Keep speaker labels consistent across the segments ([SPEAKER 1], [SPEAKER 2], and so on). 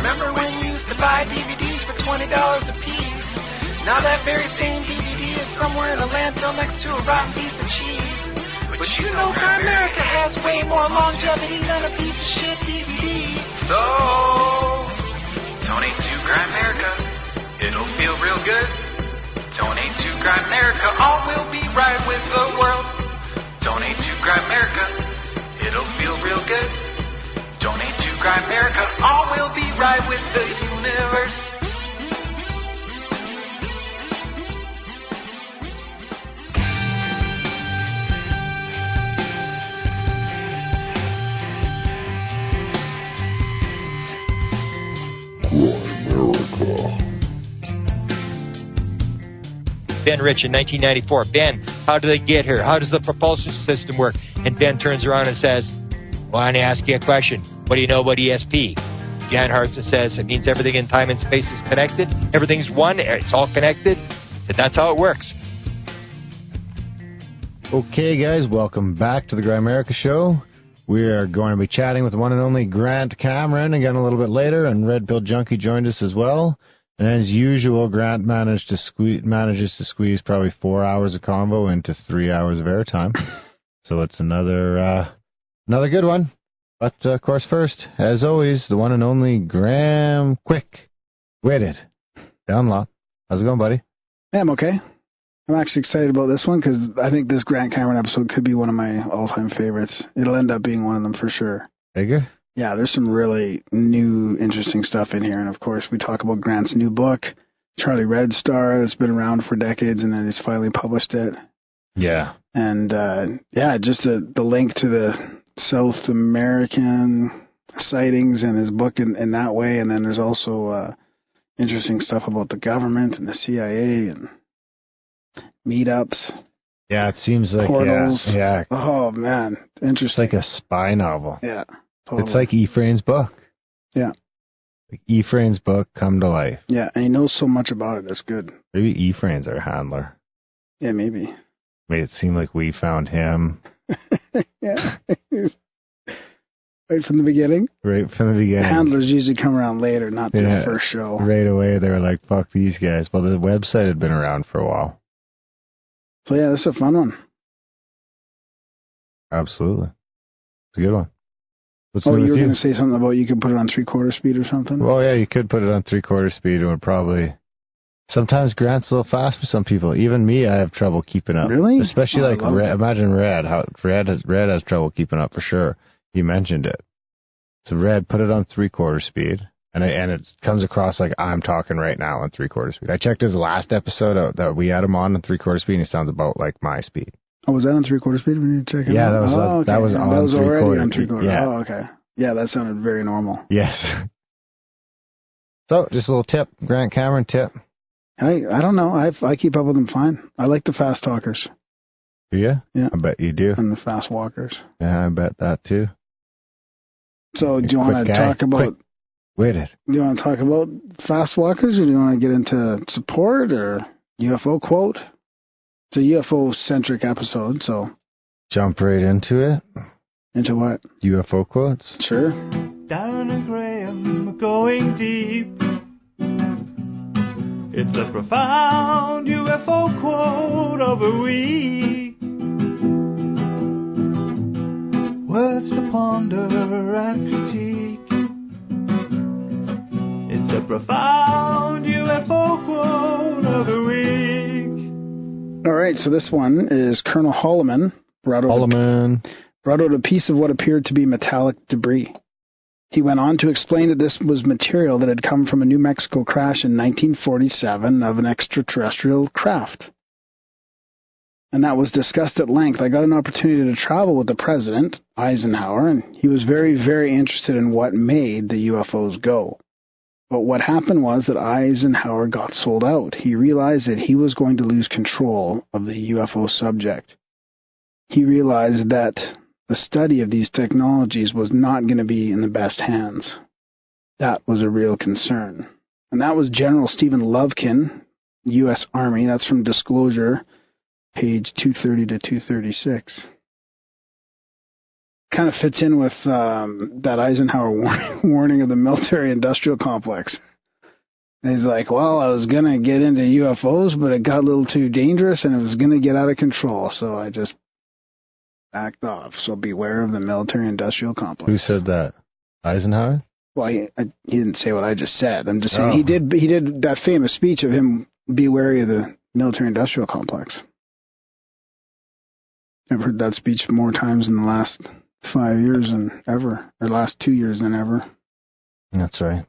[SPEAKER 1] Remember when you used to buy DVDs for $20 a piece? Now that very same DVD is somewhere in a landfill next to a rotten piece of cheese. But you know Grimerica has way more longevity than a piece of shit DVD. So, donate to Grimerica. It'll feel real good. Donate to Grimerica. All will be right with the world. Donate to Grimerica. It'll feel real good. Donate to Grimerica. All will be right with the universe.
[SPEAKER 2] Ben Rich in 1994. Ben, how do they get here? How does the propulsion system work? And Ben turns around and says, well, I'm going to ask you a question. What do you know about ESP? Jan Hartson says it means everything in time and space is connected. Everything's one. It's all connected. And that's how it works.
[SPEAKER 3] Okay, guys, welcome back to the Grimerica Show. We are going to be chatting with the one and only Grant Cameron again a little bit later, and Red Pill Junkie joined us as well. And as usual, Grant manages to squeeze probably 4 hours of convo into 3 hours of airtime. So it's another good one. But, of course, first, as always, the one and only Graham Quick-Witted. Download. How's it going, buddy?
[SPEAKER 4] Yeah, I'm okay. I'm actually excited about this one because I think this Grant Cameron episode could be one of my all-time favorites. It'll end up being one of them for sure.
[SPEAKER 3] Figure?
[SPEAKER 4] Yeah, there's some really new, interesting stuff in here. And, of course, we talk about Grant's new book, Charlie Red Star, that's been around for decades, and then he's finally published it.
[SPEAKER 3] Yeah.
[SPEAKER 4] And, just the link to the South American sightings and his book in that way. And then there's also interesting stuff about the government and the CIA and meetups.
[SPEAKER 3] Yeah, it seems like
[SPEAKER 4] portals.
[SPEAKER 3] Yeah.
[SPEAKER 4] Oh, man. Interesting.
[SPEAKER 3] It's like a spy novel.
[SPEAKER 4] Yeah. Totally.
[SPEAKER 3] It's like Ephraim's book.
[SPEAKER 4] Yeah.
[SPEAKER 3] Like Ephraim's book come to life.
[SPEAKER 4] Yeah, and he knows so much about it. That's good.
[SPEAKER 3] Maybe Ephraim's our handler.
[SPEAKER 4] Yeah, maybe.
[SPEAKER 3] Made it seem like we found him.
[SPEAKER 4] Yeah. Right from the beginning?
[SPEAKER 3] Right from the beginning.
[SPEAKER 4] The handlers usually come around later, not the first show.
[SPEAKER 3] Right away, they were like, fuck these guys. Well, the website had been around for a while.
[SPEAKER 4] So, yeah, this is a fun one.
[SPEAKER 3] Absolutely. It's a good one. What's
[SPEAKER 4] you were going to say something about you could put it on 3/4 speed or something?
[SPEAKER 3] Well, yeah, you could put it on 3/4 speed. It would probably... Sometimes Grant's a little fast for some people. Even me, I have trouble keeping up.
[SPEAKER 4] Really?
[SPEAKER 3] Especially like Red. Imagine Red. How Red has trouble keeping up for sure. You mentioned it. So Red, put it on 3/4 speed, and it comes across like I'm talking right now on 3/4 speed. I checked his last episode that we had him on 3/4 speed, and he sounds about like my speed.
[SPEAKER 4] Oh, was that on 3/4 speed when you check it out?
[SPEAKER 3] Yeah, that was
[SPEAKER 4] okay.
[SPEAKER 3] that was on
[SPEAKER 4] that was already on
[SPEAKER 3] 3/4.
[SPEAKER 4] 3/4.
[SPEAKER 3] Yeah.
[SPEAKER 4] Oh, okay. Yeah, that sounded very normal.
[SPEAKER 3] Yes. So, just a little tip, Grant Cameron tip.
[SPEAKER 4] I don't know. I keep up with them fine. I like the fast talkers.
[SPEAKER 3] Do you?
[SPEAKER 4] Yeah.
[SPEAKER 3] I bet you do.
[SPEAKER 4] And the fast walkers.
[SPEAKER 3] Yeah, I bet that too.
[SPEAKER 4] So, do you want to talk about...
[SPEAKER 3] Wait it.
[SPEAKER 4] Do you want to talk about fast walkers, or do you want to get into support or UFO quote? It's a UFO-centric episode, so...
[SPEAKER 3] Jump right into it.
[SPEAKER 4] Into what?
[SPEAKER 3] UFO quotes.
[SPEAKER 4] Sure.
[SPEAKER 5] Dan and Graham going deep. It's a profound UFO quote of the week. Words to ponder and critique. It's a profound UFO quote of the week.
[SPEAKER 4] All right, so this one is Colonel Holloman brought out a piece of what appeared to be metallic debris. He went on to explain that this was material that had come from a New Mexico crash in 1947 of an extraterrestrial craft. And that was discussed at length. I got an opportunity to travel with the president, Eisenhower, and he was very, very interested in what made the UFOs go. But what happened was that Eisenhower got sold out. He realized that he was going to lose control of the UFO subject. He realized that the study of these technologies was not going to be in the best hands. That was a real concern. And that was General Stephen Lovekin, U.S. Army. That's from Disclosure, page 230 to 236. kind of fits in with that Eisenhower warning of the military-industrial complex. And he's like, well, I was going to get into UFOs, but it got a little too dangerous and it was going to get out of control, so I just backed off. So beware of the military-industrial complex.
[SPEAKER 3] Who said that? Eisenhower?
[SPEAKER 4] Well, he didn't say what I just said. I'm just saying he did that famous speech of him, be wary of the military-industrial complex. I've heard that speech more times in the last 5 years than ever, or last 2 years than ever.
[SPEAKER 3] That's right.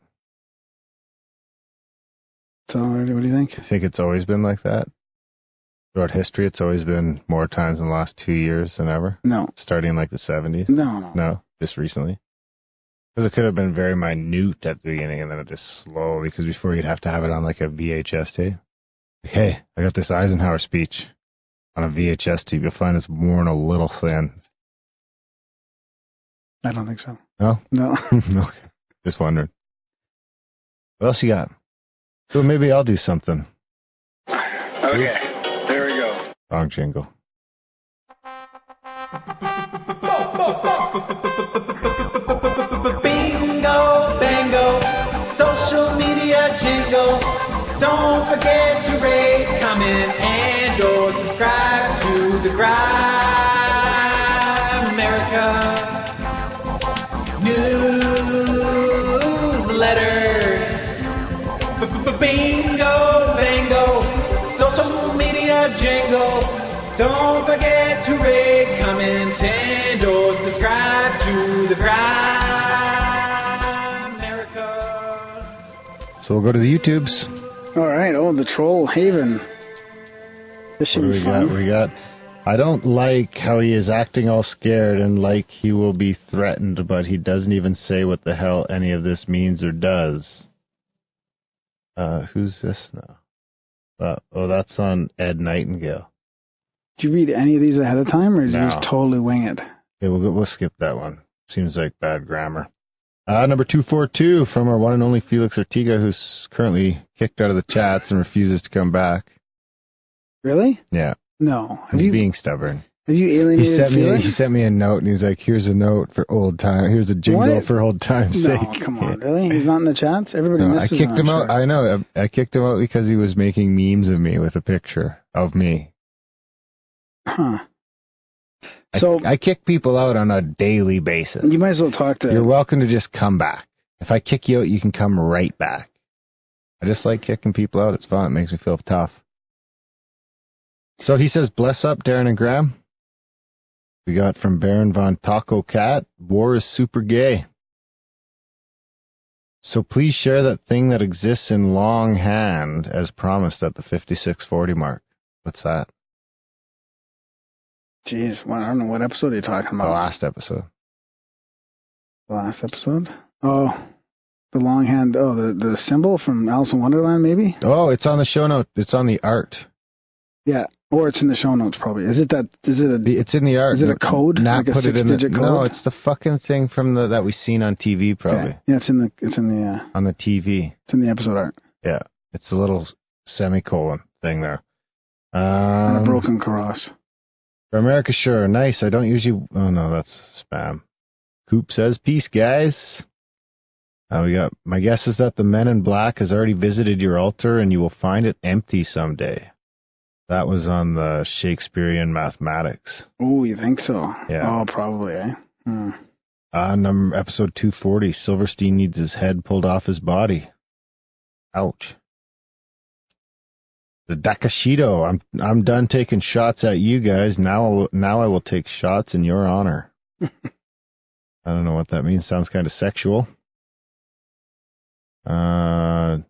[SPEAKER 4] So, what do you think?
[SPEAKER 3] I think it's always been like that. Throughout history, it's always been more times in the last 2 years than ever.
[SPEAKER 4] No.
[SPEAKER 3] Starting in like the 70s.
[SPEAKER 4] No.
[SPEAKER 3] No, just recently. Because it could have been very minute at the beginning, and then it just slowly, because before you'd have to have it on like a VHS tape. Hey, I got this Eisenhower speech on a VHS tape. You'll find it's worn a little thin.
[SPEAKER 4] I don't think so.
[SPEAKER 3] No?
[SPEAKER 4] No.
[SPEAKER 3] No. Just wondering. What else you got? So maybe I'll do something.
[SPEAKER 4] Okay, there we go.
[SPEAKER 3] Wrong jingle.
[SPEAKER 5] Bingo, bango, social media jingle. Don't forget to rate, comment, and or subscribe to the Grimerica newsletter. Bingo, bango, social media jingle. Don't forget to rate, comment, and or subscribe to the Grimerica.
[SPEAKER 3] So we'll go to the YouTubes.
[SPEAKER 4] All right. Oh, the Troll Haven. This should be fun.
[SPEAKER 3] What do we got? I don't like how he is acting all scared and like he will be threatened, but he doesn't even say what the hell any of this means or does. Who's this now? That's on Ed Nightingale.
[SPEAKER 4] Did you read any of these ahead of time, or did you
[SPEAKER 3] No.
[SPEAKER 4] just totally wing it?
[SPEAKER 3] Okay, we'll skip that one. Seems like bad grammar. Number 242 from our one and only Felix Ortega, who's currently kicked out of the chats and refuses to come back.
[SPEAKER 4] Really?
[SPEAKER 3] Yeah.
[SPEAKER 4] No.
[SPEAKER 3] He's being stubborn.
[SPEAKER 4] Have you alienated Felix?
[SPEAKER 3] He sent me a note, and he's like, here's a note for old time. Here's a jingle for old time's sake.
[SPEAKER 4] No, come on, really? He's not in the chats? Everybody misses
[SPEAKER 3] I kicked him out.
[SPEAKER 4] Sure.
[SPEAKER 3] I know. I kicked him out because he was making memes of me with a picture of me.
[SPEAKER 4] Huh.
[SPEAKER 3] I kick people out on a daily basis.
[SPEAKER 4] You might as well talk to...
[SPEAKER 3] You're welcome to just come back. If I kick you out, you can come right back. I just like kicking people out. It's fun. It makes me feel tough. So he says, bless up, Darren and Graham. We got from Baron von Taco Cat, war is super gay. So please share that thing that exists in longhand as promised at the 5640 mark. What's that?
[SPEAKER 4] Jeez, I don't know what episode you're talking about.
[SPEAKER 3] The last episode.
[SPEAKER 4] The last episode? Oh, the longhand. Oh, the symbol from Alice in Wonderland, maybe?
[SPEAKER 3] Oh, it's on the show note. It's on the art.
[SPEAKER 4] Yeah, or it's in the show notes probably. Is it that? Is it a?
[SPEAKER 3] It's in the art.
[SPEAKER 4] Is it a code?
[SPEAKER 3] Not
[SPEAKER 4] like
[SPEAKER 3] put
[SPEAKER 4] a
[SPEAKER 3] it in the
[SPEAKER 4] code?
[SPEAKER 3] No, it's the fucking thing from that we've seen on TV probably.
[SPEAKER 4] Yeah, it's in the
[SPEAKER 3] on the TV.
[SPEAKER 4] It's in the episode art.
[SPEAKER 3] Yeah, it's a little semicolon thing there.
[SPEAKER 4] And a broken cross.
[SPEAKER 3] For America, sure, nice. I don't usually. Oh no, that's spam. Coop says, "Peace, guys." We got. My guess is that the Men in Black has already visited your altar, and you will find it empty someday. That was on the Shakespearean mathematics.
[SPEAKER 4] Oh, you think so?
[SPEAKER 3] Yeah.
[SPEAKER 4] Oh, probably, eh?
[SPEAKER 3] Episode 240. Silverstein needs his head pulled off his body. Ouch. The Dakashido. I'm done taking shots at you guys. Now I will take shots in your honor. I don't know what that means. Sounds kind of sexual. What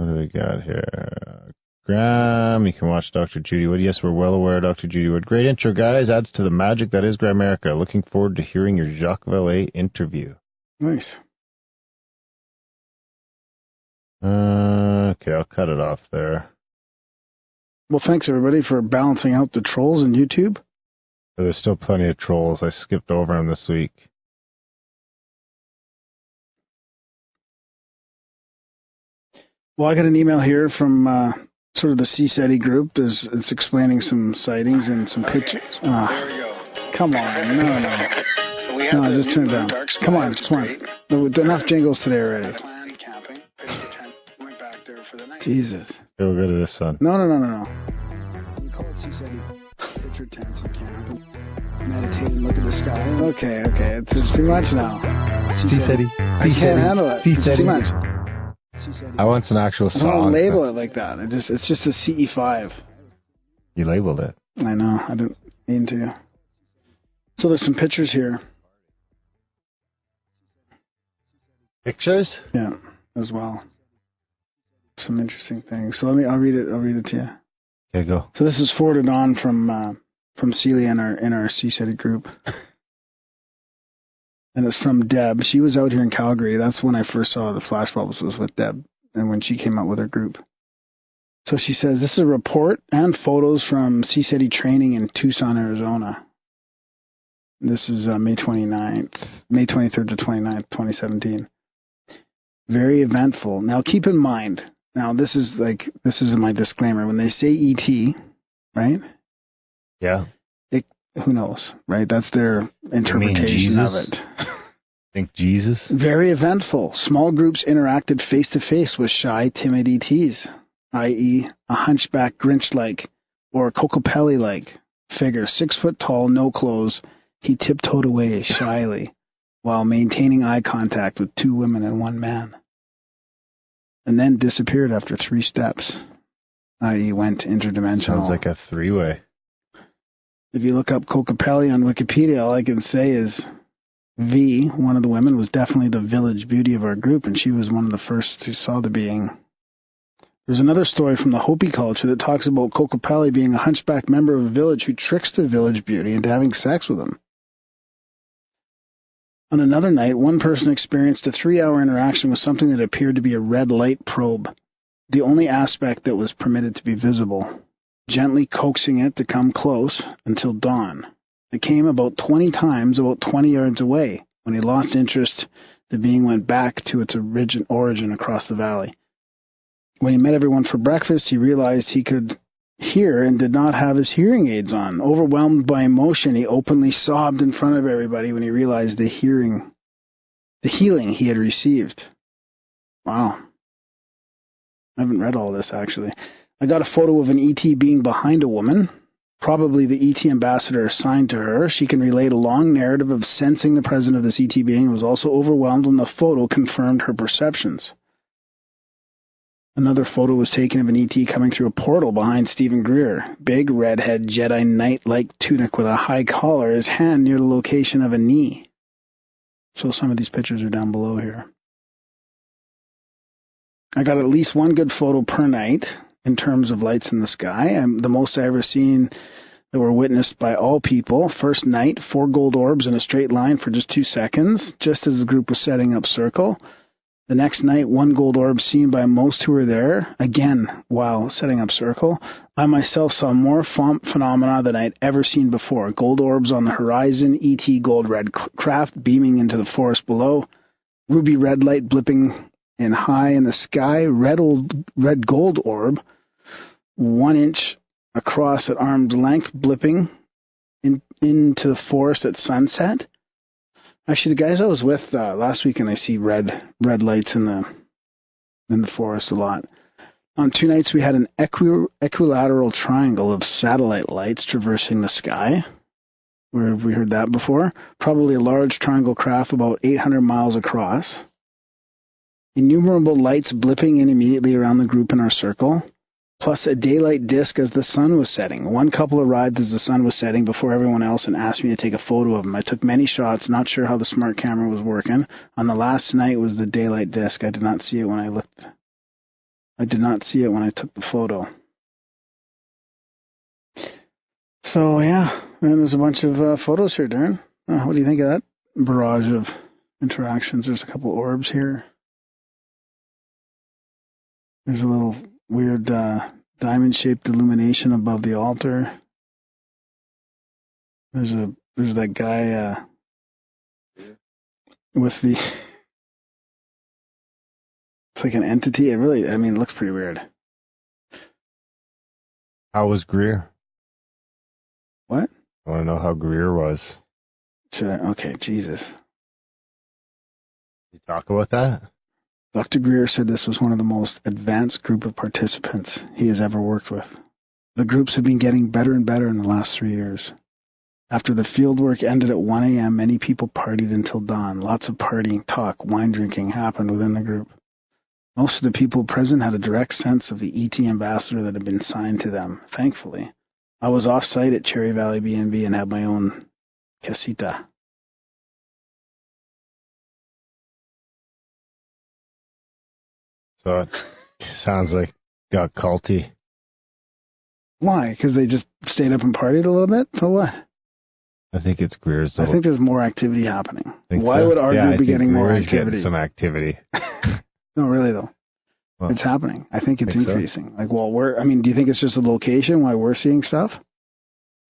[SPEAKER 3] do we got here? Graham, you can watch Dr. Judy Wood. Yes, we're well aware of Dr. Judy Wood. Great intro, guys. Adds to the magic that is Grimerica. Looking forward to hearing your Jacques Vallée interview.
[SPEAKER 4] Nice.
[SPEAKER 3] Okay, I'll cut it off there.
[SPEAKER 4] Well, thanks, everybody, for balancing out the trolls on YouTube.
[SPEAKER 3] But there's still plenty of trolls. I skipped over them this week.
[SPEAKER 4] Well, I got an email here from sort of the CSETI group. It's explaining some sightings and some pictures.
[SPEAKER 6] There we go.
[SPEAKER 4] Come on, no, just turn it down. Come on. Enough jingles today already. Jesus.
[SPEAKER 3] Feel good at this one.
[SPEAKER 4] No. We call it CSETI. Picture tents and camp and meditate and look at the sky. Okay. It's too much now. CSETI. I can't handle it. It's too much.
[SPEAKER 3] I want an actual song.
[SPEAKER 4] I don't label it like that. It's just a CE5.
[SPEAKER 3] You labeled it.
[SPEAKER 4] I know. I didn't mean to. So there's some pictures here.
[SPEAKER 3] Pictures?
[SPEAKER 4] Yeah, as well. Some interesting things. So I'll read it to you.
[SPEAKER 3] Okay, go.
[SPEAKER 4] So this is forwarded on from Celia in our CSETI group. And it's from Deb. She was out here in Calgary. That's when I first saw the flash bulbs, was with Deb, and when she came out with her group. So she says, this is a report and photos from CSETI training in Tucson, Arizona. This is May 23rd to 29th, 2017. Very eventful. Now, keep in mind, this is my disclaimer. When they say ET, right?
[SPEAKER 3] Yeah.
[SPEAKER 4] Who knows, right? That's their interpretation of it.
[SPEAKER 3] Think Jesus?
[SPEAKER 4] Very eventful. Small groups interacted face-to-face with shy, timid ETs, i.e. a hunchback Grinch-like or Kokopelli-like figure, 6 foot tall, no clothes. He tiptoed away shyly while maintaining eye contact with 2 women and 1 man, and then disappeared after 3 steps, i.e. went interdimensional.
[SPEAKER 3] Sounds like a 3-way.
[SPEAKER 4] If you look up Kokopelli on Wikipedia, all I can say is V, one of the women, was definitely the village beauty of our group, and she was one of the first who saw the being. There's another story from the Hopi culture that talks about Kokopelli being a hunchback member of a village who tricks the village beauty into having sex with him. On another night, one person experienced a 3-hour interaction with something that appeared to be a red light probe, the only aspect that was permitted to be visible, gently coaxing it to come close until dawn. It came about 20 times, about 20 yards away. When he lost interest, the being went back to its origin across the valley. When he met everyone for breakfast, he realized he could hear and did not have his hearing aids on. Overwhelmed by emotion, he openly sobbed in front of everybody when he realized the healing he had received. Wow. I haven't read all this, actually. I got a photo of an ET being behind a woman, probably the ET ambassador assigned to her. She can relate a long narrative of sensing the presence of this ET being and was also overwhelmed when the photo confirmed her perceptions. Another photo was taken of an ET coming through a portal behind Stephen Greer. Big, redhead, Jedi Knight-like tunic with a high collar, his hand near the location of a knee. So some of these pictures are down below here. I got at least one good photo per night in terms of lights in the sky. The most I ever seen that were witnessed by all people. First night, 4 gold orbs in a straight line for just 2 seconds, just as the group was setting up circle. The next night, 1 gold orb seen by most who were there, again while setting up circle. I myself saw more phenomena than I'd ever seen before. Gold orbs on the horizon, ET gold red craft beaming into the forest below, ruby red light blipping in high in the sky, red gold orb, 1 inch across at arm's length, blipping into the forest at sunset. Actually, the guys I was with last weekend, I see red lights in the forest a lot. On 2 nights, we had an equilateral triangle of satellite lights traversing the sky. Where have we heard that before? Probably a large triangle craft about 800 miles across. Innumerable lights blipping in immediately around the group in our circle, plus a daylight disk as the sun was setting. One couple arrived as the sun was setting before everyone else and asked me to take a photo of them. I took many shots, not sure how the smart camera was working. On the last night was the daylight disk. I did not see it when I looked. I did not see it when I took the photo. So, yeah, and there's a bunch of photos here, Darren. What do you think of that barrage of interactions? There's a couple orbs here. There's a little weird diamond-shaped illumination above the altar. There's that guy with the... It's like an entity. It looks pretty weird.
[SPEAKER 3] How was Greer?
[SPEAKER 4] What?
[SPEAKER 3] I want to know how Greer was.
[SPEAKER 4] Okay, Jesus.
[SPEAKER 3] Did you talk about that?
[SPEAKER 4] Dr. Greer said this was one of the most advanced group of participants he has ever worked with. The groups have been getting better and better in the last 3 years. After the field work ended at 1 a.m., many people partied until dawn. Lots of partying, talk, wine drinking happened within the group. Most of the people present had a direct sense of the ET ambassador that had been signed to them, thankfully. I was off-site at Cherry Valley B&B and had my own casita.
[SPEAKER 3] So it sounds like got culty.
[SPEAKER 4] Why? Because they just stayed up and partied a little bit? So what?
[SPEAKER 3] I think it's Greer's.
[SPEAKER 4] I think there's more activity happening. Why
[SPEAKER 3] so?
[SPEAKER 4] would our group be getting more
[SPEAKER 3] Greer's
[SPEAKER 4] activity?
[SPEAKER 3] Getting some activity.
[SPEAKER 4] No, really though. Well, it's happening. I think it's increasing. So? Do you think it's just a location why we're seeing stuff?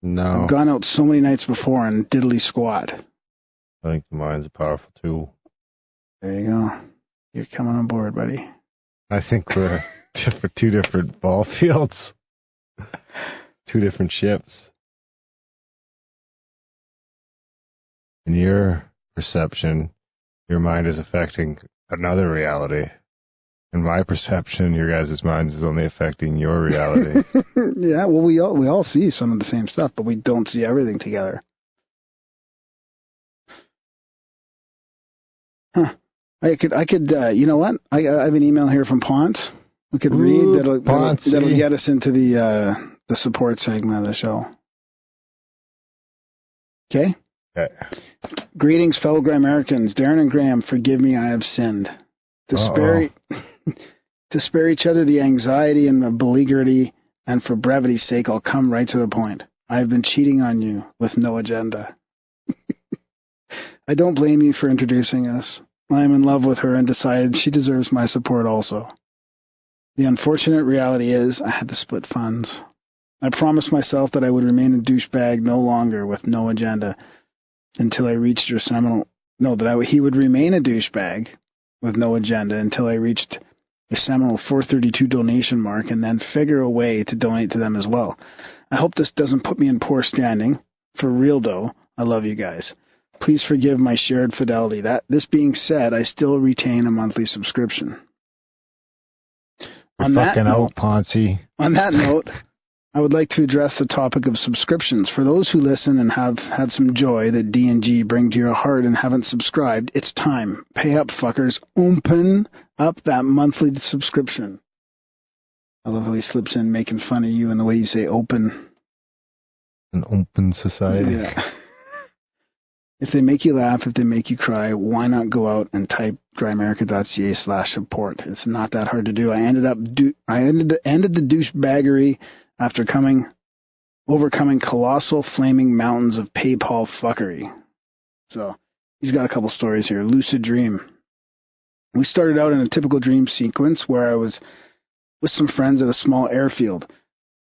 [SPEAKER 3] No.
[SPEAKER 4] I've gone out so many nights before and diddly squat.
[SPEAKER 3] I think the mind's a powerful tool.
[SPEAKER 4] There you go. You're coming on board, buddy.
[SPEAKER 3] I think we're two different ball fields. Two different ships. In your perception, your mind is affecting another reality. In my perception, your guys' minds is only affecting your reality.
[SPEAKER 4] Yeah, well, we all see some of the same stuff, but we don't see everything together. Huh. I could. You know what? I have an email here from Ponce. We could read that'll get us into the support segment of the show. Okay.
[SPEAKER 3] Okay.
[SPEAKER 4] Greetings, fellow Grimerica. Darren and Graham, forgive me, I have sinned. To spare each other the anxiety and the belligerity, and for brevity's sake, I'll come right to the point. I have been cheating on you with no agenda. I don't blame you for introducing us. I am in love with her and decided she deserves my support also. The unfortunate reality is I had to split funds. I promised myself that I would remain a douchebag no longer with no agenda until I reached your seminal... No, he would remain a douchebag with no agenda until I reached the seminal 432 donation mark and then figure a way to donate to them as well. I hope this doesn't put me in poor standing. For real, though, I love you guys. Please forgive my shared fidelity. This being said, I still retain a monthly subscription. On that note, I would like to address the topic of subscriptions. For those who listen and have had some joy that D&G bring to your heart and haven't subscribed, it's time. Pay up, fuckers. Open up that monthly subscription. I love how he slips in making fun of you and the way you say open.
[SPEAKER 3] An open society.
[SPEAKER 4] Yeah. If they make you laugh, if they make you cry, why not go out and type grimerica.ca/support? It's not that hard to do. I ended the douchebaggery after overcoming colossal flaming mountains of PayPal fuckery. So he's got a couple stories here. Lucid dream. We started out in a typical dream sequence where I was with some friends at a small airfield.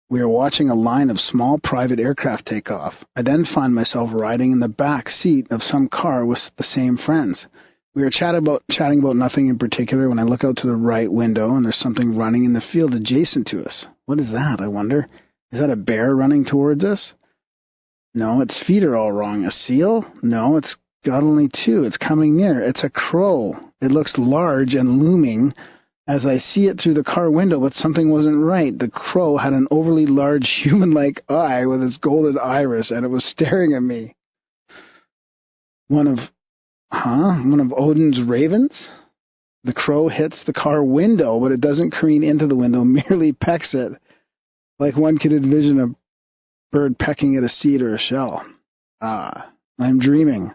[SPEAKER 4] We were watching a line of small private aircraft take off. I then find myself riding in the back seat of some car with the same friends. We were chatting about nothing in particular when I look out to the right window and there's something running in the field adjacent to us. What is that, I wonder? Is that a bear running towards us? No, its feet are all wrong. A seal? No, it's got only two. It's coming near. It's a crow. It looks large and looming as I see it through the car window, but something wasn't right. The crow had an overly large human-like eye with its golden iris, and it was staring at me. One of Odin's ravens? The crow hits the car window, but it doesn't careen into the window, merely pecks it, like one could envision a bird pecking at a seed or a shell. I'm dreaming.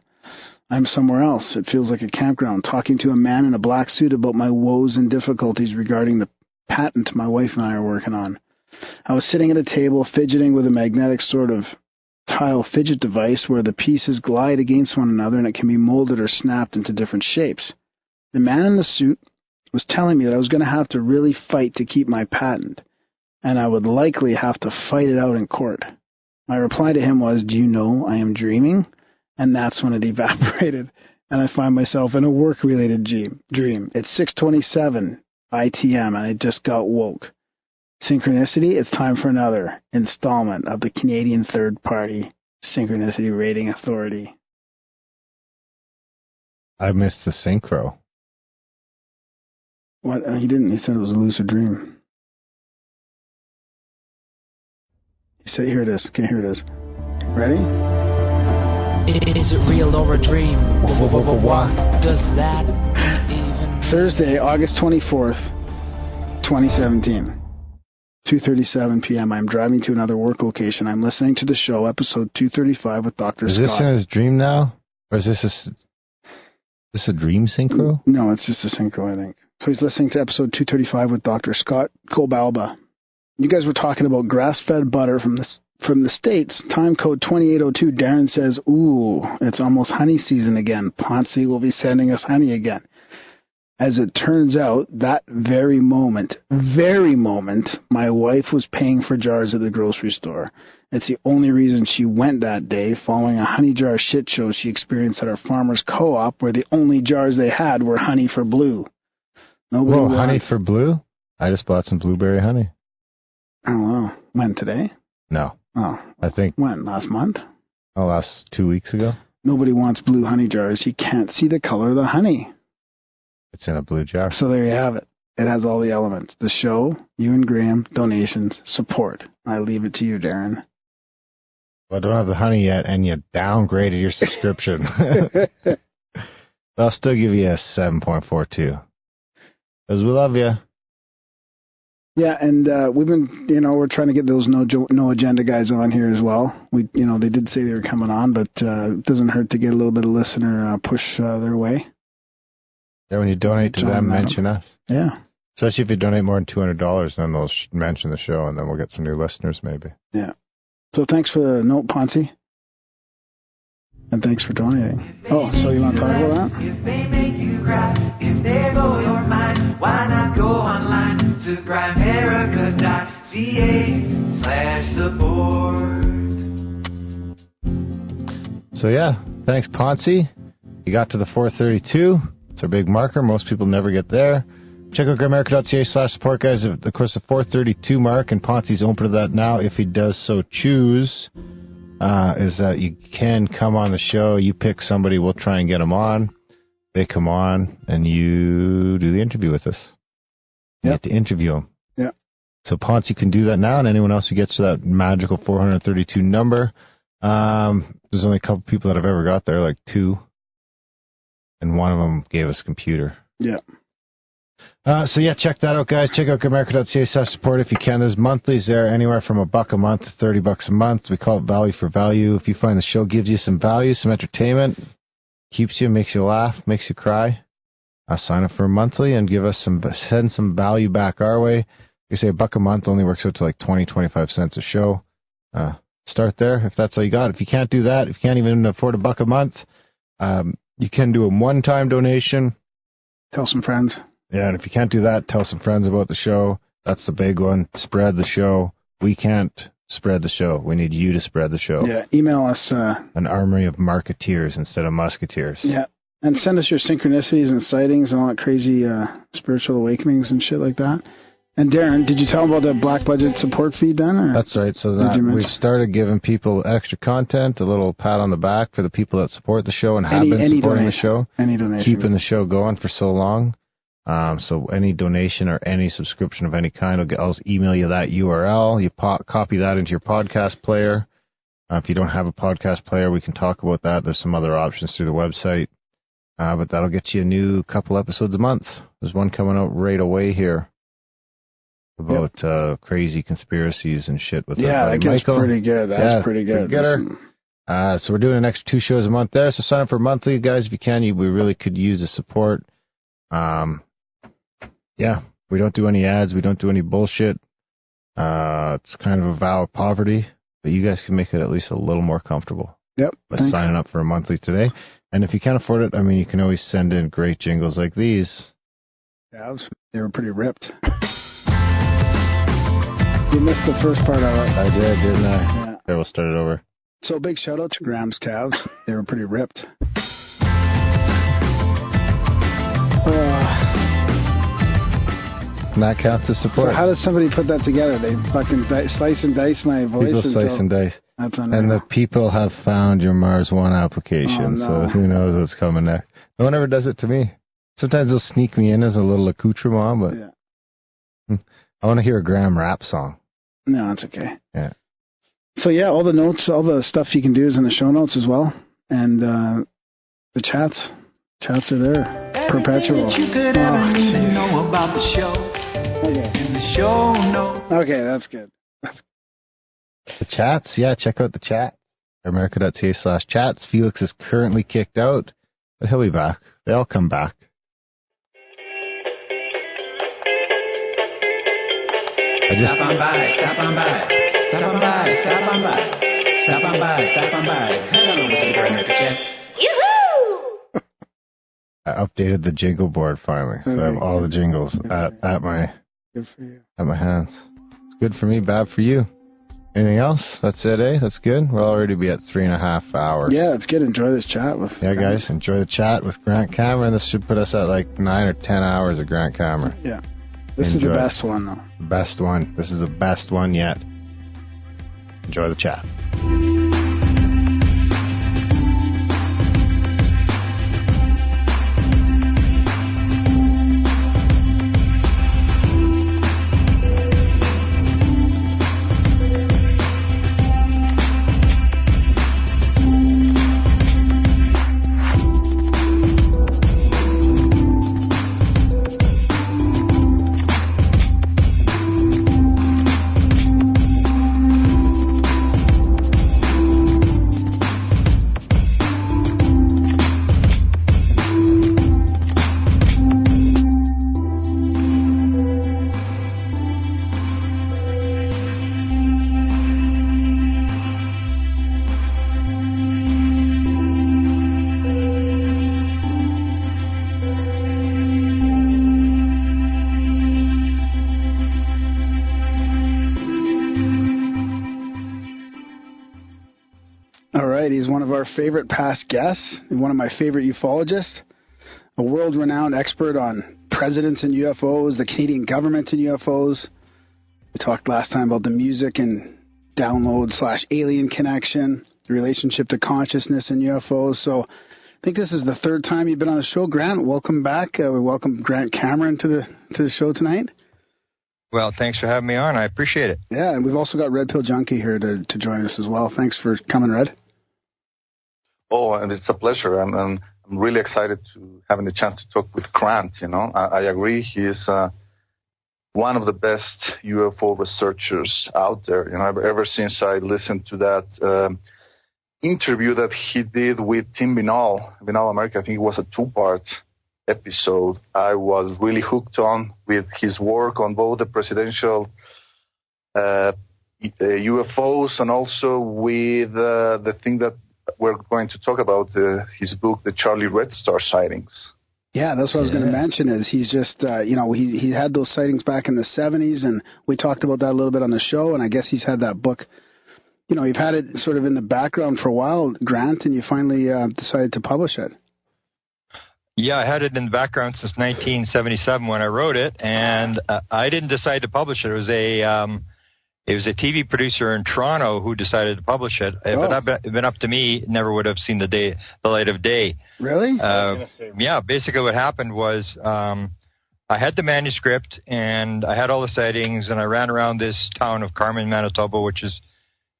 [SPEAKER 4] I'm somewhere else. It feels like a campground, talking to a man in a black suit about my woes and difficulties regarding the patent my wife and I are working on. I was sitting at a table, fidgeting with a magnetic sort of tile fidget device where the pieces glide against one another and it can be molded or snapped into different shapes. The man in the suit was telling me that I was going to have to really fight to keep my patent, and I would likely have to fight it out in court. My reply to him was, "Do you know I am dreaming?" And that's when it evaporated, and I find myself in a work-related dream. It's 6:27 ITM, and I just got woke. Synchronicity, it's time for another installment of the Canadian third-party Synchronicity Rating Authority.
[SPEAKER 3] I missed the synchro.
[SPEAKER 4] What? He didn't. He said it was a lucid dream. He said, here it is. Okay, here it is. Ready?
[SPEAKER 5] Is it real or a dream? What does that even...
[SPEAKER 4] Thursday, August 24th, 2017. 2:37 p.m. I'm driving to another work location. I'm listening to the show, episode 235 with Dr. Scott.
[SPEAKER 3] Is this in his dream now? Or is this a dream synchro?
[SPEAKER 4] No, it's just a synchro, I think. So he's listening to episode 235 with Dr. Scott Colbalba. You guys were talking about grass-fed butter from the States. Time code 2802. Darren says, ooh, it's almost honey season again. Ponce will be sending us honey again. As it turns out, that very moment, my wife was paying for jars at the grocery store. It's the only reason she went that day, following a honey jar shit show she experienced at our farmer's co-op, where the only jars they had were honey for blue.
[SPEAKER 3] Whoa, honey for blue? I just bought some blueberry honey.
[SPEAKER 4] I don't know. When, today?
[SPEAKER 3] No.
[SPEAKER 4] Oh.
[SPEAKER 3] I think...
[SPEAKER 4] When, last month?
[SPEAKER 3] Oh, last 2 weeks ago.
[SPEAKER 4] Nobody wants blue honey jars. You can't see the color of the honey.
[SPEAKER 3] It's in a blue jar.
[SPEAKER 4] So there you have it. It has all the elements. The show, you and Graham, donations, support. I leave it to you, Darren.
[SPEAKER 3] Well, I don't have the honey yet, and you downgraded your subscription. But I'll still give you a 7.42. Because we love you.
[SPEAKER 4] Yeah, and we've been, we're trying to get those no agenda guys on here as well. We, they did say they were coming on, but it doesn't hurt to get a little bit of listener push their way.
[SPEAKER 3] Yeah, when you donate to them, mention us.
[SPEAKER 4] Yeah.
[SPEAKER 3] Especially if you donate more than $200, then they'll mention the show, and then we'll get some new listeners, maybe.
[SPEAKER 4] Yeah. So thanks for the note, Ponce. And thanks for donating. Oh, so you want to talk about that?
[SPEAKER 5] If they make you cry, if they blow your mind, why not go online to grimerica.ca/support?
[SPEAKER 3] So yeah, thanks, Ponce. You got to the 432. It's our big marker. Most people never get there. Check out grimerica.ca/support, guys. Of course, the 432 mark, and Ponce's open to that now if he does so choose, is that you can come on the show. You pick somebody, we'll try and get them on. They come on, and you do the interview with us. You get to interview them.
[SPEAKER 4] Yeah.
[SPEAKER 3] So Ponce can do that now, and anyone else who gets to that magical 432 number. There's only a couple people that have ever got there, like 2. And one of them gave us a computer.
[SPEAKER 4] Yeah.
[SPEAKER 3] So yeah, check that out, guys. Check out grimerica.ca/support if you can. There's monthlies there, anywhere from $1 a month to $30 a month. We call it value for value. If you find the show gives you some value, some entertainment, keeps you, makes you laugh, makes you cry, sign up for a monthly and send some value back our way. You say $1 a month only works out to like 20-25 cents a show. Start there if that's all you got. If you can't do that, if you can't even afford $1 a month, you can do a one-time donation.
[SPEAKER 4] Tell some friends.
[SPEAKER 3] Yeah, and if you can't do that, tell some friends about the show. That's the big one. Spread the show. We can't spread the show. We need you to spread the show.
[SPEAKER 4] Yeah, email us.
[SPEAKER 3] An army of marketeers instead of musketeers.
[SPEAKER 4] Yeah, and send us your synchronicities and sightings and all that crazy spiritual awakenings and shit like that. And Darren, did you tell them about the Black Budget support feed then? Or?
[SPEAKER 3] That's right. So that we've started giving people extra content, a little pat on the back for the people that support the show and have been supporting the show.
[SPEAKER 4] Any donation.
[SPEAKER 3] Keeping the show going for so long. So any donation or any subscription of any kind, I'll email you that URL. You copy that into your podcast player. If you don't have a podcast player, we can talk about that. There's some other options through the website. But that'll get you a new couple episodes a month. There's one coming out right away here about crazy conspiracies and shit with
[SPEAKER 4] that gets
[SPEAKER 3] Michael.
[SPEAKER 4] Pretty good. That's pretty good.
[SPEAKER 3] So we're doing an extra 2 shows a month there. So sign up for monthly, guys, if you can. We really could use the support. We don't do any ads. We don't do any bullshit. It's kind of a vow of poverty, but you guys can make it at least a little more comfortable.
[SPEAKER 4] Yep.
[SPEAKER 3] By signing up for a monthly today. And if you can't afford it, you can always send in great jingles like these.
[SPEAKER 4] Yeah, they were pretty ripped. You missed the first part of it.
[SPEAKER 3] I did, didn't I?
[SPEAKER 4] Yeah.
[SPEAKER 3] Okay, we'll start it over.
[SPEAKER 4] So big shout out to Graham's calves. They were pretty ripped.
[SPEAKER 3] And that counts as support.
[SPEAKER 4] So how does somebody put that together? They fucking slice and dice my voice.
[SPEAKER 3] People slice and dice.
[SPEAKER 4] That's unreal.
[SPEAKER 3] And the people have found your Mars One application, so who knows what's coming next. No one ever does it to me. Sometimes they'll sneak me in as a little accoutrement, but I want to hear a Graham rap song.
[SPEAKER 4] No, that's okay.
[SPEAKER 3] Yeah.
[SPEAKER 4] So yeah, all the notes, all the stuff you can do is in the show notes as well, and the chats are there, perpetual.
[SPEAKER 5] You could ever need to know about the show.
[SPEAKER 4] Okay.
[SPEAKER 5] And the show notes.
[SPEAKER 4] Okay, that's good.
[SPEAKER 3] The chats, yeah, check out the chat. Grimerica.ca/chats. Felix is currently kicked out, but he'll be back. They all come back.
[SPEAKER 5] Stop on by, stop on by, stop on by, stop on by, stop on by, stop on by. Head on over to the Grimerica chat. Yoo-hoo!
[SPEAKER 3] I updated the jingle board finally, so I have all the jingles at my
[SPEAKER 4] Good for you.
[SPEAKER 3] At my hands. It's good for me, bad for you. Anything else? That's it, eh? That's good. We'll already be at 3.5 hours.
[SPEAKER 4] Yeah, it's good. Enjoy this chat with.
[SPEAKER 3] Yeah, guys, enjoy the chat with Grant Cameron. This should put us at like 9 or 10 hours of Grant Cameron.
[SPEAKER 4] Yeah. This is the best one, though.
[SPEAKER 3] The best one. This is the best one yet. Enjoy the chat. He's one of our favorite past guests, and one of my favorite ufologists, a world-renowned expert on presidents and UFOs, the Canadian government and UFOs. We talked last time about the music and download/alien connection, the relationship to consciousness and UFOs. So I think this is the third time you've been on the show. Grant, welcome back. We welcome Grant Cameron to the show tonight.
[SPEAKER 2] Well, thanks for having me on. I appreciate it.
[SPEAKER 4] Yeah, and we've also got Red Pill Junkie here to join us as well. Thanks for coming, Red.
[SPEAKER 6] Oh, and it's a pleasure. I'm really excited to having the chance to talk with Grant. You know, I agree. He is one of the best UFO researchers out there. You know, ever since I listened to that interview that he did with Tim Binnall America, I think it was a 2-part episode. I was really hooked on with his work on both the presidential UFOs and also with the thing that we're going to talk about, his book, The Charlie Red Star Sightings.
[SPEAKER 4] Yeah, that's what I was going to mention is he's just, he had those sightings back in the 70s, and we talked about that a little bit on the show, and I guess he's had that book. You know, you've had it sort of in the background for a while, Grant, and you finally decided to publish it.
[SPEAKER 2] Yeah, I had it in the background since 1977 when I wrote it, and I didn't decide to publish it. It was a TV producer in Toronto who decided to publish it. If it had been up to me, it never would have seen the light of day.
[SPEAKER 4] Really?
[SPEAKER 2] Yeah, basically what happened was I had the manuscript, and I had all the sightings, and I ran around this town of Carmen, Manitoba, which is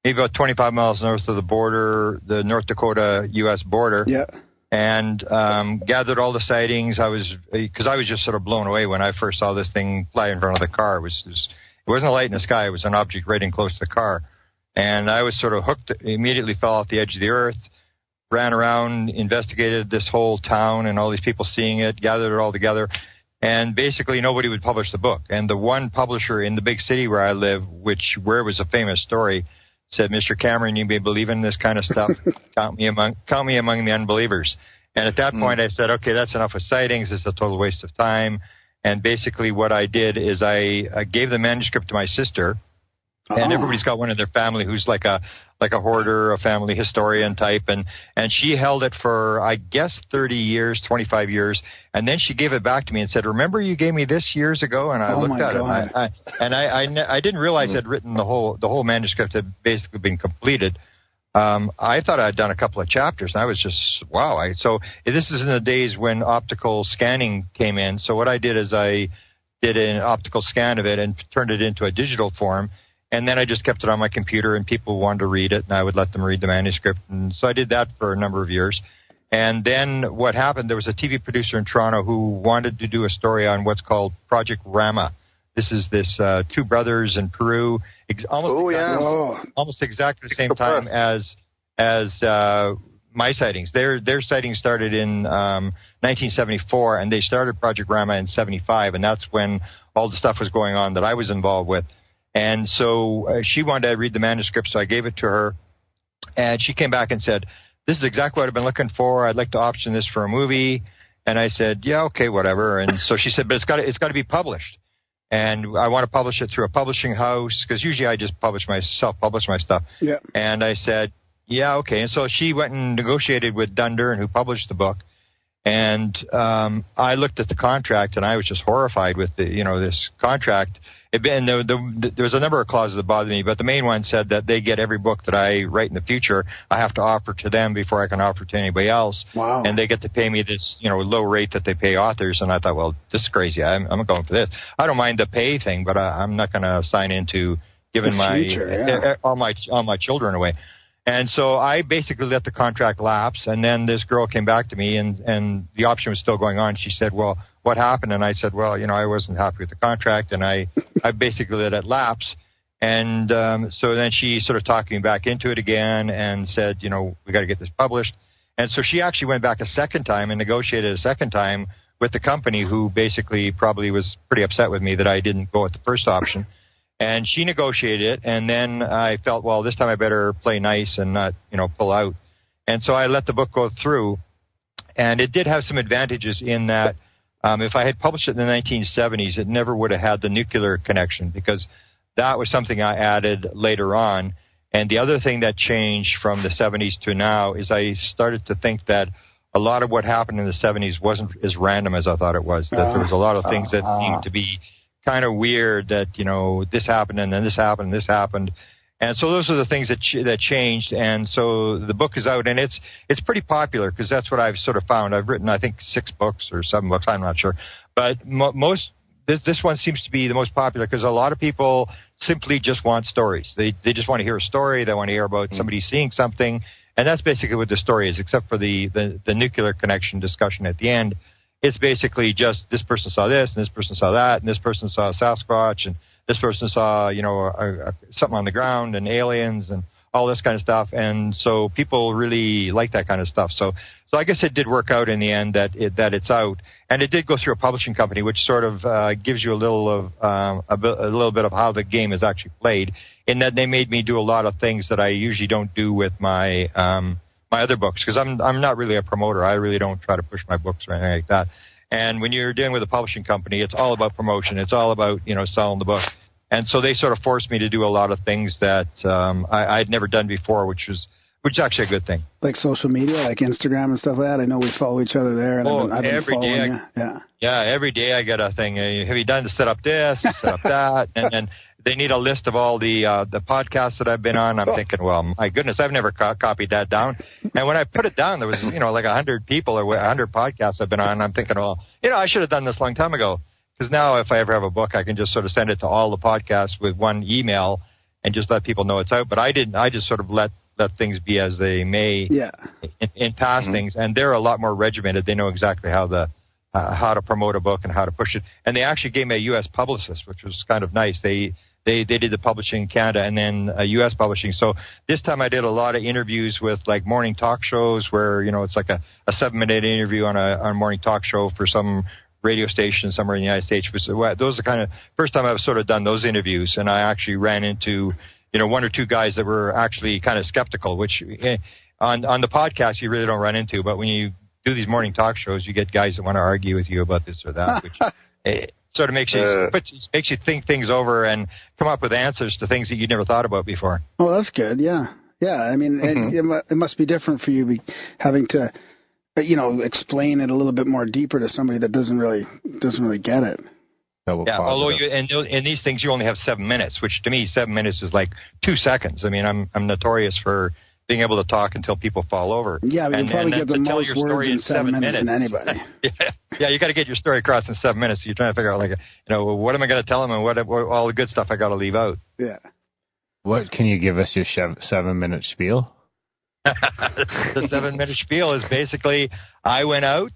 [SPEAKER 2] maybe about 25 miles north of the border, the North Dakota-U.S. border.
[SPEAKER 4] Yeah.
[SPEAKER 2] And gathered all the sightings. Because I was just sort of blown away when I first saw this thing fly in front of the car. It wasn't a light in the sky. It was an object right in close to the car. And I was sort of hooked, immediately fell off the edge of the earth, ran around, investigated this whole town and all these people seeing it, gathered it all together. And basically nobody would publish the book. And the one publisher in the big city where I live, where it was a famous story, said, Mr. Cameron, you may believe in this kind of stuff. Count me among the unbelievers. And at that point I said, okay, that's enough of sightings. It's a total waste of time. And basically what I did is I gave the manuscript to my sister, And everybody's got one in their family who's like a hoarder, a family historian type, and she held it for, I guess, 30 years, 25 years, and then she gave it back to me and said, "Remember you gave me this years ago?" And I looked at it, I didn't realize I'd written the whole manuscript had basically been completed. I thought I'd done a couple of chapters, and I was just, wow. So this is in the days when optical scanning came in. So what I did is I did an optical scan of it and turned it into a digital form. And then I just kept it on my computer, and people wanted to read it, and I would let them read the manuscript. And so I did that for a number of years. And then what happened, there was a TV producer in Toronto who wanted to do a story on what's called Project Rama. This is two brothers in Peru, almost exactly the same time as my sightings. Their sightings started in 1974, and they started Project Rama in 75, and that's when all the stuff was going on that I was involved with. And so she wanted to read the manuscript, so I gave it to her. And she came back and said, "This is exactly what I've been looking for. I'd like to option this for a movie." And I said, "Yeah, okay, whatever." And so she said, "But it's got to be published. And I want to publish it through a publishing house, because usually I just self-publish my stuff."
[SPEAKER 4] Yeah.
[SPEAKER 2] And I said, "Yeah, okay." And so she went and negotiated with Dundurn, who published the book. And I looked at the contract, and I was just horrified with this contract. And there was a number of clauses that bothered me, but the main one said that they get every book that I write in the future. I have to offer to them before I can offer to anybody else.
[SPEAKER 4] Wow.
[SPEAKER 2] And they get to pay me this, low rate that they pay authors. And I thought, well, this is crazy. I'm going for this. I don't mind the pay thing, but I'm not going to sign into giving all my children away. And so I basically let the contract lapse, and then this girl came back to me, and the option was still going on. She said, "Well, what happened?" And I said, "Well, I wasn't happy with the contract, and I basically let it lapse." And so then she sort of talked me back into it again and said, "We got to get this published." And so she actually went back a second time and negotiated a second time with the company, who basically probably was pretty upset with me that I didn't go with the first option. And she negotiated it, and then I felt, well, this time I better play nice and not, pull out. And so I let the book go through, and it did have some advantages in that if I had published it in the 1970s, it never would have had the nuclear connection, because that was something I added later on. And the other thing that changed from the 70s to now is I started to think that a lot of what happened in the 70s wasn't as random as I thought it was, that there was a lot of things that seemed to be kind of weird, that, this happened and then this happened and this happened. And so those are the things that changed. And so the book is out, and it's pretty popular, because that's what I've sort of found. I've written, I think, 6 books or 7 books, I'm not sure. But this one seems to be the most popular, because a lot of people simply just want stories. They just want to hear a story. They want to hear about somebody seeing something. And that's basically what the story is, except for the nuclear connection discussion at the end. It's basically just this person saw this, and this person saw that, and this person saw a Sasquatch, and this person saw, something on the ground, and aliens, and all this kind of stuff. And so people really like that kind of stuff. So I guess it did work out in the end that it's out, and it did go through a publishing company, which sort of gives you a little bit of how the game is actually played. In that they made me do a lot of things that I usually don't do with my other books, because I'm not really a promoter. I really don't try to push my books or anything like that. And when you're dealing with a publishing company, it's all about promotion. It's all about, selling the book. And so they sort of forced me to do a lot of things that I'd never done before, which is actually a good thing. Like
[SPEAKER 4] social media, like Instagram and stuff like that? I know we follow each other there. And I've been
[SPEAKER 2] every day. Yeah, every day I get a thing. Have you done to set up this, set up that? And they need a list of all the podcasts that I've been on. I'm thinking, well, my goodness, I've never copied that down. And when I put it down, there was, like 100 people or 100 podcasts I've been on. And I'm thinking, well, I should have done this a long time ago. Because now if I ever have a book, I can just sort of send it to all the podcasts with one email and just let people know it's out. But I didn't. I just sort of let things be as they may in past things. And they're a lot more regimented. They know exactly how to promote a book and how to push it. And they actually gave me a U.S. publicist, which was kind of nice. They did the publishing in Canada and then U.S. publishing. So this time I did a lot of interviews with like morning talk shows where, it's like a 7-minute interview on a morning talk show for some radio station somewhere in the United States. Those are kind of first time I've sort of done those interviews, and I actually ran into, 1 or 2 guys that were actually kind of skeptical, which on the podcast you really don't run into, but when you do these morning talk shows, you get guys that want to argue with you about this or that, which sort of makes you think things over and come up with answers to things that you never thought about before.
[SPEAKER 4] Oh, that's good. Yeah. I mean, it must be different for you having to, explain it a little bit more deeper to somebody that doesn't really get it.
[SPEAKER 2] Although in these things you only have 7 minutes, which to me 7 minutes is like 2 seconds. I mean, I'm notorious for being able to talk until people fall over.
[SPEAKER 4] Yeah, but you probably get the most words in 7 minutes than anybody.
[SPEAKER 2] You got to get your story across in 7 minutes. So you're trying to figure out, what am I going to tell them and what all the good stuff I got to leave out.
[SPEAKER 4] Yeah.
[SPEAKER 3] What can you give us your 7 minute spiel?
[SPEAKER 2] The 7 minute spiel is basically, I went out.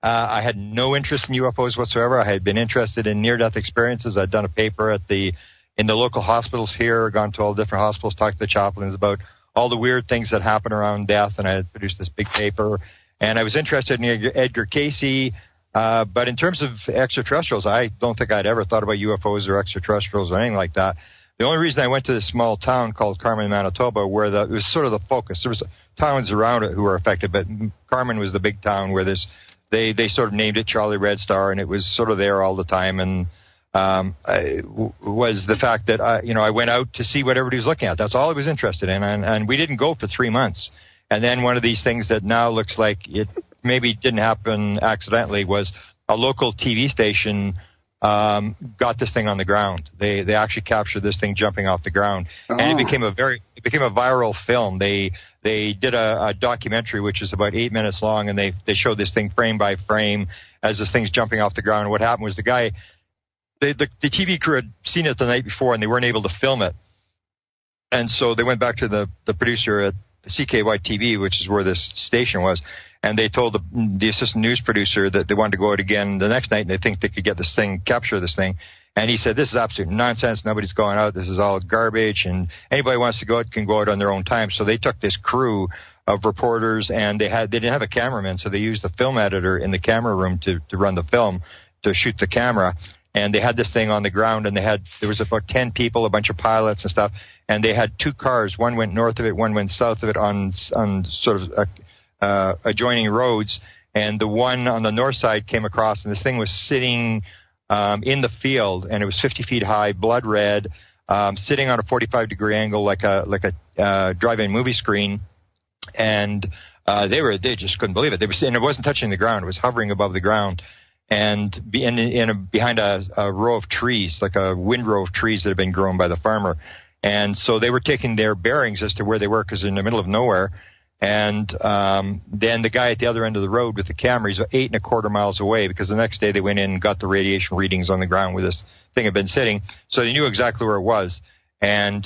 [SPEAKER 2] I had no interest in UFOs whatsoever. I had been interested in near-death experiences. I'd done a paper in the local hospitals here, gone to all the different hospitals, talked to the chaplains about all the weird things that happen around death, and I had produced this big paper. And I was interested in Edgar Cayce, but in terms of extraterrestrials, I don't think I'd ever thought about UFOs or extraterrestrials or anything like that. The only reason I went to this small town called Carmen, Manitoba, where it was sort of the focus. There was towns around it who were affected, but Carmen was the big town where they sort of named it Charlie Red Star, and it was sort of there all the time. And was the fact that I went out to see what everybody was looking at. That's all I was interested in, and we didn't go for 3 months. And then one of these things that now looks like it maybe didn't happen accidentally was a local TV station got this thing on the ground. They actually captured this thing jumping off the ground, and it became a viral film. They did a documentary which is about 8 minutes long, and they showed this thing frame by frame as this thing's jumping off the ground. And what happened was the TV crew had seen it the night before, and they weren't able to film it. And so they went back to the producer at CKY TV, which is where this station was, and they told the assistant news producer that they wanted to go out again the next night, and they think they could capture this thing. And he said, this is absolute nonsense. Nobody's going out. This is all garbage, and anybody who wants to go out can go out on their own time. So they took this crew of reporters, and they didn't have a cameraman, so they used the film editor in the camera room to run the film, to shoot the camera. And they had this thing on the ground, and there was about 10 people, a bunch of pilots and stuff, and they had 2 cars. One went north of it, one went south of it on sort of adjoining roads. And the one on the north side came across, and this thing was sitting in the field, and it was 50 feet high, blood red, sitting on a 45-degree angle like a drive-in movie screen. And they just couldn't believe it. And it wasn't touching the ground; it was hovering above the ground. And behind a row of trees, like a windrow of trees that had been grown by the farmer. And so they were taking their bearings as to where they were, because they're in the middle of nowhere. And then the guy at the other end of the road with the camera, he's 8 1/4 miles away, because the next day they went in and got the radiation readings on the ground where this thing had been sitting. So they knew exactly where it was. And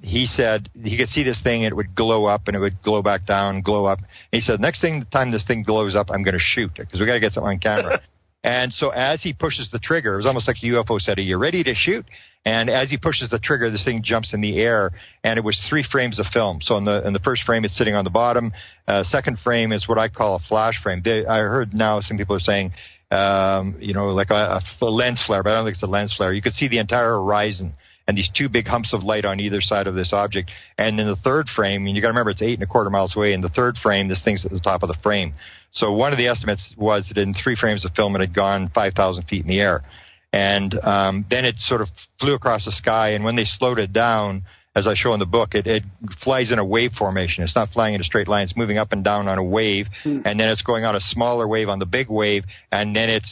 [SPEAKER 2] he said he could see this thing, it would glow up, and it would glow back down, glow up. And he said, next time this thing glows up, I'm going to shoot it, because we got to get something on camera. And so as he pushes the trigger, it was almost like a UFO said, are you ready to shoot? And as he pushes the trigger, this thing jumps in the air, and it was 3 frames of film. So in the first frame, it's sitting on the bottom. Second frame is what I call a flash frame. I heard now some people are saying, like a lens flare, but I don't think it's a lens flare. You could see the entire horizon and these 2 big humps of light on either side of this object. And in the third frame, and you got to remember it's 8 1/4 miles away. In the third frame, this thing's at the top of the frame. So one of the estimates was that in 3 frames of film, it had gone 5,000 feet in the air. And then it sort of flew across the sky, and when they slowed it down, as I show in the book, it flies in a wave formation. It's not flying in a straight line. It's moving up and down on a wave, and then it's going on a smaller wave on the big wave, and then it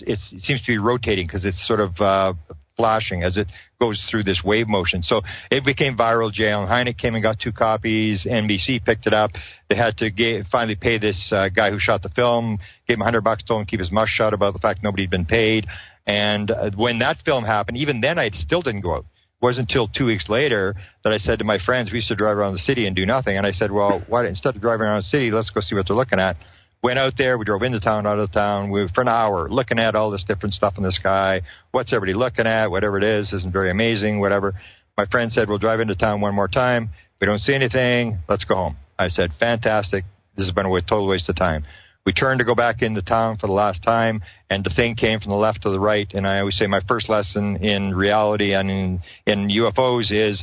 [SPEAKER 2] seems to be rotating, because it's sort of flashing as it goes through this wave motion. So it became viral. J.L. Hynek came and got 2 copies. NBC picked it up. They had to finally pay this guy who shot the film, gave him $100, told him to keep his mouth shut about the fact nobody had been paid. And when that film happened, even then I still didn't go out. It wasn't until 2 weeks later that I said to my friends, we used to drive around the city and do nothing. And I said, well, why, instead of driving around the city, let's go see what they're looking at. Went out there, we drove into town, out of town, for an hour, looking at all this different stuff in the sky. What's everybody looking at? Whatever it is, isn't very amazing, whatever. My friend said, we'll drive into town one more time. We don't see anything. Let's go home. I said, fantastic. This has been a total waste of time. We turned to go back into town for the last time, and the thing came from the left to the right. And I always say my first lesson in reality and in UFOs is,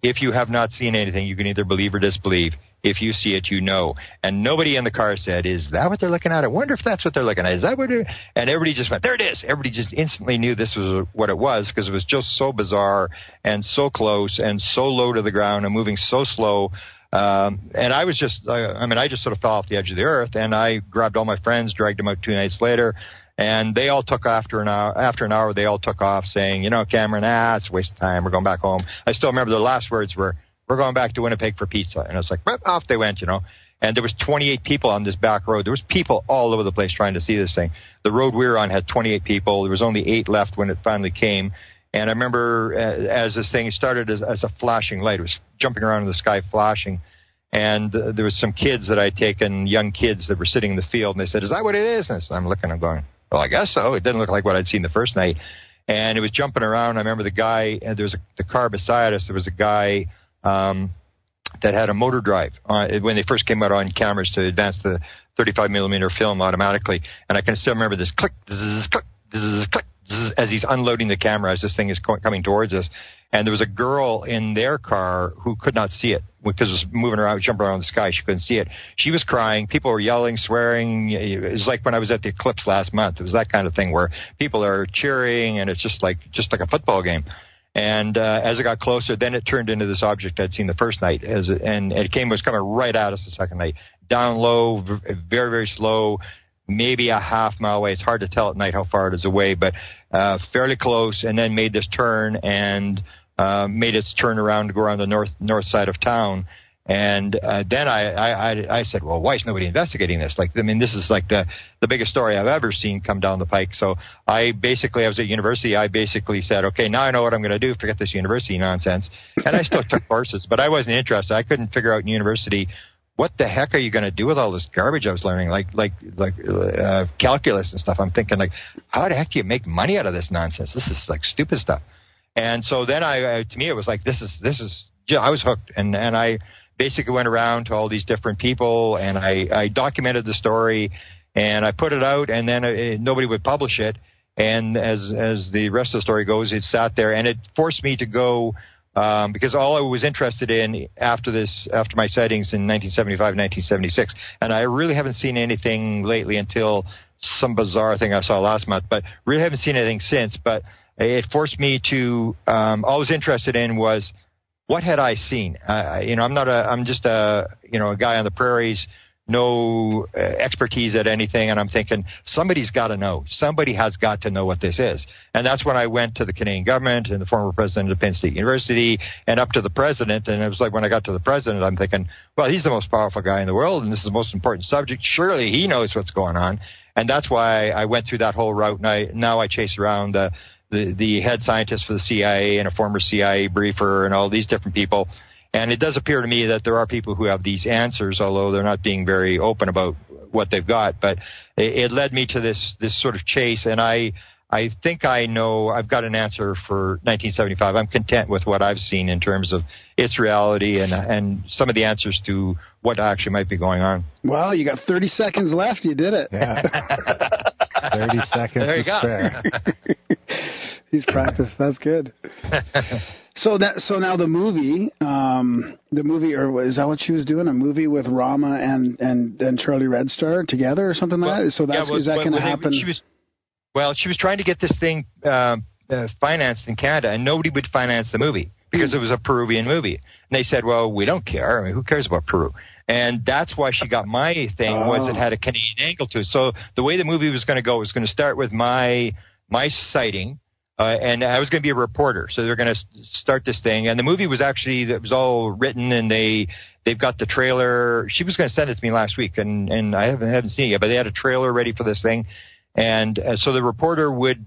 [SPEAKER 2] if you have not seen anything, you can either believe or disbelieve. If you see it, you know. And nobody in the car said, is that what they're looking at? I wonder if that's what they're looking at. Is that what it is? And everybody just went, there it is. Everybody just instantly knew this was what it was, because it was just so bizarre and so close and so low to the ground and moving so slow. And I was just, I just sort of fell off the edge of the earth, and I grabbed all my friends, dragged them out 2 nights later, and they all took after an hour, they all took off saying, you know, Cameron, it's a waste of time. We're going back home. I still remember their last words were, we're going back to Winnipeg for pizza. And I was like, well, off they went, you know. And there was 28 people on this back road. There was people all over the place trying to see this thing. The road we were on had 28 people. There was only 8 left when it finally came. And I remember as this thing started as a flashing light. It was jumping around in the sky, flashing. And there was some kids that I'd taken, young kids that were sitting in the field. And they said, is that what it is? And I'm looking, I'm going, well, I guess so. It didn't look like what I'd seen the first night. And it was jumping around. I remember the guy, and there was the car beside us. There was a guy that had a motor drive when they first came out on cameras to advance the 35 millimeter film automatically. And I can still remember this click, click, click, as he's unloading the camera as this thing is coming towards us. And there was a girl in their car who could not see it because it was moving around, jumping around the sky. She couldn't see it. She was crying. People were yelling, swearing. It was like when I was at the Eclipse last month. It was that kind of thing where people are cheering, and it's just like a football game. And as it got closer, then it turned into this object I'd seen the first night, and it was coming right at us the second night. Down low, very, very slow, maybe a half mile away. It's hard to tell at night how far it is away, but fairly close, and then made this turn and made its turn around to go around the north side of town. And then I said, well, why is nobody investigating this? This is like the biggest story I've ever seen come down the pike. So I was at university. I basically said, okay, now I know what I'm going to do. Forget this university nonsense. And I still took courses, but I wasn't interested. I couldn't figure out in university, what the heck are you going to do with all this garbage I was learning, like calculus and stuff? I'm thinking, like, how the heck do you make money out of this nonsense? This is like stupid stuff. And so then to me, it was like, this is, I was hooked. And I basically went around to all these different people, and I documented the story, and I put it out, and then nobody would publish it. And as the rest of the story goes, it sat there, and it forced me to go, because all I was interested in after my sightings in 1975, 1976, and I really haven't seen anything lately until some bizarre thing I saw last month, but really haven't seen anything since. But it forced me to, all I was interested in was, what had I seen? I'm just a guy on the prairies, no expertise at anything. And I'm thinking, somebody's got to know. Somebody has got to know what this is. And that's when I went to the Canadian government and the former president of Penn State University and up to the president. And it was like, when I got to the president, I'm thinking, well, he's the most powerful guy in the world, and this is the most important subject. Surely he knows what's going on. And that's why I went through that whole route. And now I chase around the head scientist for the CIA and a former CIA briefer and all these different people. And it does appear to me that there are people who have these answers, although they're not being very open about what they've got. But it led me to this sort of chase, and I think I know I've got an answer for 1975. I'm content with what I've seen in terms of its reality and some of the answers to what actually might be going on.
[SPEAKER 4] Well, you got 30 seconds left. You did it.
[SPEAKER 3] Yeah. 30 seconds
[SPEAKER 2] there you
[SPEAKER 3] is
[SPEAKER 2] go.
[SPEAKER 3] fair.
[SPEAKER 4] He's practiced. That's good. So now the movie, or is that what she was doing? A movie with Rama and Charlie Red Star together or something like that? So is that going to happen?
[SPEAKER 2] She was trying to get this thing financed in Canada, and nobody would finance the movie because it was a Peruvian movie. And they said, well, we don't care. I mean, who cares about Peru? And that's why she got my thing, was it had a Canadian angle to it. So the way the movie was going to go was going to start with my sighting, and I was going to be a reporter. So they're going to start this thing. And the movie was it was all written, and they've got the trailer. She was going to send it to me last week, and I haven't seen it yet, but they had a trailer ready for this thing. And so the reporter would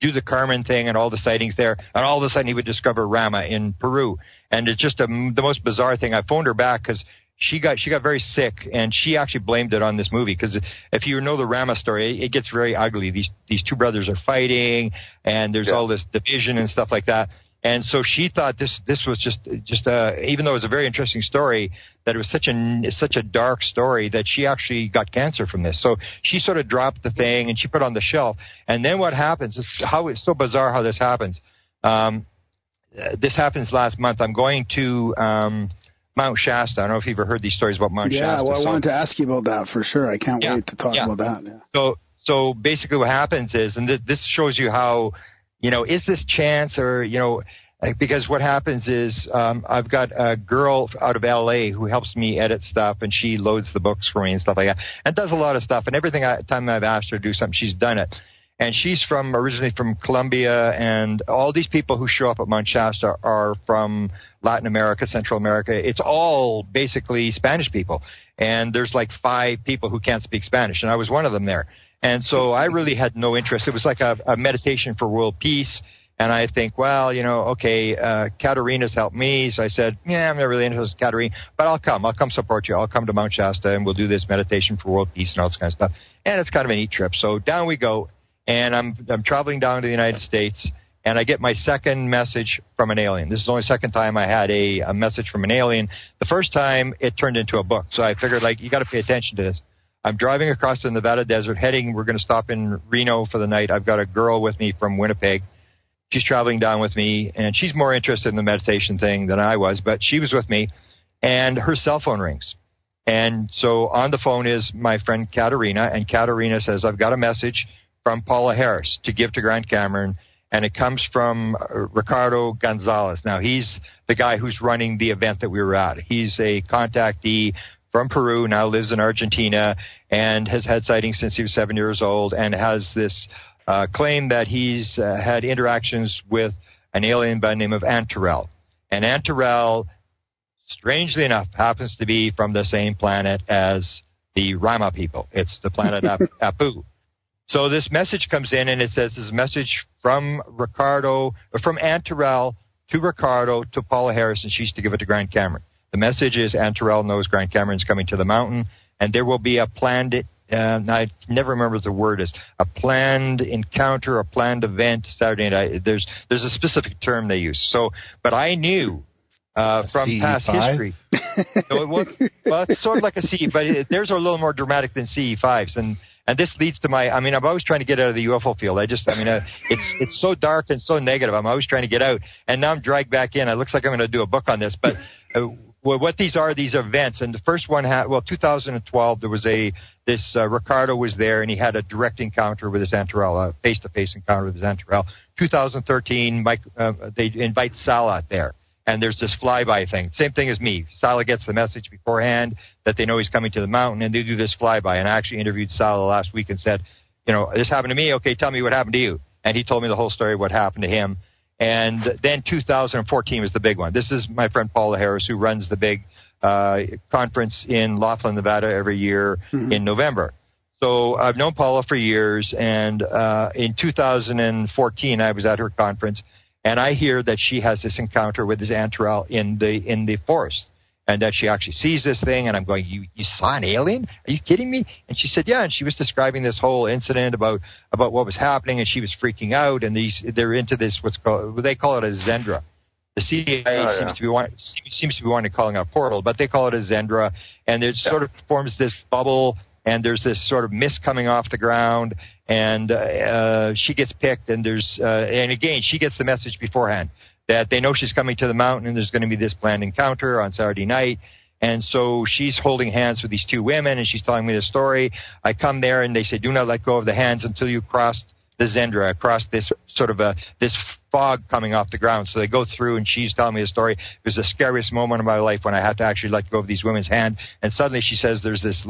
[SPEAKER 2] do the Carmen thing and all the sightings there, and all of a sudden he would discover Rama in Peru. And it's just the most bizarre thing. I phoned her back because she got very sick, and she actually blamed it on this movie, because if you know the Rama story, it gets very ugly. These two brothers are fighting, and there's all this division and stuff like that. And so she thought this was just even though it was a very interesting story, that it was such a dark story that she actually got cancer from this. So she sort of dropped the thing and she put it on the shelf. And then what happens is it's so bizarre how this happens. This happens last month. I'm going to Mount Shasta. I don't know if you've ever heard these stories about Mount Shasta.
[SPEAKER 4] Yeah, well, I wanted to ask you about that for sure. I can't wait to talk about that. Yeah.
[SPEAKER 2] So basically what happens is, and this shows you how, is this chance or, because what happens is I've got a girl out of L.A. who helps me edit stuff, and she loads the books for me and stuff like that, and does a lot of stuff. And time I've asked her to do something, she's done it. And she's originally from Colombia, and all these people who show up at Mount Shasta are from Latin America, Central America. It's all basically Spanish people. And there's like 5 people who can't speak Spanish, and I was one of them there. And so I really had no interest. It was like a meditation for world peace. And I think, well, okay, Katarina's helped me. So I said, yeah, I'm not really interested in Katarina, but I'll come support you. I'll come to Mount Shasta, and we'll do this meditation for world peace and all this kind of stuff. And it's kind of a neat trip. So down we go. And I'm traveling down to the United States, and I get my second message from an alien. This is the only second time I had a message from an alien. The first time, it turned into a book. So I figured, you got to pay attention to this. I'm driving across the Nevada desert, we're going to stop in Reno for the night. I've got a girl with me from Winnipeg. She's traveling down with me, and she's more interested in the meditation thing than I was, but she was with me, and her cell phone rings. And so on the phone is my friend Katarina, and Katarina says, I've got a message from Paula Harris to give to Grant Cameron, and it comes from Ricardo Gonzalez. Now, he's the guy who's running the event that we were at. He's a contactee from Peru, now lives in Argentina, and has had sightings since he was 7 years old, and has this claim that he's had interactions with an alien by the name of Antarel. And Antarel, strangely enough, happens to be from the same planet as the Rama people. It's the planet Apu. So this message comes in, and it says this is a message from Antarel to Ricardo to Paula Harris, and she's to give it to Grant Cameron. The message is Antarel knows Grant Cameron's coming to the mountain, and there will be a planned, I never remember what the word is, a planned encounter, a planned event Saturday night. There's a specific term they use. So, but I knew from CE5? Past history. So it's sort of like a CE, but theirs are a little more dramatic than CE5s, and this leads to I'm always trying to get out of the UFO field. It's so dark and so negative. I'm always trying to get out. And now I'm dragged back in. It looks like I'm going to do a book on this. But what these events. And the first one 2012, there was Ricardo was there, and he had a direct encounter with his Antarel, a face-to-face encounter with his Antarel. 2013, they invite Salah there. And there's this flyby thing. Same thing as me. Salah gets the message beforehand that they know he's coming to the mountain, and they do this flyby. And I actually interviewed Salah last week and said, this happened to me. Okay, tell me what happened to you. And he told me the whole story of what happened to him. And then 2014 was the big one. This is my friend Paula Harris, who runs the big conference in Laughlin, Nevada every year in November. So I've known Paula for years, and in 2014 I was at her conference, and I hear that she has this encounter with this Antarel in the forest, and that she actually sees this thing. And I'm going, you saw an alien? Are you kidding me? And she said, yeah. And she was describing this whole incident about what was happening, and she was freaking out. And they're into this they call it a Zendra. The CIA seems to be wanting to call it a portal, but they call it a Zendra, and it sort of forms this bubble. And there's this sort of mist coming off the ground, and she gets picked, and and again, she gets the message beforehand that they know she's coming to the mountain, and there's going to be this planned encounter on Saturday night. And so she's holding hands with these 2 women, and she's telling me the story. I come there, and they say, do not let go of the hands until you cross the Zendra, across this sort of this fog coming off the ground. So they go through, and she's telling me the story. It was the scariest moment of my life when I had to actually let go of these women's hand. And suddenly she says there's this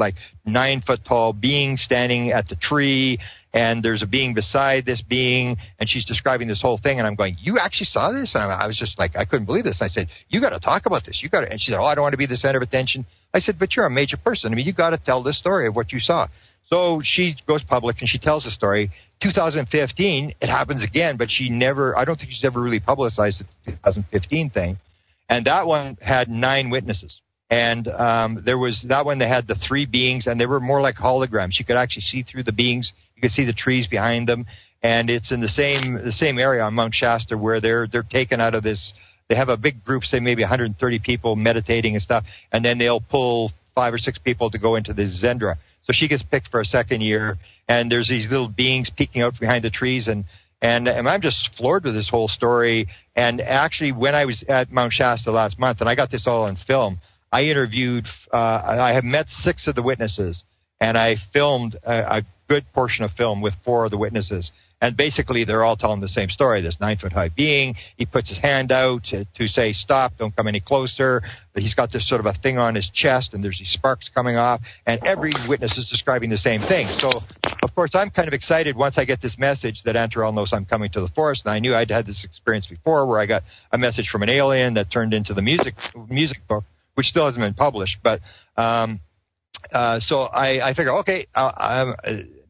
[SPEAKER 2] 9-foot-tall being standing at the tree, and there's a being beside this being, and she's describing this whole thing. And I'm going, you actually saw this? And I was just I couldn't believe this. And I said, you got to talk about this. And she said, I don't want to be the center of attention. I said, but you're a major person. You got to tell this story of what you saw. So she goes public, and she tells the story. 2015, it happens again, but I don't think she's ever really publicized the 2015 thing. And that one had 9 witnesses. And there was that one that had the 3 beings, and they were more like holograms. You could actually see through the beings. You could see the trees behind them. And it's in the same area on Mount Shasta where they're taken out of this. They have a big group, say maybe 130 people meditating and stuff, and then they'll pull 5 or 6 people to go into the Zendra. So she gets picked for a second year, and there's these little beings peeking out behind the trees, and I'm just floored with this whole story. And actually, when I was at Mount Shasta last month, and I got this all on film, I interviewed, I have met 6 of the witnesses, and I filmed a good portion of film with 4 of the witnesses. And basically, they're all telling the same story. This 9-foot-high being, he puts his hand out to say, stop, don't come any closer. But he's got this sort of a thing on his chest, and there's these sparks coming off. And every witness is describing the same thing. So, of course, I'm kind of excited once I get this message that Antarell knows I'm coming to the forest. And I knew I'd had this experience before where I got a message from an alien that turned into the music book, which still hasn't been published. But so I figure, okay,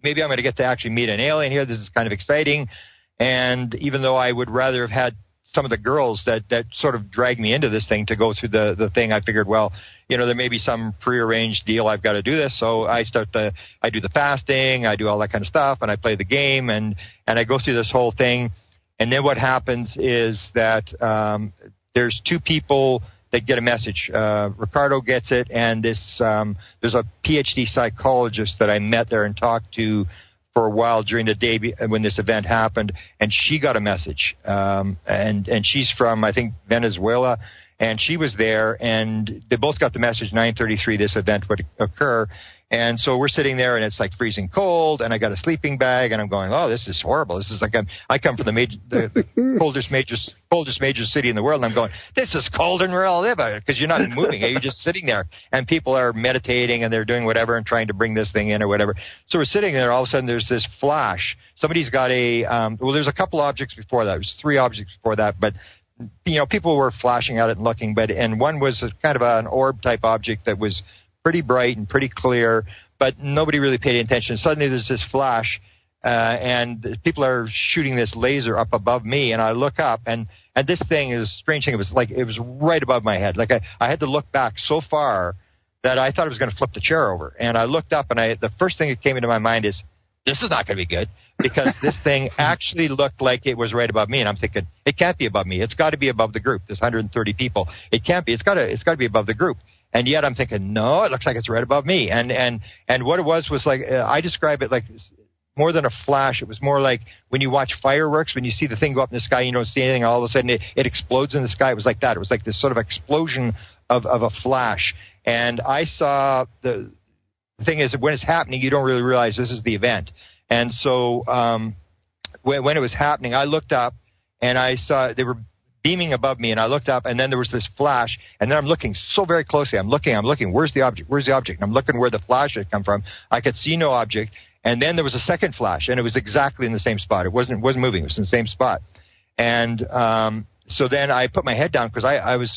[SPEAKER 2] maybe I'm going to get to actually meet an alien here. This is kind of exciting. And even though I would rather have had some of the girls that sort of dragged me into this thing to go through the thing, I figured, well, there may be some prearranged deal. I've got to do this. So I do the fasting, I do all that kind of stuff, and I play the game, and I go through this whole thing. And then what happens is that there's 2 people that get a message. Ricardo gets it, and there's a PhD psychologist that I met there and talked to for a while during the day when this event happened, and she got a message. And she's from, I think, Venezuela, and she was there, and they both got the message, 9:33, this event would occur. And so we're sitting there, and it's like freezing cold, and I got a sleeping bag, and I'm going, oh, this is horrible. This is like I come from the coldest major city in the world, and I'm going, this is colder than where I live, because you're not moving. You're just sitting there, and people are meditating, and they're doing whatever and trying to bring this thing in or whatever. So we're sitting there, all of a sudden there's this flash. Somebody's got there's a couple objects before that. There's 3 objects before that, but people were flashing at it and looking, and one was kind of an orb-type object that was pretty bright and pretty clear, but nobody really paid attention. Suddenly there's this flash, and people are shooting this laser up above me, and I look up, and this thing is a strange thing. It was right above my head. Like I had to look back so far that I thought I was going to flip the chair over. And I looked up, and the first thing that came into my mind is, this is not going to be good, because this thing actually looked like it was right above me. And I'm thinking, it can't be above me. It's got to be above the group, this 130 people. It can't be. It's got to be above the group. And yet I'm thinking, no, it looks like it's right above me. And what it was like, I describe it like more than a flash. It was more like when you watch fireworks, when you see the thing go up in the sky, you don't see anything, all of a sudden it explodes in the sky. It was like that. It was like this sort of explosion of a flash. And I saw the thing is, when it's happening, you don't really realize this is the event. And so when it was happening, I looked up, and I saw they were beaming above me, and I looked up, and then there was this flash, and then I'm looking so very closely. I'm looking. Where's the object? And I'm looking where the flash had come from. I could see no object, and then there was a second flash, and it was exactly in the same spot. It wasn't moving. It was in the same spot. And so then I put my head down, because I was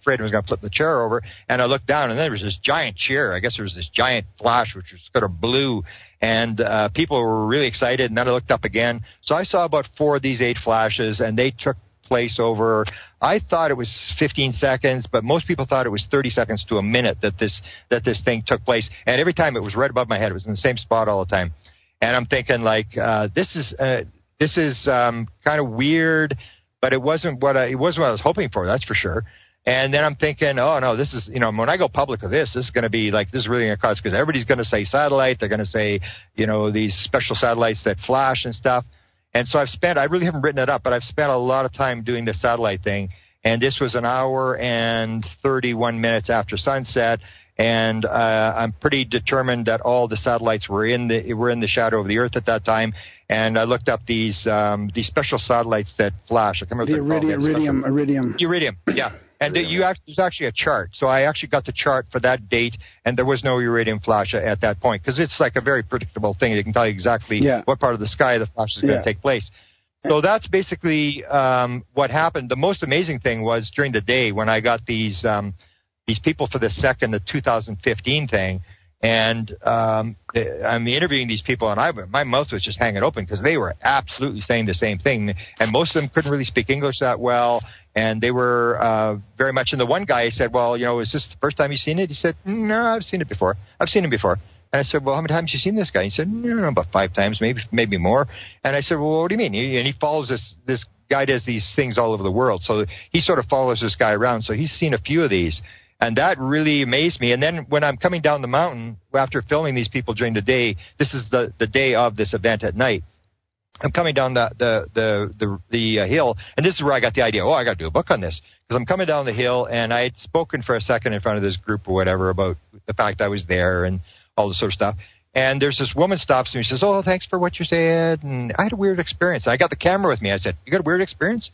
[SPEAKER 2] afraid I was going to flip the chair over, and I looked down, and then there was this giant chair. I guess there was this giant flash, which was sort of blue, and people were really excited, and then I looked up again. So I saw about 4 of these 8 flashes, and they took place over, I thought it was 15 seconds, but most people thought it was 30 seconds to a minute that this thing took place. And every time it was right above my head. It was in the same spot all the time. And I'm thinking, like, this is kind of weird, but it wasn't what I was hoping for, that's for sure. And then I'm thinking, oh no, this is, when I go public with this is going to be like, this is really going to cause, because everybody's going to say satellite. They're going to say, these special satellites that flash and stuff. And so I really haven't written it up, but I've spent a lot of time doing the satellite thing. And this was an hour and 31 minutes after sunset. And I'm pretty determined that all the satellites were in the shadow of the Earth at that time. And I looked up these special satellites that flash. I can't remember Iridium, yeah. And there's actually a chart. So I actually got the chart for that date, and there was no iridium flash at that point, because it's like a very predictable thing. It can tell you exactly what part of the sky the flash is going to take place. So that's basically what happened. The most amazing thing was during the day when I got these people for the 2015 thing, and I'm interviewing these people, and my mouth was just hanging open, because they were absolutely saying the same thing, and most of them couldn't really speak English that well, and they were very much. And the one guy said, "Well, is this the first time you've seen it?" He said, "No, I've seen it before. I've seen him before." And I said, "Well, how many times have you seen this guy?" He said, "No, about 5 times, maybe more." And I said, "Well, what do you mean?" And he follows this guy does these things all over the world, so he sort of follows this guy around. So he's seen a few of these. And that really amazed me. And then when I'm coming down the mountain, after filming these people during the day, this is the day of this event at night. I'm coming down the hill, and this is where I got the idea. Oh, I got to do a book on this, because I'm coming down the hill, and I had spoken for a second in front of this group or whatever about the fact I was there and all this sort of stuff. And there's this woman stops me and says, "Oh, thanks for what you said." And I had a weird experience. I got the camera with me. I said, "You got a weird experience?"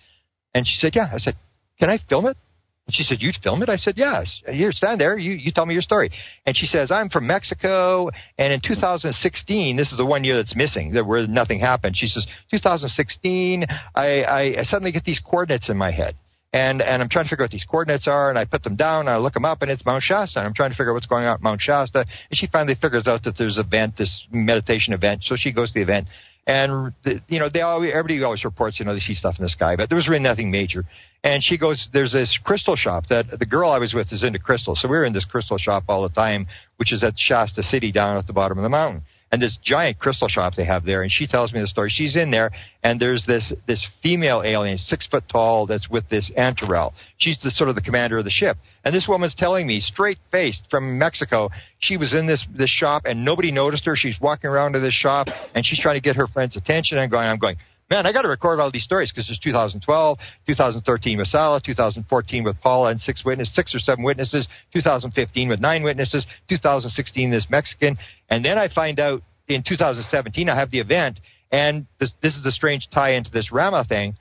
[SPEAKER 2] And she said, "Yeah." I said, "Can I film it?" And she said, "You'd film it?" I said, "Yeah." Here, stand there. You tell me your story. And she says, "I'm from Mexico, and in 2016, this is the 1 year that's missing, where nothing happened." She says, 2016, I suddenly get these coordinates in my head. And I'm trying to figure out what these coordinates are, and I put them down, and I look them up, and it's Mount Shasta. And I'm trying to figure out what's going on at Mount Shasta. And she finally figures out that there's an event, this meditation event. So she goes to the event. And, everybody always reports, they see stuff in the sky, but there was really nothing major. And she goes, there's this crystal shop that the girl I was with is into crystals. So we were in this crystal shop all the time, which is at Shasta City down at the bottom of the mountain. And this giant crystal shop they have there. And she tells me the story. She's in there, and there's this female alien, 6 foot tall, that's with this Antarel. She's sort of the commander of the ship. And this woman's telling me, straight-faced, from Mexico, she was in this shop, and nobody noticed her. She's walking around to this shop, and she's trying to get her friend's attention. I'm going, man, I got to record all these stories, because there's 2012, 2013 with Sala, 2014 with Paula and 6 or 7 witnesses, 2015 with 9 witnesses, 2016 this Mexican. And then I find out in 2017 I have the event, and this is a strange tie into this Rama thing.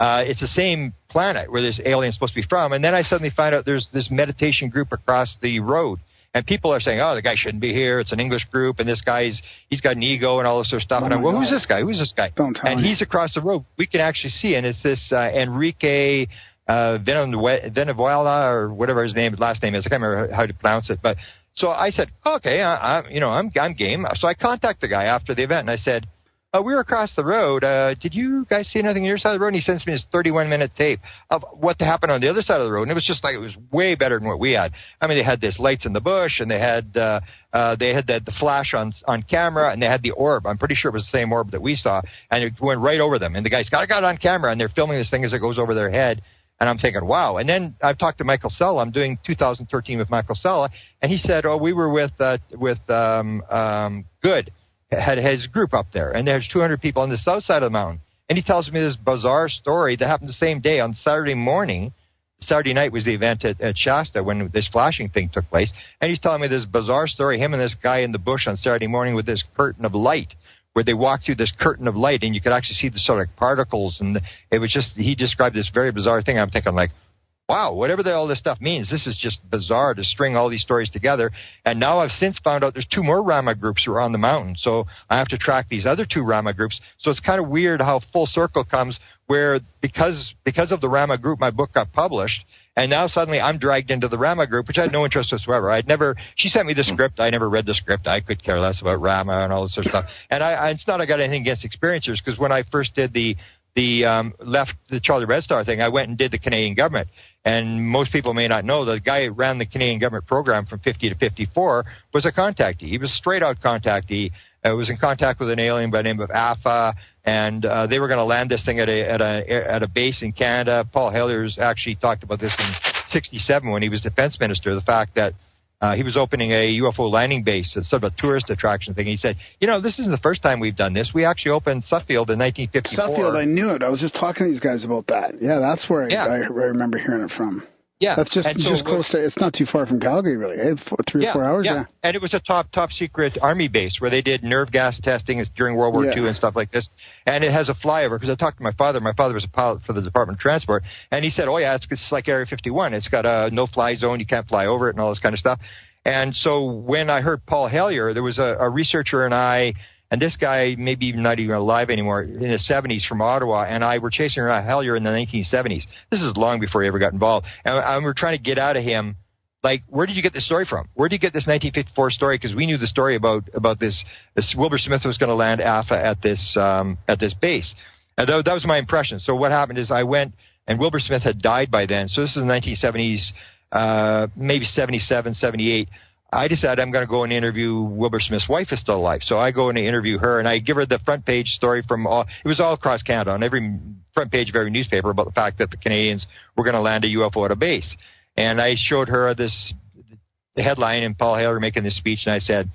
[SPEAKER 2] It's the same planet where this alien's supposed to be from. And then I suddenly find out there's this meditation group across the road. And people are saying, "Oh, the guy shouldn't be here. It's an English group, and this guy's he's got an ego and all this sort of stuff." And I'm, "Well, who's this guy? Who's this guy?"
[SPEAKER 4] Don't tell
[SPEAKER 2] and
[SPEAKER 4] me.
[SPEAKER 2] He's across the road. We can actually see, and it's this Enrique Venezuela or whatever his last name is. I can't remember how to pronounce it. But so I said, "Okay, I'm game." So I contact the guy after the event, and I said, "We were across the road. Did you guys see anything on your side of the road?" And he sends me this 31-minute tape of what happened on the other side of the road. And it was just like, it was way better than what we had. I mean, they had this lights in the bush, and they had the flash on camera, and they had the orb. I'm pretty sure it was the same orb that we saw. And it went right over them. And the guys got it on camera, and they're filming this thing as it goes over their head. And I'm thinking, wow. And then I've talked to Michael Sella. I'm doing 2013 with Michael Sella. And he said, "Oh, we were with Good. Had his group up there, and there's 200 people on the south side of the mountain." And he tells me this bizarre story that happened the same day on Saturday morning. Saturday night was the event at Shasta when this flashing thing took place. And he's telling me this bizarre story, him and this guy in the bush on Saturday morning with this curtain of light, where they walked through this curtain of light, and you could actually see the sort of particles. And it was just, he described this very bizarre thing. I'm thinking, like, wow, whatever all this stuff means, this is just bizarre to string all these stories together. And now I've since found out there's 2 more Rama groups who are on the mountain. So I have to track these other 2 Rama groups. So it's kind of weird how full circle comes, where because of the Rama group, my book got published. And now suddenly I'm dragged into the Rama group, which I had no interest whatsoever. She sent me the script. I never read the script. I could care less about Rama and all this sort of stuff. And it's not I got anything against experiencers, because when I first did left the Charlie Red Star thing, I went and did the Canadian government. And most people may not know, the guy who ran the Canadian government program from 50 to 54 was a contactee. He was a straight-out contactee. Was in contact with an alien by the name of Alpha, and they were going to land this thing at a base in Canada. Paul Hellier's actually talked about this in '67 when he was defense minister, the fact that he was opening a UFO landing base. It's sort of a tourist attraction thing. He said, this isn't the first time we've done this. We actually opened Suffield in 1954.
[SPEAKER 4] Suffield, I knew it. I was just talking to these guys about that. Yeah, that's where I remember hearing it from.
[SPEAKER 2] Yeah.
[SPEAKER 4] That's just close to, it's not too far from Calgary, really. 3 or 4 hours. Yeah.
[SPEAKER 2] And it was a top secret army base where they did nerve gas testing during World War II and stuff like this. And it has a flyover, because I talked to my father. My father was a pilot for the Department of Transport. And he said, "Oh, yeah, it's like Area 51. It's got a no-fly zone. You can't fly over it and all this kind of stuff." And so when I heard Paul Hellier, there was a researcher and this guy, maybe even not even alive anymore, in the 70s from Ottawa, and I were chasing around Hellier in the 1970s. This is long before he ever got involved. And we're trying to get out of him, like, where did you get this story from? Where did you get this 1954 story? Because we knew the story about this Wilbur Smith was going to land Alpha at this base. And that was my impression. So what happened is I went, and Wilbur Smith had died by then. So this is the 1970s, maybe 77, 78. I decided I'm going to go and interview Wilbur Smith's wife is still alive. So I go and interview her, and I give her the front page story it was all across Canada, on every front page of every newspaper, about the fact that the Canadians were going to land a UFO at a base. And I showed her the headline, and Paul Hale were making this speech, and I said,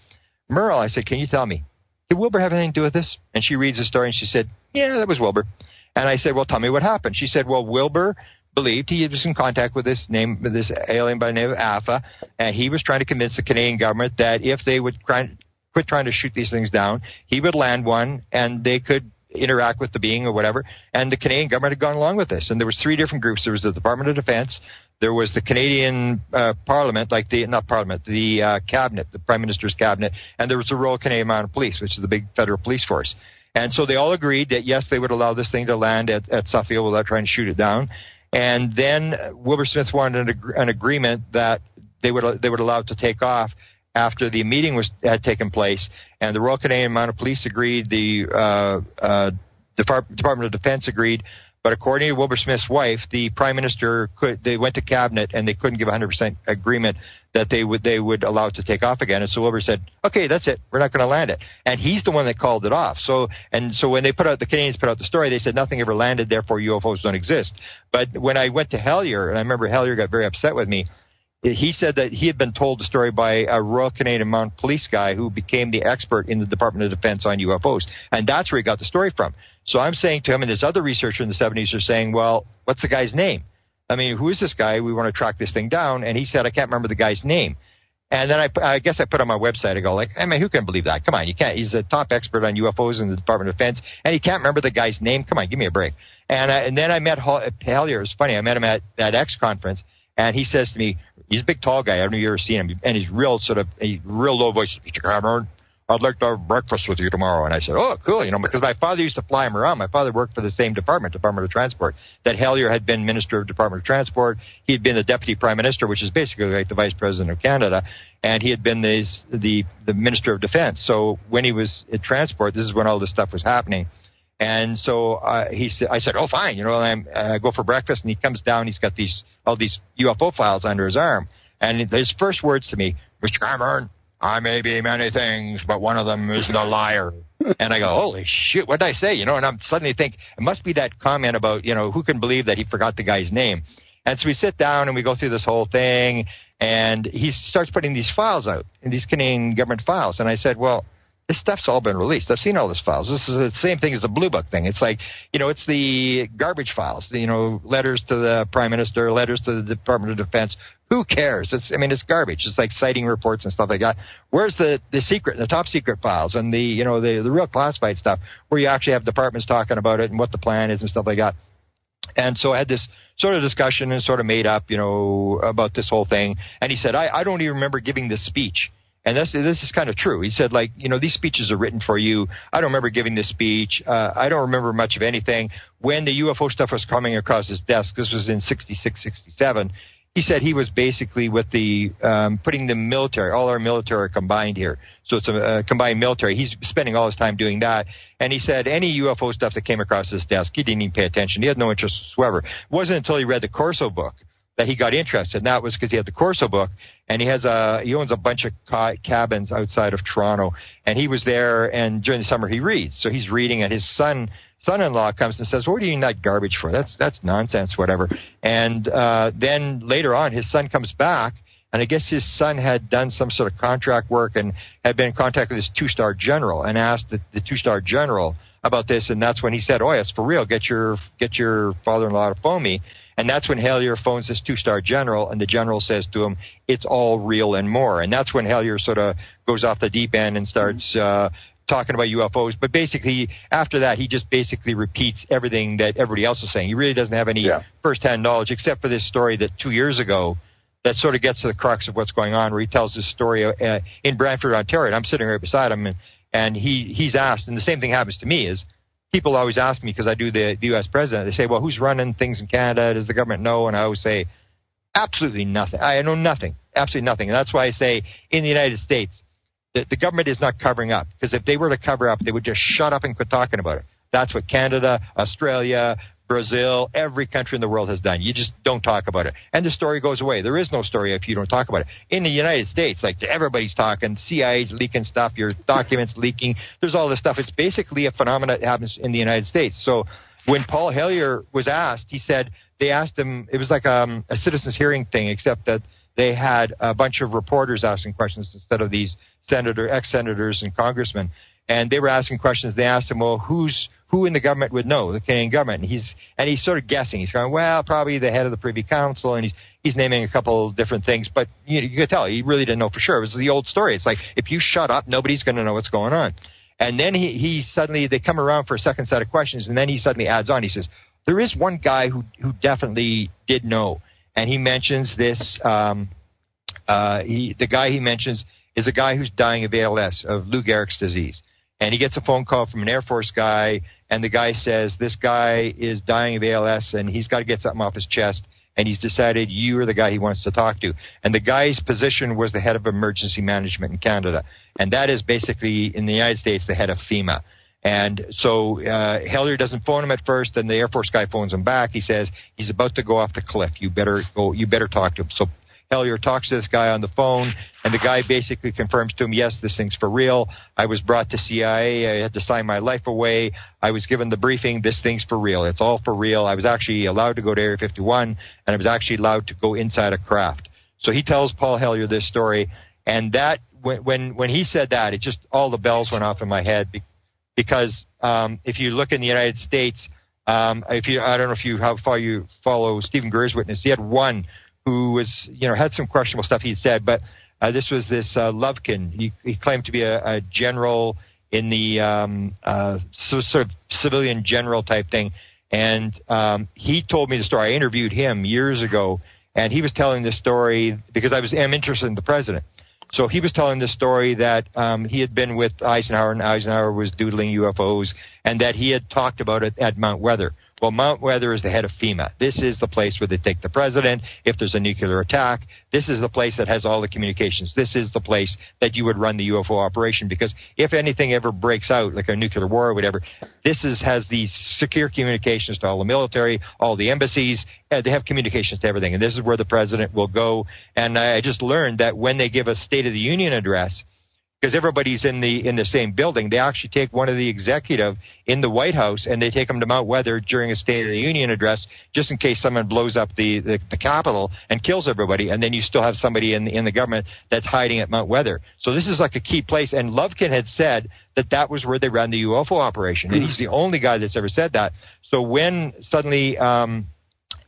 [SPEAKER 2] "Merle," I said, "can you tell me, did Wilbur have anything to do with this? And she reads the story, and she said, yeah, that was Wilbur. And I said, well, tell me what happened. She said, well, Wilbur believed he was in contact with this alien by the name of Alpha, and he was trying to convince the Canadian government that if they would quit trying to shoot these things down, he would land one, and they could interact with the being or whatever. And the Canadian government had gone along with this. And there was 3 different groups. There was the Department of Defense, there was the Canadian Parliament, the cabinet, the Prime Minister's cabinet, and there was the Royal Canadian Mounted Police, which is the big federal police force. And so they all agreed that, yes, they would allow this thing to land at Suffield without trying to shoot it down. And then Wilbur Smith wanted an agreement that they would allow it to take off after the meeting had taken place. And the Royal Canadian Mounted Police agreed, the Department of Defense agreed, but according to Wilbur Smith's wife, the Prime Minister they went to cabinet and they couldn't give 100% agreement that they would allow it to take off again. And so Wilbur said, okay, that's it. We're not going to land it. And he's the one that called it off. So when the Canadians put out the story, they said nothing ever landed, therefore UFOs don't exist. But when I went to Hellier, and I remember Hellier got very upset with me, he said that he had been told the story by a Royal Canadian Mounted Police guy who became the expert in the Department of Defense on UFOs. And that's where he got the story from. So I'm saying to him, and this other researcher in the 70s are saying, well, what's the guy's name? I mean, who is this guy? We want to track this thing down. And he said, I can't remember the guy's name. And then I guess I put on my website, I go like, I mean, who can believe that? Come on, you can't. He's a top expert on UFOs in the Department of Defense, and he can't remember the guy's name. Come on, give me a break. And then I met Hellier. It was funny. I met him at that X conference, and he says to me, he's a big, tall guy. I don't know if you've ever seen him. And he's real low voice. Mr. Cameron, I'd like to have breakfast with you tomorrow. And I said, oh, cool. Because my father used to fly him around. My father worked for the same Department of Transport. That Hellier had been Minister of Department of Transport. He had been the Deputy Prime Minister, which is basically like the Vice President of Canada. And he had been the Minister of Defense. So when he was at Transport, this is when all this stuff was happening. And so I said, oh, fine. And I go for breakfast, and he comes down. He's got all these UFO files under his arm. And his first words to me, Mr. Cameron, I may be many things, but one of them is the liar. And I go, holy shit, what did I say? And I'm suddenly think, it must be that comment about, who can believe that he forgot the guy's name. And so we sit down and we go through this whole thing, and he starts putting these files out, these Canadian government files. And I said, well, this stuff's all been released. I've seen all these files. This is the same thing as the Blue Book thing. It's like, it's the garbage files, letters to the Prime Minister, letters to the Department of Defense. Who cares? It's garbage. It's like sighting reports and stuff like that. Where's the secret, the top secret files and the real classified stuff where you actually have departments talking about it and what the plan is and stuff like that? And so I had this sort of discussion and sort of made up, about this whole thing. And he said, I don't even remember giving this speech. And this is kind of true. He said, these speeches are written for you. I don't remember giving this speech. I don't remember much of anything. When the UFO stuff was coming across his desk, this was in 66, 67, he said he was basically with the putting the military, all our military combined here. So it's a combined military. He's spending all his time doing that. And he said any UFO stuff that came across his desk, he didn't even pay attention. He had no interest whatsoever. It wasn't until he read the Corso book that he got interested. And that was because he had the Corso book, and he owns a bunch of cabins outside of Toronto. And he was there, and during the summer he reads. So he's reading, and his son-in-law comes and says, well, what are you using that garbage for? That's nonsense, whatever. And then later on, his son comes back, and I guess his son had done some sort of contract work and had been in contact with his two-star general and asked the two-star general about this. And that's when he said, oh, yes, for real, get your father-in-law to phone me. And that's when Hellier phones this two-star general, and the general says to him, it's all real and more. And that's when Hellier sort of goes off the deep end and starts talking about UFOs. But basically, after that, he just basically repeats everything that everybody else is saying. He really doesn't have any first-hand knowledge, except for this story that 2 years ago that sort of gets to the crux of what's going on, where he tells this story in Brantford, Ontario. And I'm sitting right beside him, and he's asked, and the same thing happens to me, is people always ask me, because I do the U.S. president, they say, well, who's running things in Canada? Does the government know? And I always say, absolutely nothing. I know nothing, absolutely nothing. And that's why I say in the United States, the government is not covering up, because if they were to cover up, they would just shut up and quit talking about it. That's what Canada, Australia, Brazil, every country in the world has done. You just don't talk about it. And the story goes away. There is no story if you don't talk about it. In the United States, everybody's talking, CIA's leaking stuff, your documents leaking. There's all this stuff. It's basically a phenomenon that happens in the United States. So when Paul Hellier was asked, he said, they asked him, it was like a citizens hearing thing, except that they had a bunch of reporters asking questions instead of these ex-senators and congressmen. and they were asking questions. They asked him, well, who in the government would know, the Canadian government? And he's sort of guessing. He's going, well, probably the head of the Privy Council, and he's naming a couple of different things. But you could tell he really didn't know for sure. It was the old story. It's like, if you shut up, nobody's going to know what's going on. And then he suddenly, they come around for a second set of questions, and then he suddenly adds on. He says, there is one guy who definitely did know. And he mentions this, the guy he mentions is a guy who's dying of ALS, of Lou Gehrig's disease. And he gets a phone call from an Air Force guy, and the guy says, this guy is dying of ALS, and he's got to get something off his chest, and he's decided you are the guy he wants to talk to. And the guy's position was the head of emergency management in Canada. And that is basically, in the United States, the head of FEMA. And so Hellier doesn't phone him at first, and the Air Force guy phones him back. He says, he's about to go off the cliff. You better talk to him. So Hellier talks to this guy on the phone, and the guy basically confirms to him, yes, this thing's for real. I was brought to CIA. I had to sign my life away. I was given the briefing. This thing's for real. It's all for real. I was actually allowed to go to Area 51, and I was actually allowed to go inside a craft. So he tells Paul Hellier this story, and that when he said that, it just all the bells went off in my head because if you look in the United States, I don't know how far you follow Stephen Greer's witness. He had one who was, had some questionable stuff he said, but this was this Lovkin. He claimed to be a general in the sort of civilian general type thing, and he told me the story. I interviewed him years ago, and he was telling this story because I'm interested in the president. So he was telling this story that he had been with Eisenhower, and Eisenhower was doodling UFOs, and that he had talked about it at Mount Weather. Well, Mount Weather is the head of FEMA. This is the place where they take the president if there's a nuclear attack. This is the place that has all the communications. This is the place that you would run the UFO operation, because if anything ever breaks out, like a nuclear war or whatever, this has these secure communications to all the military, all the embassies. They have communications to everything, and this is where the president will go. And I just learned that when they give a State of the Union address, because everybody's in the same building, they actually take one of the executive in the White House and they take them to Mount Weather during a State of the Union address, just in case someone blows up the Capitol and kills everybody, and then you still have somebody in the government that's hiding at Mount Weather. So this is like a key place, and Lovkin had said that was where they ran the UFO operation, and he's the only guy that's ever said that. So when suddenly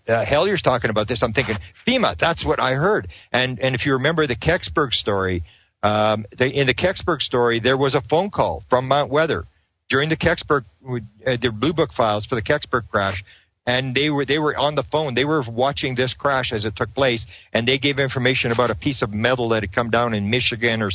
[SPEAKER 2] Hellier's talking about this, I'm thinking, FEMA, that's what I heard. And if you remember the Kecksburg story, in the Kecksburg story, there was a phone call from Mount Weather during the Kecksburg, the Blue Book files for the Kecksburg crash, and they were on the phone. They were watching this crash as it took place, and they gave information about a piece of metal that had come down in Michigan or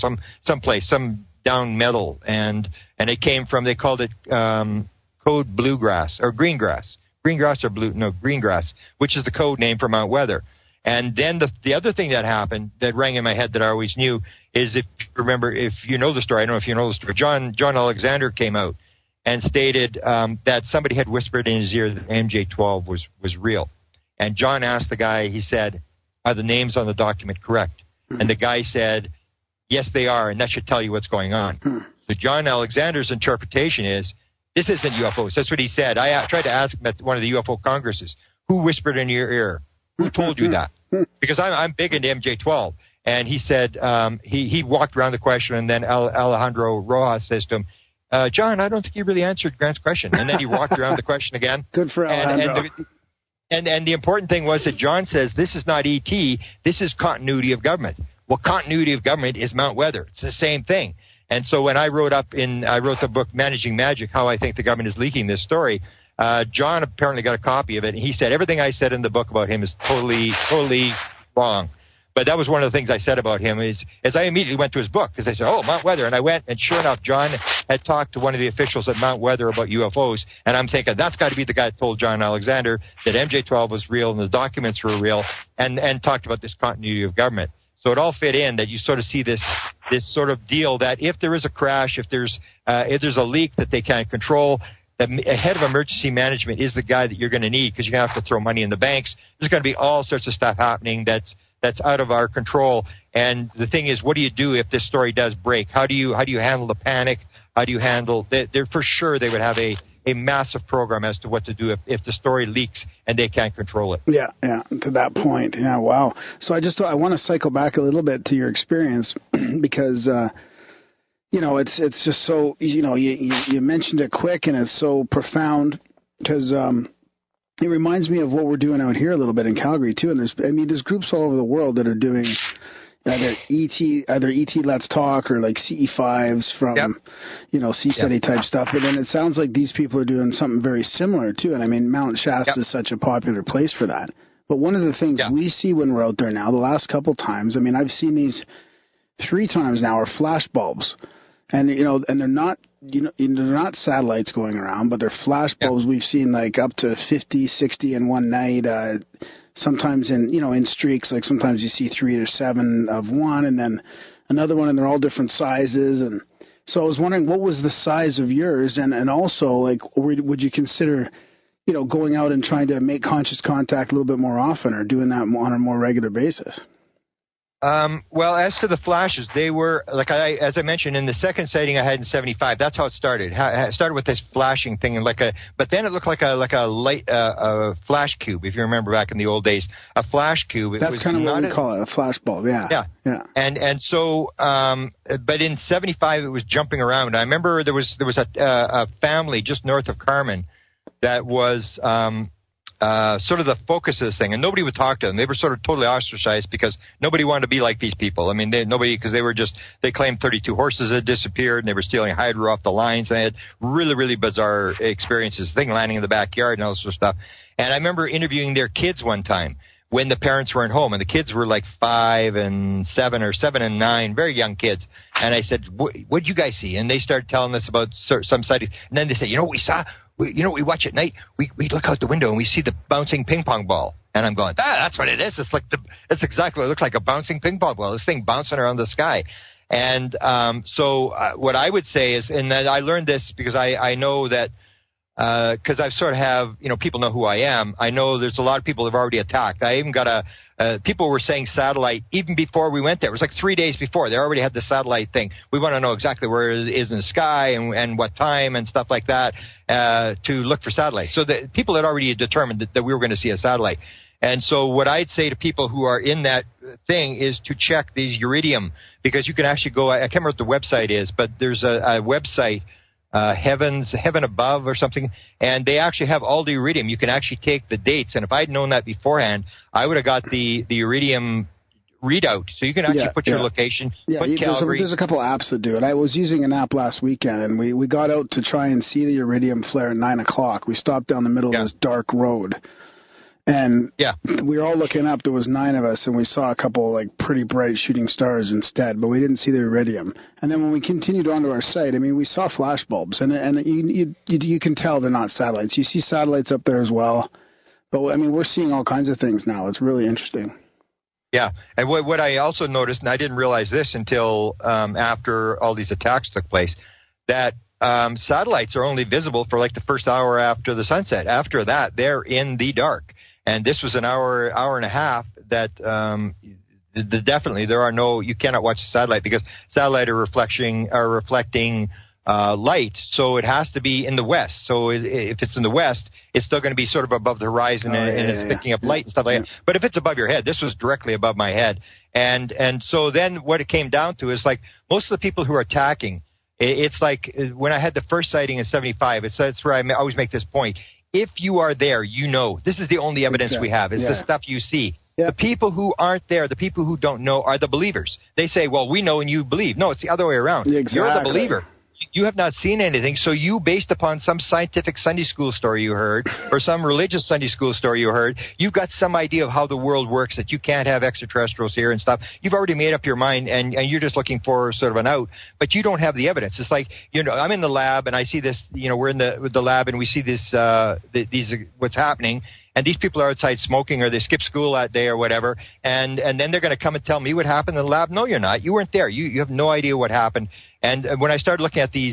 [SPEAKER 2] someplace, some down metal, and it came from, they called it code bluegrass or greengrass or greengrass, which is the code name for Mount Weather. And then the other thing that happened that rang in my head that I always knew is, if you know the story, I don't know if you know the story, John Alexander came out and stated that somebody had whispered in his ear that MJ-12 was real. And John asked the guy, he said, are the names on the document correct? And the guy said, yes, they are, and that should tell you what's going on. So John Alexander's interpretation is, this isn't UFOs. That's what he said. I tried to ask him at one of the UFO congresses, who whispered in your ear? Who told you that? Because I'm big into MJ-12. And he said, he walked around the question, and then Alejandro Rojas says to him, John, I don't think you really answered Grant's question. And then he walked around the question again.
[SPEAKER 4] Good for Alejandro.
[SPEAKER 2] And the important thing was that John says, this is not ET, this is continuity of government. Well, continuity of government is Mount Weather. It's the same thing. And so when I wrote the book Managing Magic, How I Think the Government is Leaking This Story, John apparently got a copy of it, and he said everything I said in the book about him is totally wrong. But that was one of the things I said about him is I immediately went to his book, because I said, oh, Mount Weather. And I went, and sure enough, John had talked to one of the officials at Mount Weather about UFOs. And I'm thinking, that's got to be the guy that told John Alexander that MJ-12 was real and the documents were real, and talked about this continuity of government. So it all fit in that you sort of see this sort of deal that if there is a crash, if there's a leak that they can't control, the head of emergency management is the guy that you're going to need, because you're going to have to throw money in the banks. There's going to be all sorts of stuff happening that's out of our control. And the thing is, what do you do if this story does break? How do you handle the panic? How do you handle? They're for sure they would have a massive program as to what to do if the story leaks and they can't control it.
[SPEAKER 4] Yeah, to that point. Yeah, wow. So I want to cycle back a little bit to your experience because it's just so, you mentioned it quick, and it's so profound because it reminds me of what we're doing out here a little bit in Calgary too. And there's groups all over the world that are doing either ET Let's Talk or like CE5s from, C-Study type stuff. But then it sounds like these people are doing something very similar too. And I mean, Mount Shasta is such a popular place for that. But one of the things we see when we're out there now, the last couple times, I mean, I've seen these 3 times now, are flash bulbs. And, and they're not, they're not satellites going around, but they're flash bulbs. We've seen like up to 50, 60 in one night, sometimes in streaks, like sometimes you see 3 or 7 of one and then another one, and they're all different sizes. And so I was wondering, what was the size of yours? And also, like, would you consider, going out and trying to make conscious contact a little bit more often, or doing that on a more regular basis?
[SPEAKER 2] Well, as to the flashes, they were, as I mentioned, in the second sighting I had in 75, that's how it started. It started with this flashing thing, but then it looked like a light, flash cube, if you remember back in the old days, a flash cube.
[SPEAKER 4] That's kind of what we call it, a flash bulb, yeah.
[SPEAKER 2] And so, but in 75 it was jumping around. I remember there was a family just north of Carmen that was, sort of the focus of this thing, and nobody would talk to them. They were sort of totally ostracized because nobody wanted to be like these people. I mean, because they claimed 32 horses had disappeared, and they were stealing hydro off the lines, and they had really, really bizarre experiences, thing landing in the backyard and all this sort of stuff. And I remember interviewing their kids one time when the parents weren't home, and the kids were like 5 and 7 or 7 and 9, very young kids. And I said, what'd you guys see? And they started telling us about some sightings. And then they said, what we saw? We watch at night, we look out the window and we see the bouncing ping pong ball. And I'm going, that's what it is. It's exactly what it looks like, a bouncing ping pong ball, this thing bouncing around the sky. And so what I would say is, and I learned this because I know that, because I sort of have, people know who I am. I know there's a lot of people that have already attacked. I even got people were saying satellite even before we went there. It was like 3 days before. They already had the satellite thing. We want to know exactly where it is in the sky and what time and stuff like that to look for satellites. So the people had already determined that we were going to see a satellite. And so what I'd say to people who are in that thing is to check these Iridium, because you can actually go, I can't remember what the website is, but there's a website, Heaven Above or something, and they actually have all the Iridium. You can actually take the dates, and if I'd known that beforehand, I would have got the Iridium readout. So you can actually put your location, put Calgary.
[SPEAKER 4] There's a couple apps that do it. I was using an app last weekend, and we got out to try and see the Iridium flare at 9 o'clock. We stopped down the middle of this dark road. And we were all looking up. There was 9 of us, and we saw a couple like pretty bright shooting stars instead, but we didn't see the Iridium. And then when we continued onto our site, I mean, we saw flash bulbs, and you can tell they're not satellites. You see satellites up there as well, but I mean, we're seeing all kinds of things now. It's really interesting.
[SPEAKER 2] Yeah, and what I also noticed, and I didn't realize this until after all these attacks took place, that satellites are only visible for like the first hour after the sunset. After that, they're in the dark. And this was an hour and a half that definitely you cannot watch the satellite because satellite are reflecting light. So it has to be in the west. So if it's in the west, it's still going to be sort of above the horizon and it's picking up light and stuff like that. But if it's above your head, this was directly above my head. And so then what it came down to is like most of the people who are attacking, it's like when I had the first sighting in 75, it's where I always make this point. If you are there, this is the only evidence we have, is the stuff you see. The people who aren't there, the people who don't know, are the believers. They say, well, we know and you believe. No, it's the other way around.
[SPEAKER 4] Exactly.
[SPEAKER 2] You're the believer. You have not seen anything, so you, based upon some scientific Sunday school story you heard or some religious Sunday school story you heard, you've got some idea of how the world works, that you can't have extraterrestrials here and stuff. You've already made up your mind, and you're just looking for sort of an out, but you don't have the evidence. It's like, I'm in the lab, and I see this, we're in the lab, and we see this, what's happening, and these people are outside smoking, or they skip school that day or whatever, and then they're going to come and tell me what happened in the lab. No, you're not. You weren't there. You have no idea what happened. And when I started looking at the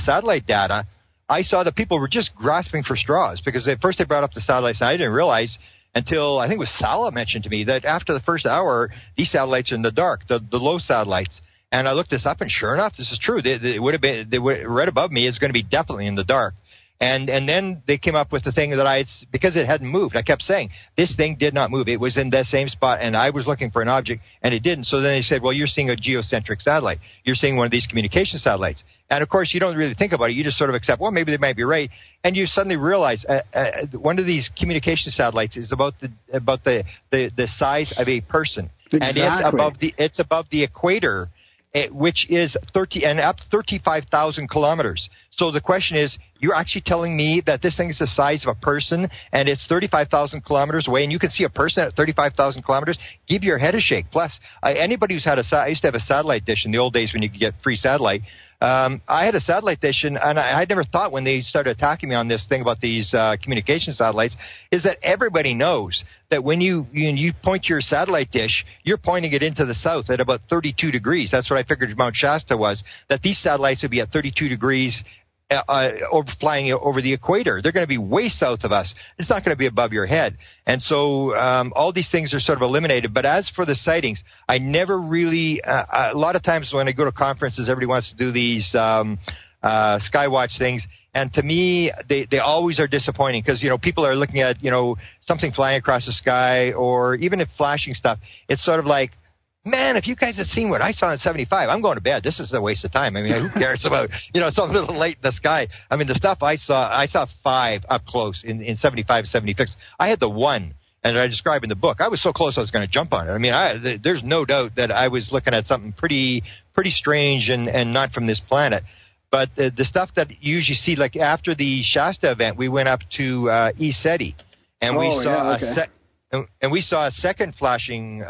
[SPEAKER 2] satellite data, I saw that people were just grasping for straws, because at first they brought up the satellites, and I didn't realize until I think it was Sala mentioned to me that after the first hour, these satellites are in the dark, the low satellites. And I looked this up, and sure enough, this is true. They would have been right above me is going to be definitely in the dark. And then they came up with the thing that because it hadn't moved, I kept saying, this thing did not move. It was in that same spot, and I was looking for an object, and it didn't. So then they said, well, you're seeing a geocentric satellite. You're seeing one of these communication satellites. And, of course, you don't really think about it. You just sort of accept, well, maybe they might be right. And you suddenly realize one of these communication satellites is about the size of a person.
[SPEAKER 4] Exactly.
[SPEAKER 2] And it's above the equator, which is 35,000 kilometers. So the question is, you're actually telling me that this thing is the size of a person and it's 35,000 kilometers away, and you can see a person at 35,000 kilometers? Give your head a shake. Plus, anybody who's had I used to have a satellite dish in the old days when you could get free satellite. I had a satellite dish, and I never thought when they started attacking me on this thing about these communication satellites, is that everybody knows that when you point your satellite dish, you're pointing it into the south at about 32 degrees. That's what I figured Mount Shasta was, that these satellites would be at 32 degrees flying over the equator. They're going to be way south of us. It's not going to be above your head. And so all these things are sort of eliminated. But as for the sightings, I never really, a lot of times when I go to conferences, everybody wants to do these Skywatch things. And to me, they always are disappointing because, people are looking at, something flying across the sky, or even if flashing stuff, it's sort of like, man, if you guys had seen what I saw in 75, I'm going to bed. This is a waste of time. I mean, who cares about, some little light in the sky? I mean, the stuff I saw 5 up close in 75, 76. I had the 1, and I describe in the book. I was so close I was going to jump on it. I mean, there's no doubt that I was looking at something pretty strange and not from this planet. But the stuff that you usually see, like after the Shasta event, we went up to East Seti, and we saw and we saw a second flashing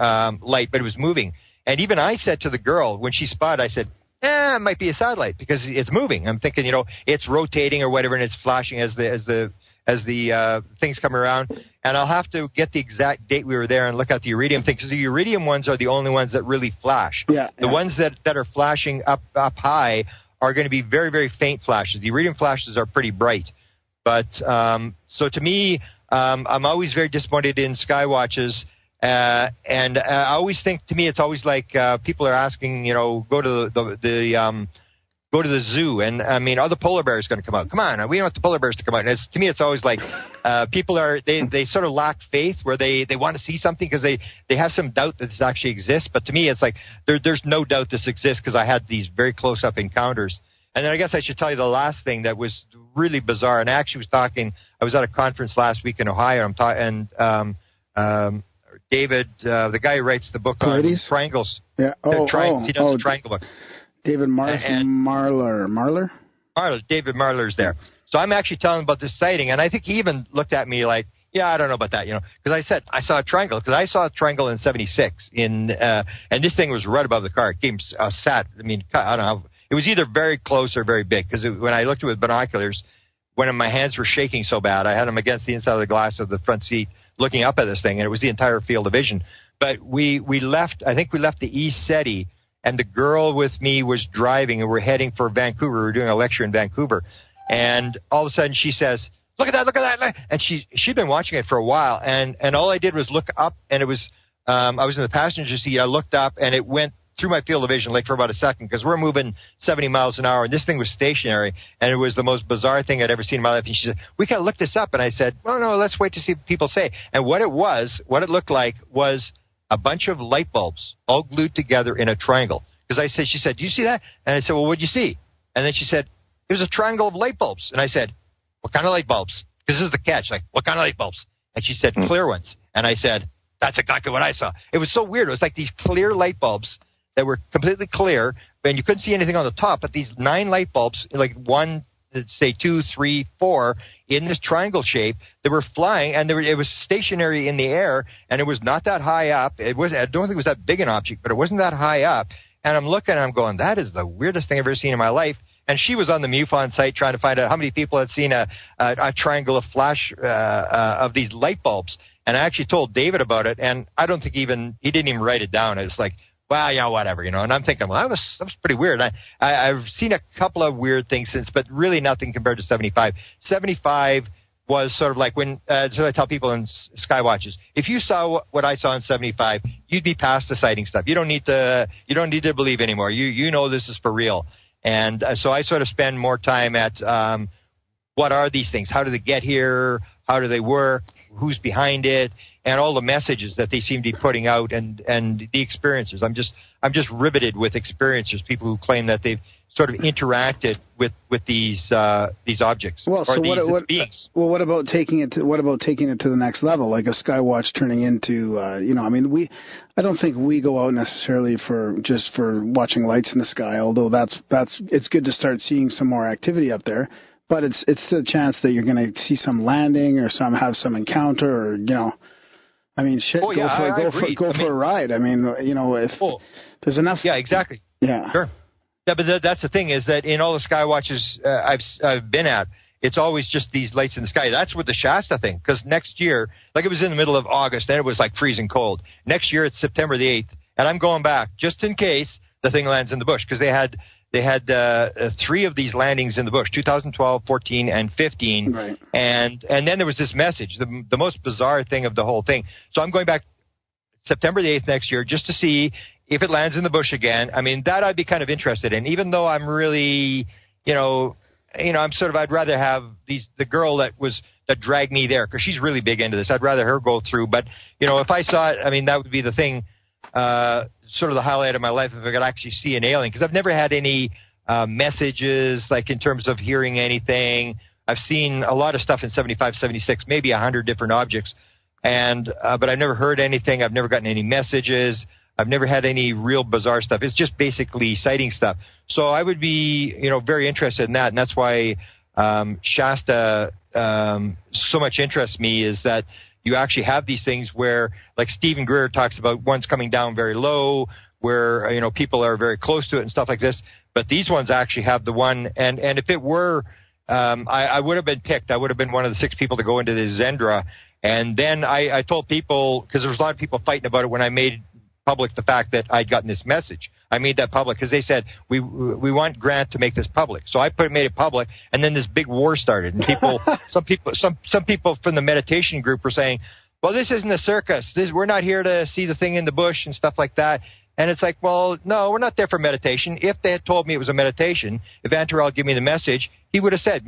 [SPEAKER 2] light, but it was moving. And even I said to the girl, when she spotted, I said, it might be a satellite because it's moving. I'm thinking, it's rotating or whatever, and it's flashing as the things come around. And I'll have to get the exact date we were there and look at the iridium thing, because the iridium ones are the only ones that really flash. The ones that are flashing up high are going to be very, very faint flashes. The iridium flashes are pretty bright. But so to me, I'm always very disappointed in Skywatches, and I always think, to me, it's always like people are asking, go to the zoo, and I mean, are the polar bears going to come out? Come on, we want the polar bears to come out. And to me, it's always like people they sort of lack faith, where they want to see something because they have some doubt that this actually exists. But to me, it's like there's no doubt this exists because I had these very close-up encounters. And then I guess I should tell you the last thing that was really bizarre. And I actually I was at a conference last week in Ohio, and David, the guy who writes the book on triangles.
[SPEAKER 4] Yeah.
[SPEAKER 2] He does the triangle book.
[SPEAKER 4] David Marler?
[SPEAKER 2] David Marler's there. So I'm actually telling him about this sighting, and I think he even looked at me like, yeah, I don't know about that, because I said I saw a triangle, because I saw a triangle in 76, and this thing was right above the car. It came sat. I mean, I don't know. It was either very close or very big, because when I looked at it with binoculars, when my hands were shaking so bad, I had them against the inside of the glass of the front seat looking up at this thing, and it was the entire field of vision. But we left the East Seti, and the girl with me was driving, and we're heading for Vancouver. We were doing a lecture in Vancouver. And all of a sudden she says, look at that. And she'd been watching it for a while, and all I did was look up, and it was I was in the passenger seat. I looked up, and it went through my field of vision like for about a second, because we're moving 70 miles an hour, and this thing was stationary, and it was the most bizarre thing I'd ever seen in my life. And she said, we got to look this up. And I said, well, no, let's wait to see what people say. And what it looked like was a bunch of light bulbs all glued together in a triangle. Because she said, do you see that? And I said, well, what'd you see? And then she said, it was a triangle of light bulbs. And I said, what kind of light bulbs? Because this is the catch. Like, what kind of light bulbs? And she said, clear ones. And I said, that's exactly what I saw. It was so weird. It was like these clear light bulbs that were completely clear, and you couldn't see anything on the top, but these 9 light bulbs, like 1, say 2, 3, 4, in this triangle shape, they were flying, and it was stationary in the air, and it was not that high up. I don't think it was that big an object, but it wasn't that high up. And I'm looking, and I'm going, that is the weirdest thing I've ever seen in my life. And she was on the MUFON site trying to find out how many people had seen a triangle of flash of these light bulbs. And I actually told David about it, and I don't think he didn't even write it down. It's like, well, yeah, whatever, And I'm thinking, well, that was pretty weird. I've seen a couple of weird things since, but really nothing compared to 75. 75 was sort of like when, so I tell people in Skywatches, if you saw what I saw in 75, you'd be past the sighting stuff. You don't need to believe anymore. You know this is for real. And so I sort of spend more time at what are these things? How do they get here? How do they work? Who's behind it? And all the messages that they seem to be putting out, and the experiences. I'm just riveted with experiencers, people who claim that they've sort of interacted with these objects these beings.
[SPEAKER 4] Well, what about taking it to the next level, like a Skywatch turning into I don't think we go out necessarily for watching lights in the sky, although it's good to start seeing some more activity up there. But it's the chance that you're going to see some landing or have some encounter, or go for a ride. I mean, if there's enough.
[SPEAKER 2] Yeah, exactly.
[SPEAKER 4] Yeah.
[SPEAKER 2] Sure. Yeah, but that's the thing, is that in all the sky watches I've been at, it's always just these lights in the sky. That's with the Shasta thing, because next year, like it was in the middle of August, and it was like freezing cold. Next year it's September the 8th, and I'm going back just in case the thing lands in the bush, because they had 3 of these landings in the bush, 2012, 14, and 15.
[SPEAKER 4] Right.
[SPEAKER 2] And then there was this message, the most bizarre thing of the whole thing. So I'm going back September the 8th next year just to see if it lands in the bush again. I mean, that I'd be kind of interested in, even though I'm really, I'd rather have the girl that dragged me there, because she's really big into this. I'd rather her go through. But, if I saw it, I mean, that would be the thing, sort of the highlight of my life, if I could actually see an alien, because I've never had any messages, like in terms of hearing anything. I've seen a lot of stuff in 75, 76, maybe 100 different objects, but I've never heard anything. I've never gotten any messages. I've never had any real bizarre stuff. It's just basically sighting stuff. So I would be, very interested in that, and that's why Shasta so much interests me, is that you actually have these things where, like Stephen Greer talks about, one's coming down very low, where people are very close to it and stuff like this. But these ones actually have the one, and if it were, I would have been picked. I would have been one of the 6 people to go into the Zendra. And then I told people, because there was a lot of people fighting about it when I made public the fact that I'd gotten this message. I made that public because they said we want Grant to make this public. So I made it public, and then this big war started. And some people from the meditation group were saying, "Well, this isn't a circus. We're not here to see the thing in the bush and stuff like that." And it's like, well, no, we're not there for meditation. If they had told me it was a meditation, if Antarel gave me the message, he would have said,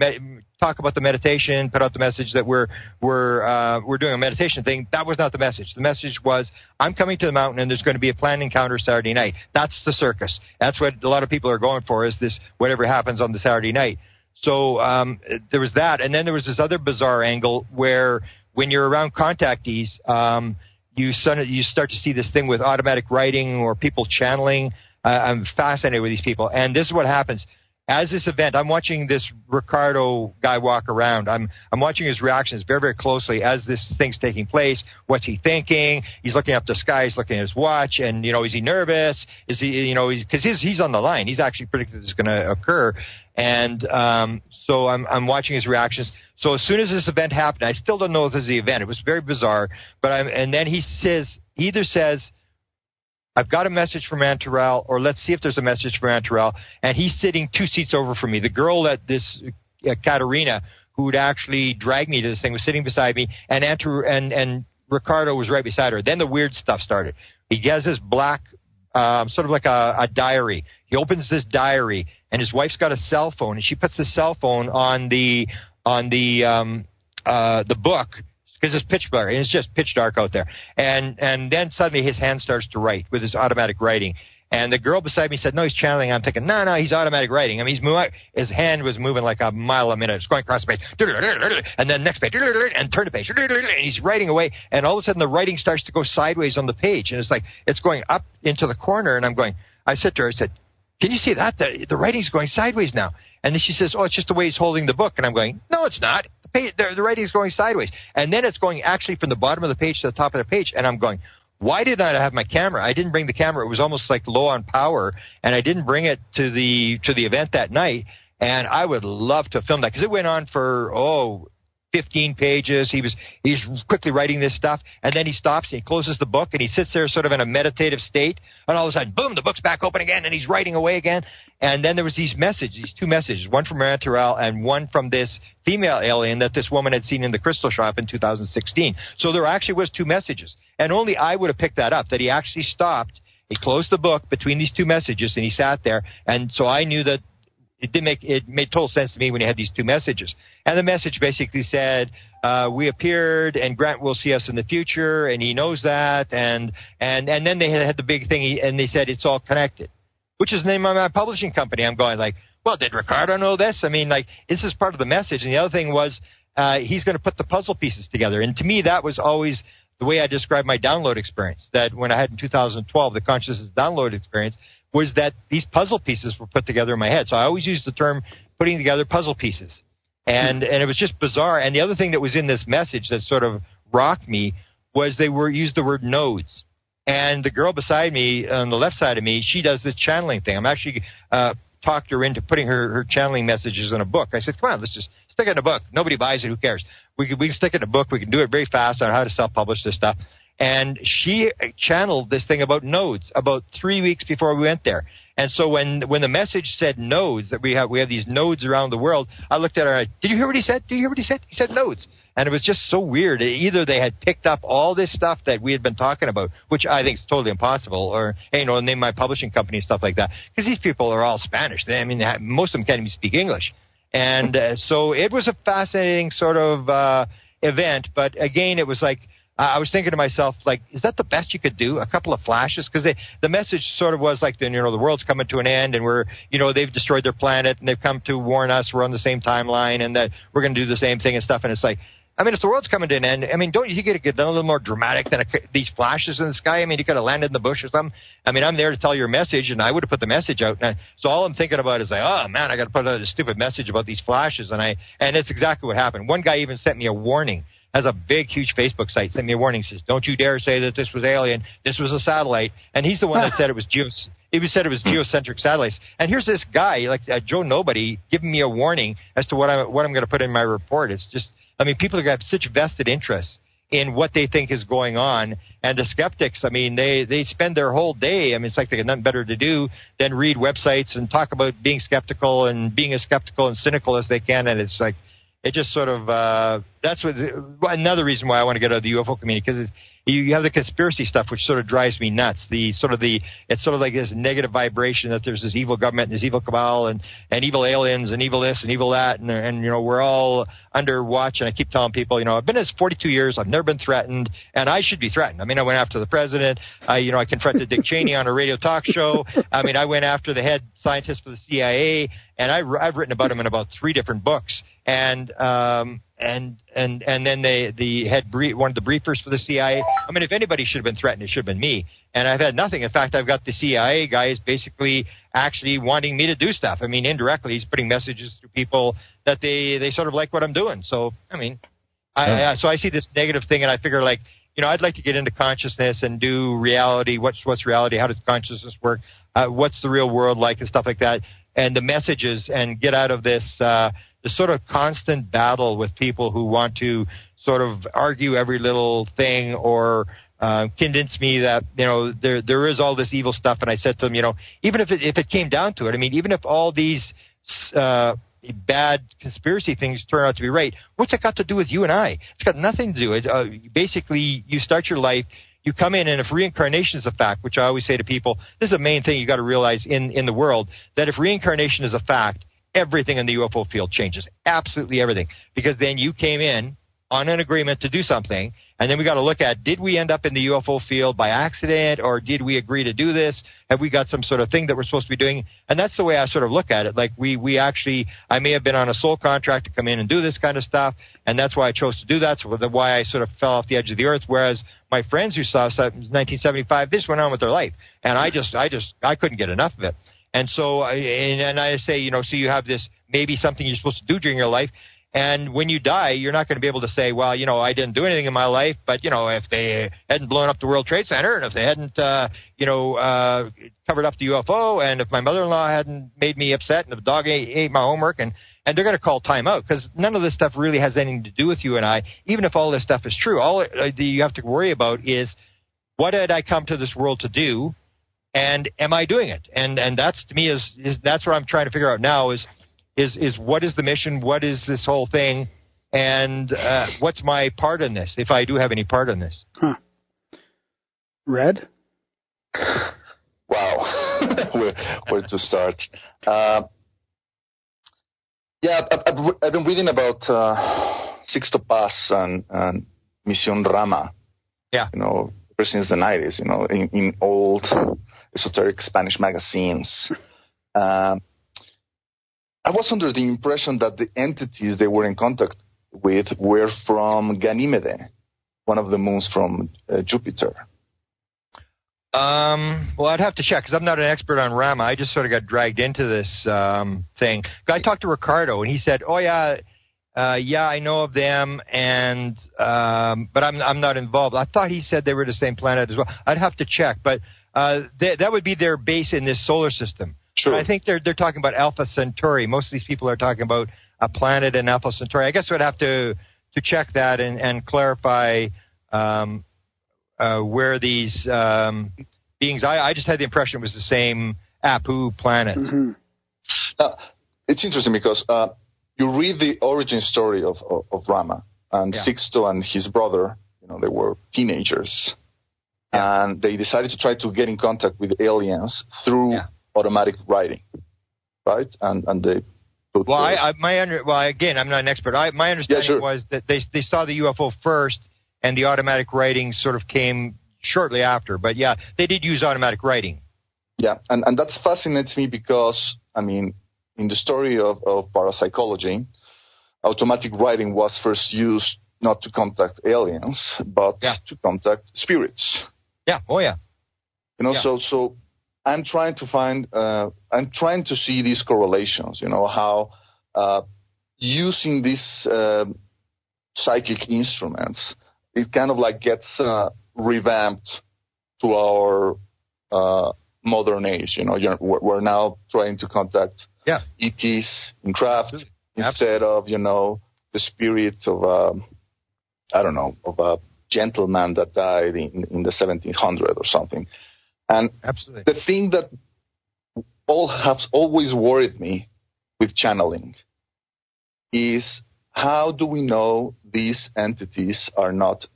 [SPEAKER 2] talk about the meditation, put out the message that we're doing a meditation thing. That was not the message. The message was, I'm coming to the mountain and there's going to be a planned encounter Saturday night. That's the circus. That's what a lot of people are going for, is this, whatever happens on the Saturday night. So there was that. And then there was this other bizarre angle where when you're around contactees, you start to see this thing with automatic writing or people channeling. I'm fascinated with these people. And this is what happens. As this event, I'm watching this Ricardo guy walk around. I'm watching his reactions very, very closely as this thing's taking place. What's he thinking? He's looking up the sky. He's looking at his watch. And, is he nervous? Is he, because he's on the line. He's actually predicted this is going to occur. And so I'm watching his reactions. So as soon as this event happened, I still don't know if this is the event. It was very bizarre. And then he either says, I've got a message from Antarel, or let's see if there's a message from Antarel. And he's sitting 2 seats over from me. The girl that Katerina, who would actually drag me to this thing, was sitting beside me, and Ricardo was right beside her. Then the weird stuff started. He has this black, sort of like a diary. He opens this diary, and his wife's got a cell phone, and she puts the cell phone on the book, because it's pitch dark, and it's just pitch dark out there. And then suddenly his hand starts to write with his automatic writing. And the girl beside me said, no, he's channeling. I'm thinking, no, he's automatic writing. I mean, his hand was moving like a mile a minute. It's going across the page, and then next page, and turn the page, and he's writing away. And all of a sudden, the writing starts to go sideways on the page. And it's like, it's going up into the corner. And I said to her, can you see that? The writing's going sideways now. And then she says, oh, it's just the way he's holding the book. And I'm going, no, it's not. The writing's going sideways. And then it's going actually from the bottom of the page to the top of the page. And I'm going, why did I have my camera? I didn't bring the camera. It was almost like low on power. And I didn't bring it to the event that night. And I would love to film that, because it went on for, 15 pages. He's quickly writing this stuff, and then he stops and he closes the book, and he sits there sort of in a meditative state, and all of a sudden, boom, the book's back open again, and he's writing away again. And then there was these 2 messages, one from Antarel and one from this female alien that this woman had seen in the crystal shop in 2016. So there actually was 2 messages, and only I would have picked that up, that he actually stopped, he closed the book between these 2 messages, and he sat there. And so I knew that it made total sense to me when you had these two messages. And the message basically said, we appeared, and Grant will see us in the future, and he knows that. And then they had the big thing, and they said it's all connected, which is the name of my publishing company. I'm going like, well, did Ricardo know this? I mean, like, this is part of the message. And the other thing was he's going to put the puzzle pieces together. And to me, that was always the way I described my download experience, that when I had in 2012, the consciousness download experience, was that these puzzle pieces were put together in my head. So I always use the term putting together puzzle pieces. And it was just bizarre. And the other thing that was in this message that sort of rocked me was they used the word nodes. And the girl beside me, on the left side of me, she does this channeling thing. I'm actually talked her into putting her channeling messages in a book. I said, come on, let's just stick it in a book. Nobody buys it. Who cares? We can stick it in a book. We can do it very fast on how to self-publish this stuff. And she channeled this thing about nodes about 3 weeks before we went there. And so when the message said nodes, that we have these nodes around the world, I looked at her and I, did you hear what he said? Did you hear what he said? He said nodes. And it was just so weird. Either they had picked up all this stuff that we had been talking about, which I think is totally impossible, or, name my publishing company and stuff like that. Because these people are all Spanish. Most of them can't even speak English. And so it was a fascinating sort of event. But again, it was like, I was thinking to myself, like, is that the best you could do? A couple of flashes? Because the message sort of was like, the world's coming to an end, and they've destroyed their planet, and they've come to warn us we're on the same timeline, and that we're going to do the same thing and stuff. And it's like, if the world's coming to an end, don't you get a little more dramatic than these flashes in the sky? You could have landed in the bush or something. I'm there to tell your message, and I would have put the message out. So all I'm thinking about is like, oh man, I got to put out a stupid message about these flashes, and it's exactly what happened. One guy even sent me a warning. Has a big, huge Facebook site, sent me a warning, says, don't you dare say that this was alien, this was a satellite. And he's the one that said it was geocentric satellites. And here's this guy, like Joe Nobody, giving me a warning as to what I'm going to put in my report. It's just, people have such vested interest in what they think is going on. And the skeptics, they spend their whole day, it's like they got nothing better to do than read websites and talk about being skeptical and being as skeptical and cynical as they can. And it's like, it just sort of, that's another reason why I want to get out of the UFO community, because you have the conspiracy stuff, which sort of drives me nuts. It's sort of like this negative vibration that there's this evil government and this evil cabal and evil aliens and evil this and evil that. And we're all under watch. And I keep telling people, I've been in this 42 years. I've never been threatened, and I should be threatened. I went after the president. I confronted Dick Cheney on a radio talk show. I went after the head scientist for the CIA, and I've written about him in about 3 different books. And then the head one of the briefers for the CIA. If anybody should have been threatened, it should have been me. And I've had nothing. In fact, I've got the CIA guys basically actually wanting me to do stuff. Indirectly, he's putting messages to people that they sort of like what I'm doing. So, so I see this negative thing, and I figure, like, I'd like to get into consciousness and do reality. What's reality? How does consciousness work? What's the real world like, and stuff like that. And the messages, and get out of this the sort of constant battle with people who want to sort of argue every little thing or convince me that, there is all this evil stuff. And I said to them, even if it came down to it, even if all these bad conspiracy things turn out to be right, what's it got to do with you and I? It's got nothing to do with it. Basically, you start your life, you come in, and if reincarnation is a fact, which I always say to people, this is the main thing you got to realize in the world, that if reincarnation is a fact, everything in the UFO field changes. Absolutely everything. Because then you came in on an agreement to do something, and then we got to look at, did we end up in the UFO field by accident, or did we agree to do this? Have we got some sort of thing that we're supposed to be doing? And that's the way I sort of look at it. Like, we actually, I may have been on a soul contract to come in and do this kind of stuff, and that's why I chose to do that. So why I sort of fell off the edge of the earth, whereas my friends who saw us in 1975, this went on with their life, and I couldn't get enough of it. And so, and I say, so you have this, maybe something you're supposed to do during your life. And when you die, you're not going to be able to say, well, I didn't do anything in my life, but, if they hadn't blown up the World Trade Center, and if they hadn't, covered up the UFO, and if my mother-in-law hadn't made me upset, and if the dog ate my homework, and they're going to call time out, because none of this stuff really has anything to do with you and I. Even if all this stuff is true, all you have to worry about is, what did I come to this world to do? And am I doing it? And that's, to me, is that's what I'm trying to figure out now is what is the mission? What is this whole thing? And what's my part in this, if I do have any part in this?
[SPEAKER 4] Huh. Red?
[SPEAKER 6] Wow. Where to start? Yeah, I've been reading about Sixto Paz and Mission Rama.
[SPEAKER 2] Yeah.
[SPEAKER 6] Ever since the 90s, in old esoteric Spanish magazines. I was under the impression that the entities they were in contact with were from Ganymede, one of the moons from Jupiter.
[SPEAKER 2] Well, I'd have to check because I'm not an expert on Rama. I just sort of got dragged into this thing. I talked to Ricardo, and he said, "Oh yeah, I know of them, and but I'm not involved." I thought he said they were the same planet as well. I'd have to check, but that would be their base in this solar system.
[SPEAKER 6] Sure.
[SPEAKER 2] But I think they're talking about Alpha Centauri. Most of these people are talking about a planet in Alpha Centauri. I guess I'd have to check that and clarify where these beings. I just had the impression it was the same Apu planet.
[SPEAKER 4] Mm-hmm.
[SPEAKER 6] It's interesting because you read the origin story of Rama and Sixto and his brother. They were teenagers, and they decided to try to get in contact with aliens through automatic writing, right? And they put.
[SPEAKER 2] Again, I'm not an expert. My understanding was that they saw the UFO first, and the automatic writing sort of came shortly after. But yeah, they did use automatic writing.
[SPEAKER 6] Yeah, and that fascinates me because, in the story of parapsychology, automatic writing was first used not to contact aliens, but to contact spirits.
[SPEAKER 2] Yeah, oh yeah.
[SPEAKER 6] So I'm trying to see these correlations, how using these psychic instruments, it kind of like gets revamped to our modern age. We're now trying to contact ETs in craft instead of, the spirit of a gentleman that died in the 1700s or something. And the thing that has always worried me with channeling is, how do we know these entities are not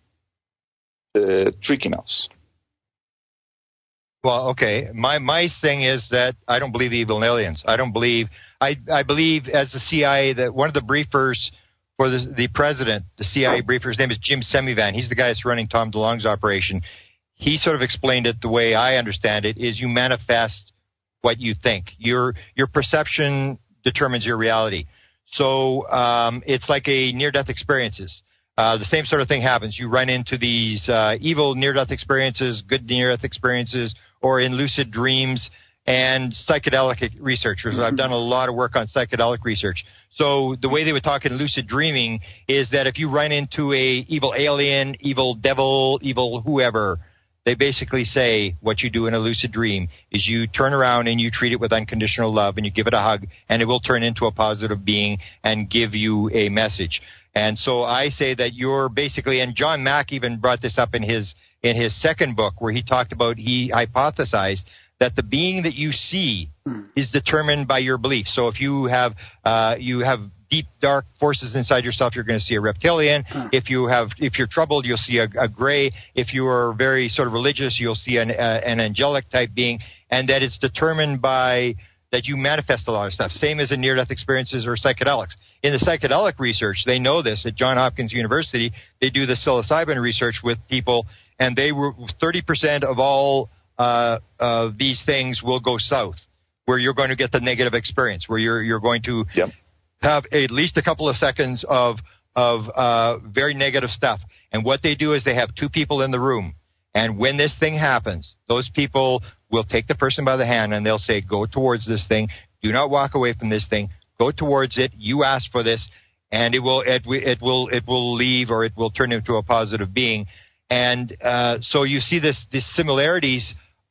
[SPEAKER 6] tricking us?
[SPEAKER 2] Well, okay. My thing is that I don't believe evil aliens. I believe as the CIA that one of the briefers for the president, the CIA briefer, his name is Jim Semivan. He's the guy that's running Tom DeLonge's operation. He sort of explained it the way I understand it, is you manifest what you think. Your perception determines your reality. So it's like a near-death experiences. The same sort of thing happens. You run into these evil near-death experiences, good near-death experiences, or in lucid dreams and psychedelic researchers. I've done a lot of work on psychedelic research. So the way they would talk in lucid dreaming is that if you run into a evil alien, evil devil, evil whoever, they basically say what you do in a lucid dream is you turn around and you treat it with unconditional love and you give it a hug, and it will turn into a positive being and give you a message. And so I say that you're basically, and John Mack even brought this up in his second book where he talked about, he hypothesized that the being that you see is determined by your beliefs. So if you have deep, dark forces inside yourself, you're going to see a reptilian. If you're troubled, you'll see a gray. If you are very sort of religious, you'll see an angelic type being, and that it's determined by that you manifest a lot of stuff. Same as in near-death experiences or psychedelics. In the psychedelic research, they know this at Johns Hopkins University. They do the psilocybin research with people, and they were 30% of all these things will go south, where you're going to get the negative experience, where you're going to have at least a couple of seconds of very negative stuff. And what they do is they have two people in the room. And when this thing happens, those people will take the person by the hand and they'll say, go towards this thing. Do not walk away from this thing. Go towards it. You asked for this, and it will leave, or it will turn into a positive being. And so you see these similarities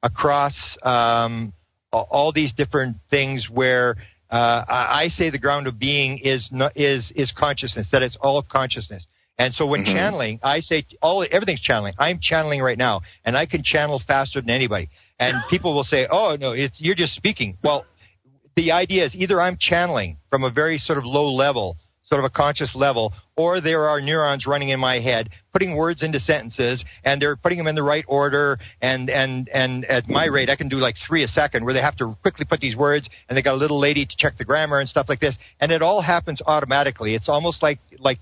[SPEAKER 2] across all these different things where I say the ground of being is consciousness, that it's all consciousness. And so when channeling, I say everything's channeling. I'm channeling right now, and I can channel faster than anybody. And people will say, oh, no, you're just speaking. Well, the idea is either I'm channeling from a very sort of low level, sort of a conscious level, or there are neurons running in my head, putting words into sentences, and they're putting them in the right order, and at my rate, I can do like 3 a second, where they have to quickly put these words, and they got a little lady to check the grammar and stuff like this, and it all happens automatically. It's almost like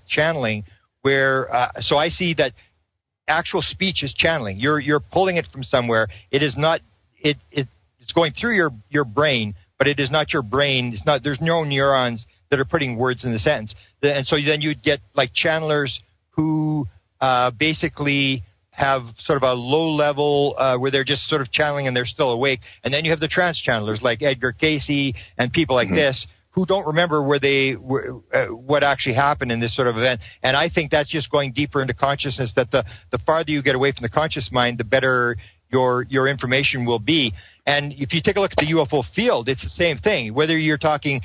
[SPEAKER 2] channeling, where, so I see that actual speech is channeling. You're pulling it from somewhere. It is not, it's going through your brain, but it is not your brain. It's not, there's no neurons that are putting words in the sentence. And so then you'd get like channelers who basically have sort of a low level where they're just sort of channeling and they're still awake. And then you have the trance channelers like Edgar Cayce and people like this who don't remember what actually happened in this sort of event. And I think that's just going deeper into consciousness, that the farther you get away from the conscious mind, the better your information will be. And if you take a look at the UFO field, it's the same thing. Whether you're talking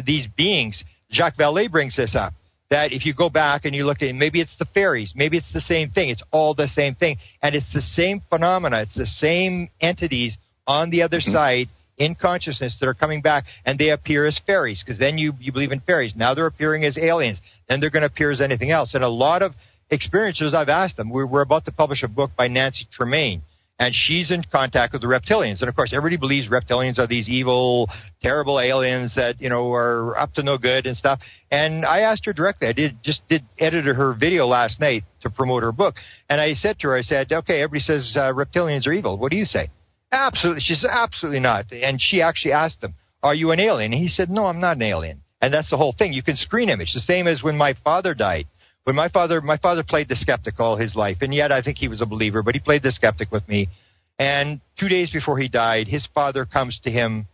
[SPEAKER 2] these beings, Jacques Vallée brings this up, that if you go back and you look at it, maybe it's the fairies, maybe it's the same thing. It's all the same thing. And it's the same phenomena. It's the same entities on the other side in consciousness that are coming back, and they appear as fairies, because then you believe in fairies. Now they're appearing as aliens. Then they're going to appear as anything else. And a lot of experiencers, I've asked them, we're about to publish a book by Nancy Tremaine, and she's in contact with the reptilians. And, of course, everybody believes reptilians are these evil, terrible aliens that, are up to no good and stuff. And I asked her directly. I edited her video last night to promote her book. And I said to her, okay, everybody says reptilians are evil. What do you say? Absolutely. She said, absolutely not. And she actually asked him, are you an alien? And he said, no, I'm not an alien. And that's the whole thing. You can screen image. The same as when my father died. When my father played the skeptic all his life, and yet I think he was a believer, but he played the skeptic with me. And 2 days before he died, his father comes to him,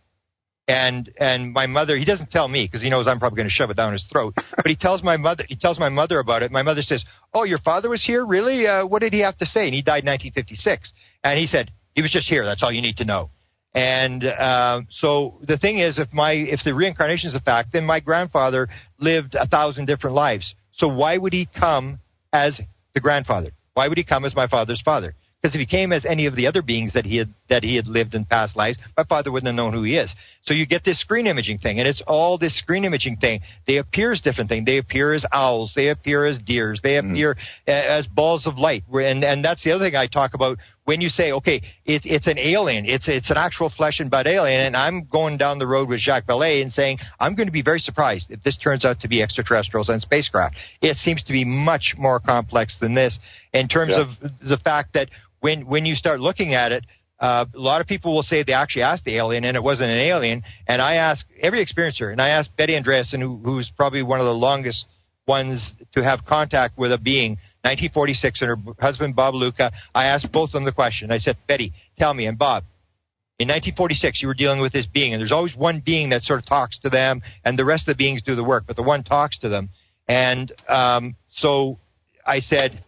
[SPEAKER 2] and my mother, he doesn't tell me because he knows I'm probably going to shove it down his throat, but he tells my mother about it. My mother says, oh, your father was here? Really? What did he have to say? And he died in 1956. And he said, he was just here. That's all you need to know. And so the thing is, if the reincarnation is a fact, then my grandfather lived 1,000 different lives. So why would he come as the grandfather? Why would he come as my father's father? Because if he came as any of the other beings that he had lived in past lives, my father wouldn't have known who he is. So you get this screen imaging thing, and it's all this screen imaging thing. They appear as different things. They appear as owls. They appear as deers. They appear as balls of light. And that's the other thing I talk about when you say, okay, it's an alien. It's an actual flesh and blood alien, and I'm going down the road with Jacques Vallée and saying, I'm going to be very surprised if this turns out to be extraterrestrials and spacecraft. It seems to be much more complex than this in terms of the fact that when you start looking at it, a lot of people will say they actually asked the alien and it wasn't an alien. And I ask every experiencer, and I asked Betty Andreasen, who's probably one of the longest ones to have contact with a being, 1946, and her husband, Bob Luca. I asked both of them the question. I said, Betty, tell me, and Bob, in 1946, you were dealing with this being, and there's always one being that sort of talks to them, and the rest of the beings do the work, but the one talks to them. And so I said,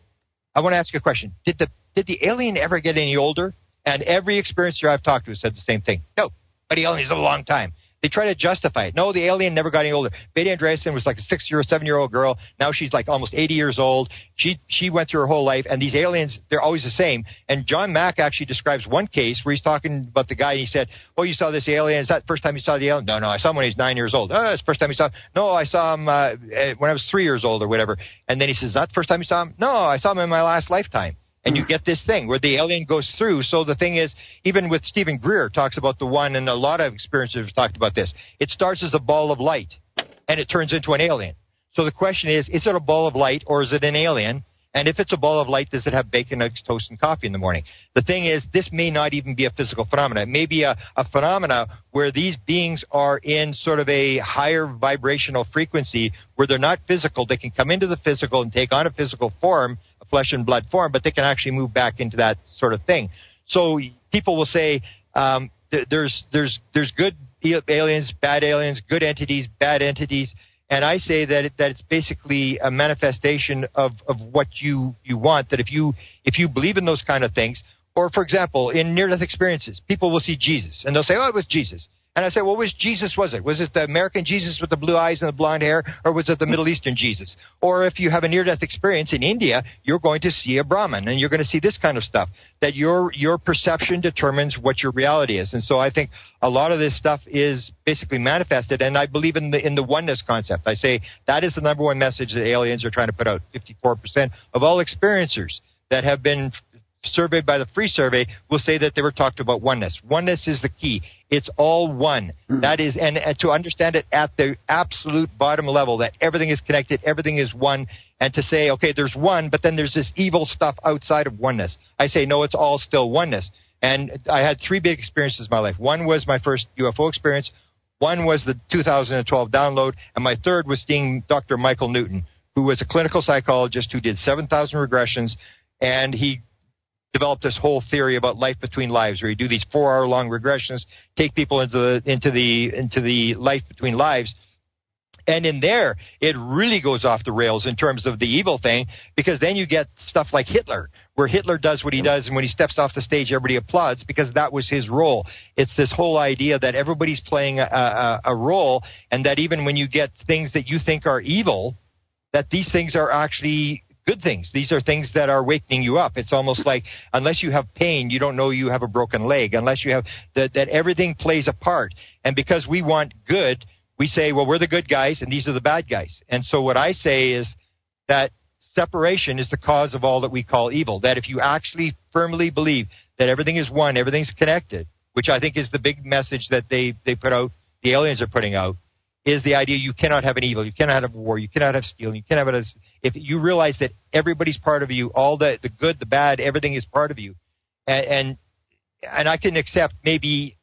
[SPEAKER 2] I want to ask you a question. Did the alien ever get any older? And every experiencer I've talked to said the same thing. No, but the alien's a long time. They try to justify it. No, the alien never got any older. Betty Andreasen was like a 6 or 7 year old girl. Now she's like almost 80 years old. She went through her whole life, and these aliens, they're always the same. And John Mack actually describes one case where he's talking about the guy, and he said, oh, you saw this alien. Is that the first time you saw the alien? No, I saw him when he was 9 years old. Oh, that's the first time you saw him. No, I saw him when I was 3 years old or whatever. And then he says, is that the first time you saw him? No, I saw him in my last lifetime. And you get this thing where the alien goes through. So the thing is, even with Stephen Greer talks about the one, and a lot of experiencers have talked about this. It starts as a ball of light, and it turns into an alien. So the question is it a ball of light, or is it an alien? And if it's a ball of light, does it have bacon, eggs, toast, and coffee in the morning? The thing is, this may not even be a physical phenomena. It may be a phenomena where these beings are in sort of a higher vibrational frequency where they're not physical. They can come into the physical and take on a physical form, a flesh and blood form, but they can actually move back into that sort of thing. So people will say there's good aliens, bad aliens, good entities, bad entities. And I say that it's basically a manifestation of what you want, that if you believe in those kind of things, or, for example, in near-death experiences, people will see Jesus, and they'll say, oh, it was Jesus. And I said, well, which Jesus was it? Was it the American Jesus with the blue eyes and the blonde hair, or was it the Middle Eastern Jesus? Or if you have a near-death experience in India, you're going to see a Brahmin, and you're going to see this kind of stuff, that your perception determines what your reality is. And so I think a lot of this stuff is basically manifested, and I believe in the oneness concept. I say that is the number one message that aliens are trying to put out. 54% of all experiencers that have been surveyed by the free survey will say that they were talked about oneness. Oneness is the key. It's all one. That is, and to understand it at the absolute bottom level, that everything is connected, everything is one, and to say, okay, there's one, but then there's this evil stuff outside of oneness. I say, no, it's all still oneness. And I had 3 big experiences in my life. One was my first UFO experience. One was the 2012 download. And my third was seeing Dr. Michael Newton, who was a clinical psychologist who did 7,000 regressions, and he developed this whole theory about life between lives, where you do these 4-hour-long regressions, take people into the life between lives. And in there, it really goes off the rails in terms of the evil thing, because then you get stuff like Hitler, where Hitler does what he does, and when he steps off the stage, everybody applauds because that was his role. It's this whole idea that everybody's playing a role, and that even when you get things that you think are evil, that these things are actually good things. These are things that are wakening you up. It's almost like unless you have pain, you don't know you have a broken leg. Unless you have that everything plays a part. And because we want good, we say, well, we're the good guys and these are the bad guys. And so what I say is that separation is the cause of all that we call evil. That if you actually firmly believe that everything is one, everything's connected, which I think is the big message that they put out, the aliens are putting out, is the idea you cannot have an evil, you cannot have a war, you cannot have stealing, you cannot have if you realize that everybody's part of you, all the good, the bad, everything is part of you. And I can accept maybe,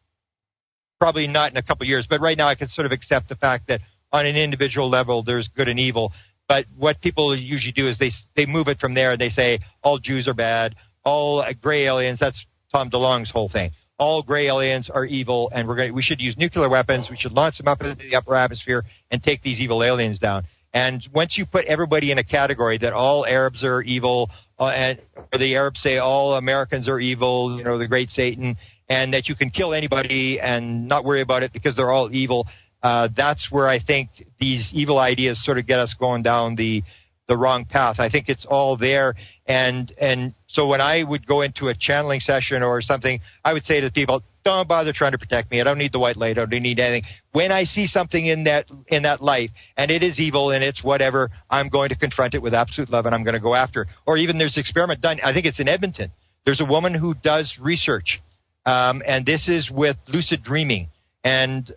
[SPEAKER 2] probably not in a couple of years, but right now I can sort of accept the fact that on an individual level there's good and evil. But what people usually do is they move it from there and they say all Jews are bad, all gray aliens, that's Tom DeLonge's whole thing. All gray aliens are evil, and we should use nuclear weapons. We should launch them up into the upper atmosphere and take these evil aliens down. And once you put everybody in a category that all Arabs are evil, or the Arabs say all Americans are evil, the great Satan, and that you can kill anybody and not worry about it because they're all evil, that's where I think these evil ideas sort of get us going down the wrong path. I think it's all there. And so when I would go into a channeling session or something, I would say to people, don't bother trying to protect me. I don't need the white light. I don't need anything. When I see something in that light and it is evil and it's whatever, I'm going to confront it with absolute love and I'm going to go after it. Or even there's an experiment done, I think it's in Edmonton. There's a woman who does research, and this is with lucid dreaming. And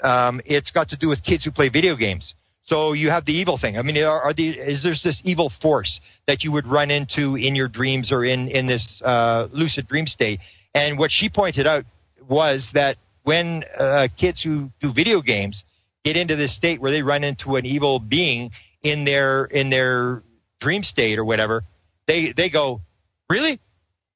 [SPEAKER 2] it's got to do with kids who play video games. So you have the evil thing. I mean, is there this evil force that you would run into in your dreams or in this lucid dream state? And what she pointed out was that when kids who do video games get into this state where they run into an evil being in their dream state or whatever, they go, really?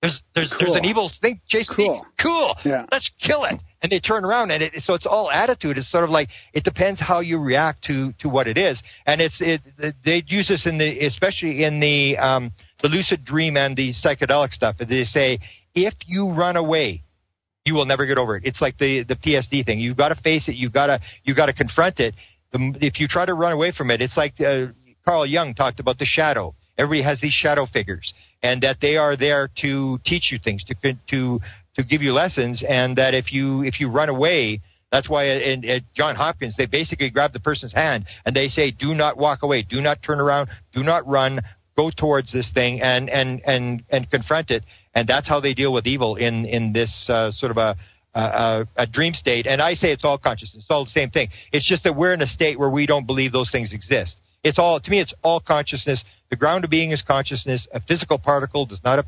[SPEAKER 2] There's an evil thing chasing me? Cool. Yeah. Let's kill it. And they turn around, and so it's all attitude. It's sort of like it depends how you react to what it is. And they use this especially in the lucid dream and the psychedelic stuff. They say if you run away, you will never get over it. It's like the PSD thing. You've got to face it. You've got to confront it. If you try to run away from it, it's like Carl Jung talked about the shadow. Everybody has these shadow figures, and that they are there to teach you things, to give you lessons, and that if you run away, that's why at Johns Hopkins they basically grab the person's hand and they say, do not walk away, do not turn around, do not run, go towards this thing and confront it. And that's how they deal with evil in this sort of a dream state. And I say it's all consciousness, it's all the same thing. It's just that we're in a state where we don't believe those things exist. It's all, to me, it's all consciousness. The ground of being is consciousness. A physical particle does not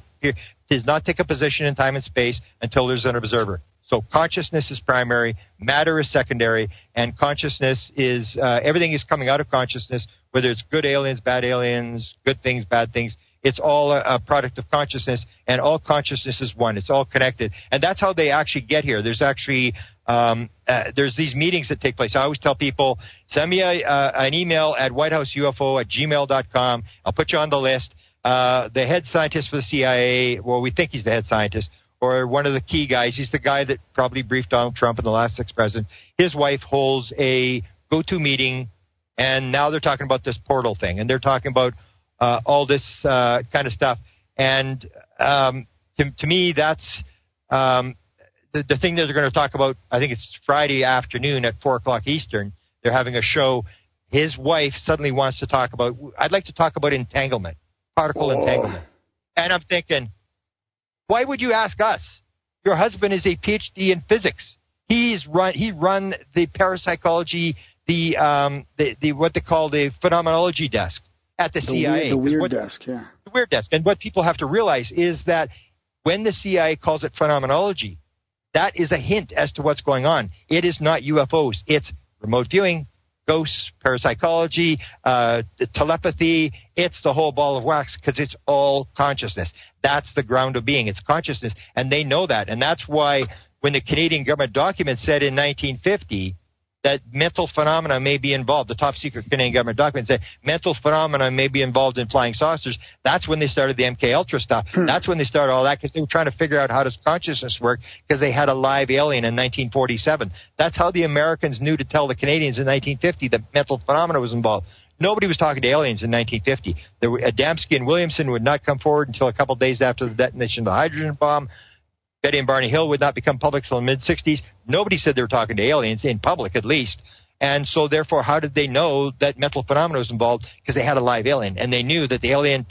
[SPEAKER 2] take a position in time and space until there's an observer. So consciousness is primary, matter is secondary, and consciousness is, everything is coming out of consciousness, whether it's good aliens, bad aliens, good things, bad things. It's all a product of consciousness, and all consciousness is one. It's all connected. And that's how they actually get here. There's actually, there's these meetings that take place. I always tell people, send me an email at whitehouseuFO@gmail.com. I'll put you on the list. The head scientist for the CIA, well, we think he's the head scientist, or one of the key guys. He's the guy that probably briefed Donald Trump and the last 6 presidents. His wife holds a go-to meeting, and now they're talking about this portal thing, and they're talking about all this kind of stuff. And to me, that's the thing that they're going to talk about. I think it's Friday afternoon at 4 o'clock Eastern. They're having a show. His wife suddenly wants to talk about, I'd like to talk about entanglement, particle entanglement. And I'm thinking, why would you ask us? Your husband is a PhD in physics. He run the parapsychology, the what they call the phenomenology desk at the CIA.
[SPEAKER 4] The weird desk, yeah.
[SPEAKER 2] The weird desk. And what people have to realize is that when the CIA calls it phenomenology, that is a hint as to what's going on. It is not UFOs. It's remote viewing, ghosts, parapsychology, telepathy. It's the whole ball of wax because it's all consciousness. That's the ground of being. It's consciousness. And they know that. And that's why when the Canadian government document said in 1950 that mental phenomena may be involved, the top secret Canadian government document said mental phenomena may be involved in flying saucers. That's when they started the MK Ultra stuff. That's when they started all that because they were trying to figure out how does consciousness work because they had a live alien in 1947. That's how the Americans knew to tell the Canadians in 1950 that mental phenomena was involved. Nobody was talking to aliens in 1950. Adamski and Williamson would not come forward until a couple of days after the detonation of the hydrogen bomb. Betty and Barney Hill would not become public until the mid-'60s. Nobody said they were talking to aliens, in public at least. And so, therefore, how did they know that mental phenomena was involved? Because they had a live alien. And they knew that the alien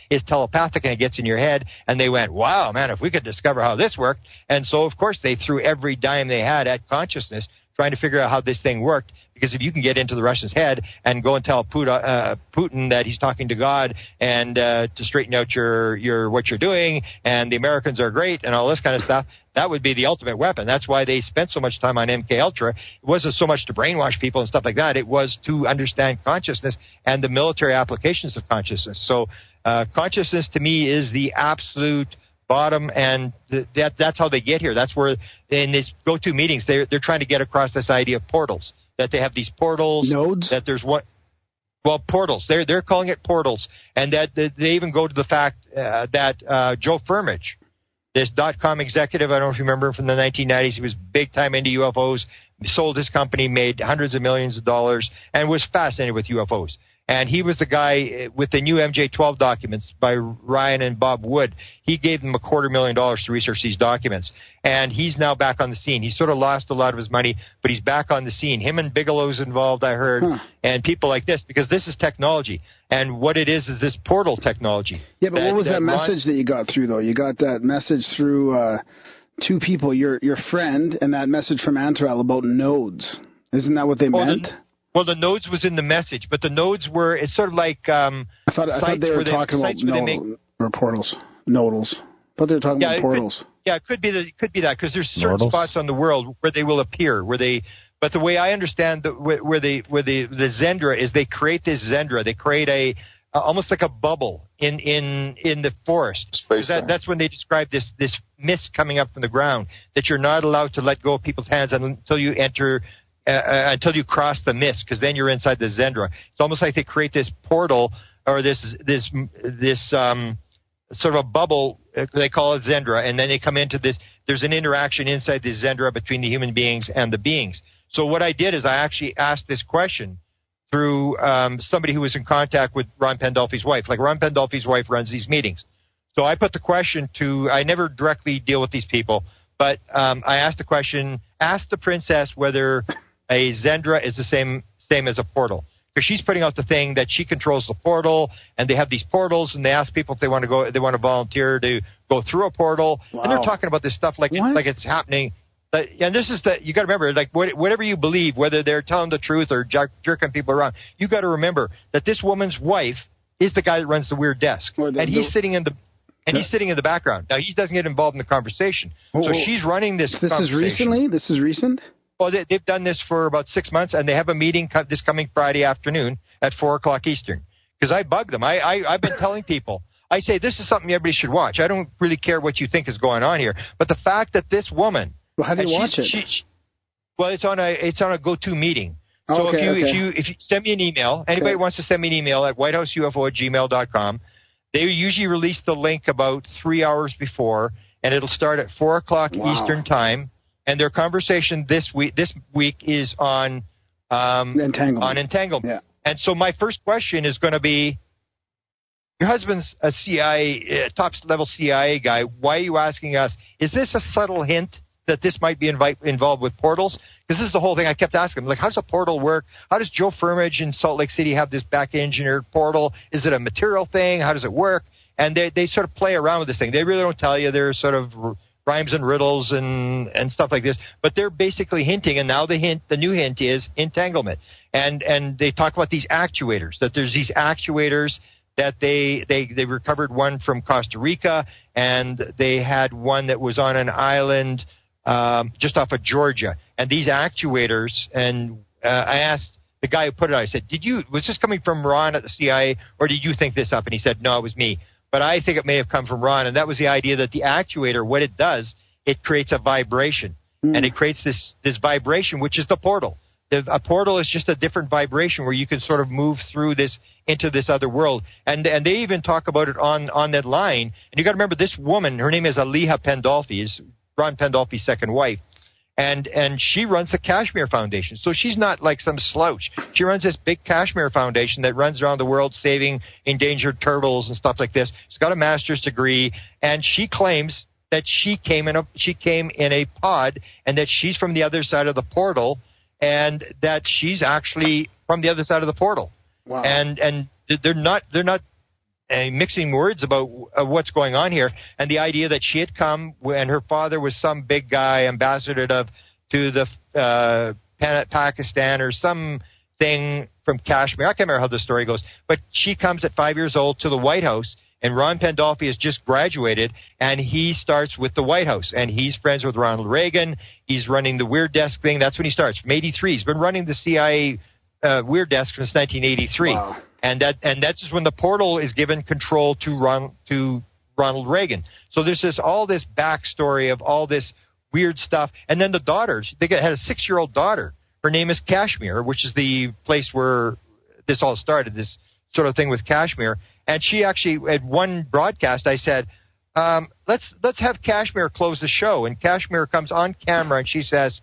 [SPEAKER 2] is telepathic and it gets in your head. And they went, wow, man, if we could discover how this worked. And so, of course, they threw every dime they had at consciousness, trying to figure out how this thing worked. Because if you can get into the Russian's head and go and tell Putin that he's talking to God and to straighten out your what you're doing and the Americans are great and all this kind of stuff, that would be the ultimate weapon. That's why they spent so much time on MK Ultra. It wasn't so much to brainwash people and stuff like that. It was to understand consciousness and the military applications of consciousness. So consciousness to me is the absolute bottom, and that's how they get here. That's where in these go-to meetings they're trying to get across this idea of portals. That they have these portals. Nodes? That there's what? Well, portals. They're calling it portals. And that they even go to the fact that Joe Firmage, this .com executive, I don't know if you remember him from the 1990s, he was big time into UFOs, sold his company, made hundreds of millions of dollars, and was fascinated with UFOs. And he was the guy with the new MJ-12 documents by Ryan and Bob Wood. He gave them $250,000 to research these documents. And he's now back on the scene. He sort of lost a lot of his money, but he's back on the scene. Him and Bigelow's involved, I heard, and people like this, because this is technology. And what it is this portal technology.
[SPEAKER 4] Yeah, but what was that message that you got through, though? You got that message through two people, your friend, and that message from Antarel about nodes. Isn't that what they meant?
[SPEAKER 2] Well, the nodes was in the message, but the nodes were, it's sort of like
[SPEAKER 4] I thought they were talking about or portals, nodals. I thought they were talking about portals.
[SPEAKER 2] It could be that, because there's certain spots on the world where they will appear, but the way I understand where the Zendra is, they create this Zendra. They create almost like a bubble in the forest. That's when they describe this mist coming up from the ground, that you're not allowed to let go of people's hands until you enter. Until you cross the mist, because then you're inside the Zendra. It's almost like they create this portal or this sort of a bubble. They call it Zendra, and then they come into this. There's an interaction inside the Zendra between the human beings and the beings. So what I did is I actually asked this question through somebody who was in contact with Ron Pandolfi's wife. Like Ron Pandolfi's wife runs these meetings. So I put the question to. I never directly deal with these people, but I asked the question. Ask the princess whether a Zendra is the same as a portal, because she's putting out the thing that she controls the portal, and they have these portals, and they ask people if they want to volunteer to go through a portal, and they're talking about this stuff like it's happening. And this is you got to remember, like whatever you believe, whether they're telling the truth or jerking people around, you got to remember that this woman's wife is the guy that runs the weird desk, and he's sitting in the. And he's sitting in the background. Now, he doesn't get involved in the conversation. So she's running this conversation.
[SPEAKER 4] This is recent?
[SPEAKER 2] Well, they've done this for about 6 months, and they have a meeting this coming Friday afternoon at 4 o'clock Eastern. Because I bug them. I've been telling people. I say, this is something everybody should watch. I don't really care what you think is going on here. But the fact that this woman...
[SPEAKER 4] Well, how do you watch it?
[SPEAKER 2] Well, it's on a go-to meeting. So if you send me an email, anybody wants to send me an email at whitehouseuFO@gmail.com, they usually release the link about 3 hours before, and it'll start at 4 o'clock Eastern Time. And their conversation this week is on entanglement.
[SPEAKER 4] Yeah.
[SPEAKER 2] And so my first question is going to be, your husband's a CIA, top-level CIA guy. Why are you asking us? Is this a subtle hint that this might be involved with portals? Because this is the whole thing I kept asking him. Like, how does a portal work? How does Joe Firmage in Salt Lake City have this back-engineered portal? Is it a material thing? How does it work? And they sort of play around with this thing. They really don't tell you. They're sort of rhymes and riddles and stuff like this. But they're basically hinting, and now the new hint is entanglement. And they talk about these actuators, that there's these actuators that they recovered one from Costa Rica, and they had one that was on an island just off of Georgia. And these actuators, and I asked the guy who put it out, I said, was this coming from Ron at the CIA, or did you think this up? And he said, no, it was me. But I think it may have come from Ron, and that was the idea that the actuator, what it does, it creates a vibration. And it creates this vibration, which is the portal. A portal is just a different vibration where you can sort of move through this into this other world. And they even talk about it on that line. And you got to remember, this woman, her name is Aliha Pandolfi, is Ron Pandolfi's second wife. And she runs the Kashmir Foundation. So she's not like some slouch. She runs this big Kashmir Foundation that runs around the world saving endangered turtles and stuff like this. She's got a master's degree, and she claims that she came in a pod, and that she's from the other side of the portal, and that she's actually from the other side of the portal.
[SPEAKER 4] Wow.
[SPEAKER 2] And they're not mixing words about what's going on here. And the idea that she had come, and her father was some big guy, ambassador to the Pakistan or something from Kashmir. I can't remember how the story goes. But she comes at 5 years old to the White House, and Ron Pandolfi has just graduated, and he starts with the White House. And he's friends with Ronald Reagan. He's running the Weird Desk thing. That's when he starts, from 83. He's been running the CIA Weird Desk since 1983.
[SPEAKER 4] Wow.
[SPEAKER 2] And that's just when the portal is given control to Ronald Reagan. So there's all this backstory of all this weird stuff. And then the daughters, had a 6-year-old daughter. Her name is Kashmir, which is the place where this all started, this sort of thing with Kashmir. And she actually, at one broadcast, I said, let's have Kashmir close the show. And Kashmir comes on camera and she says,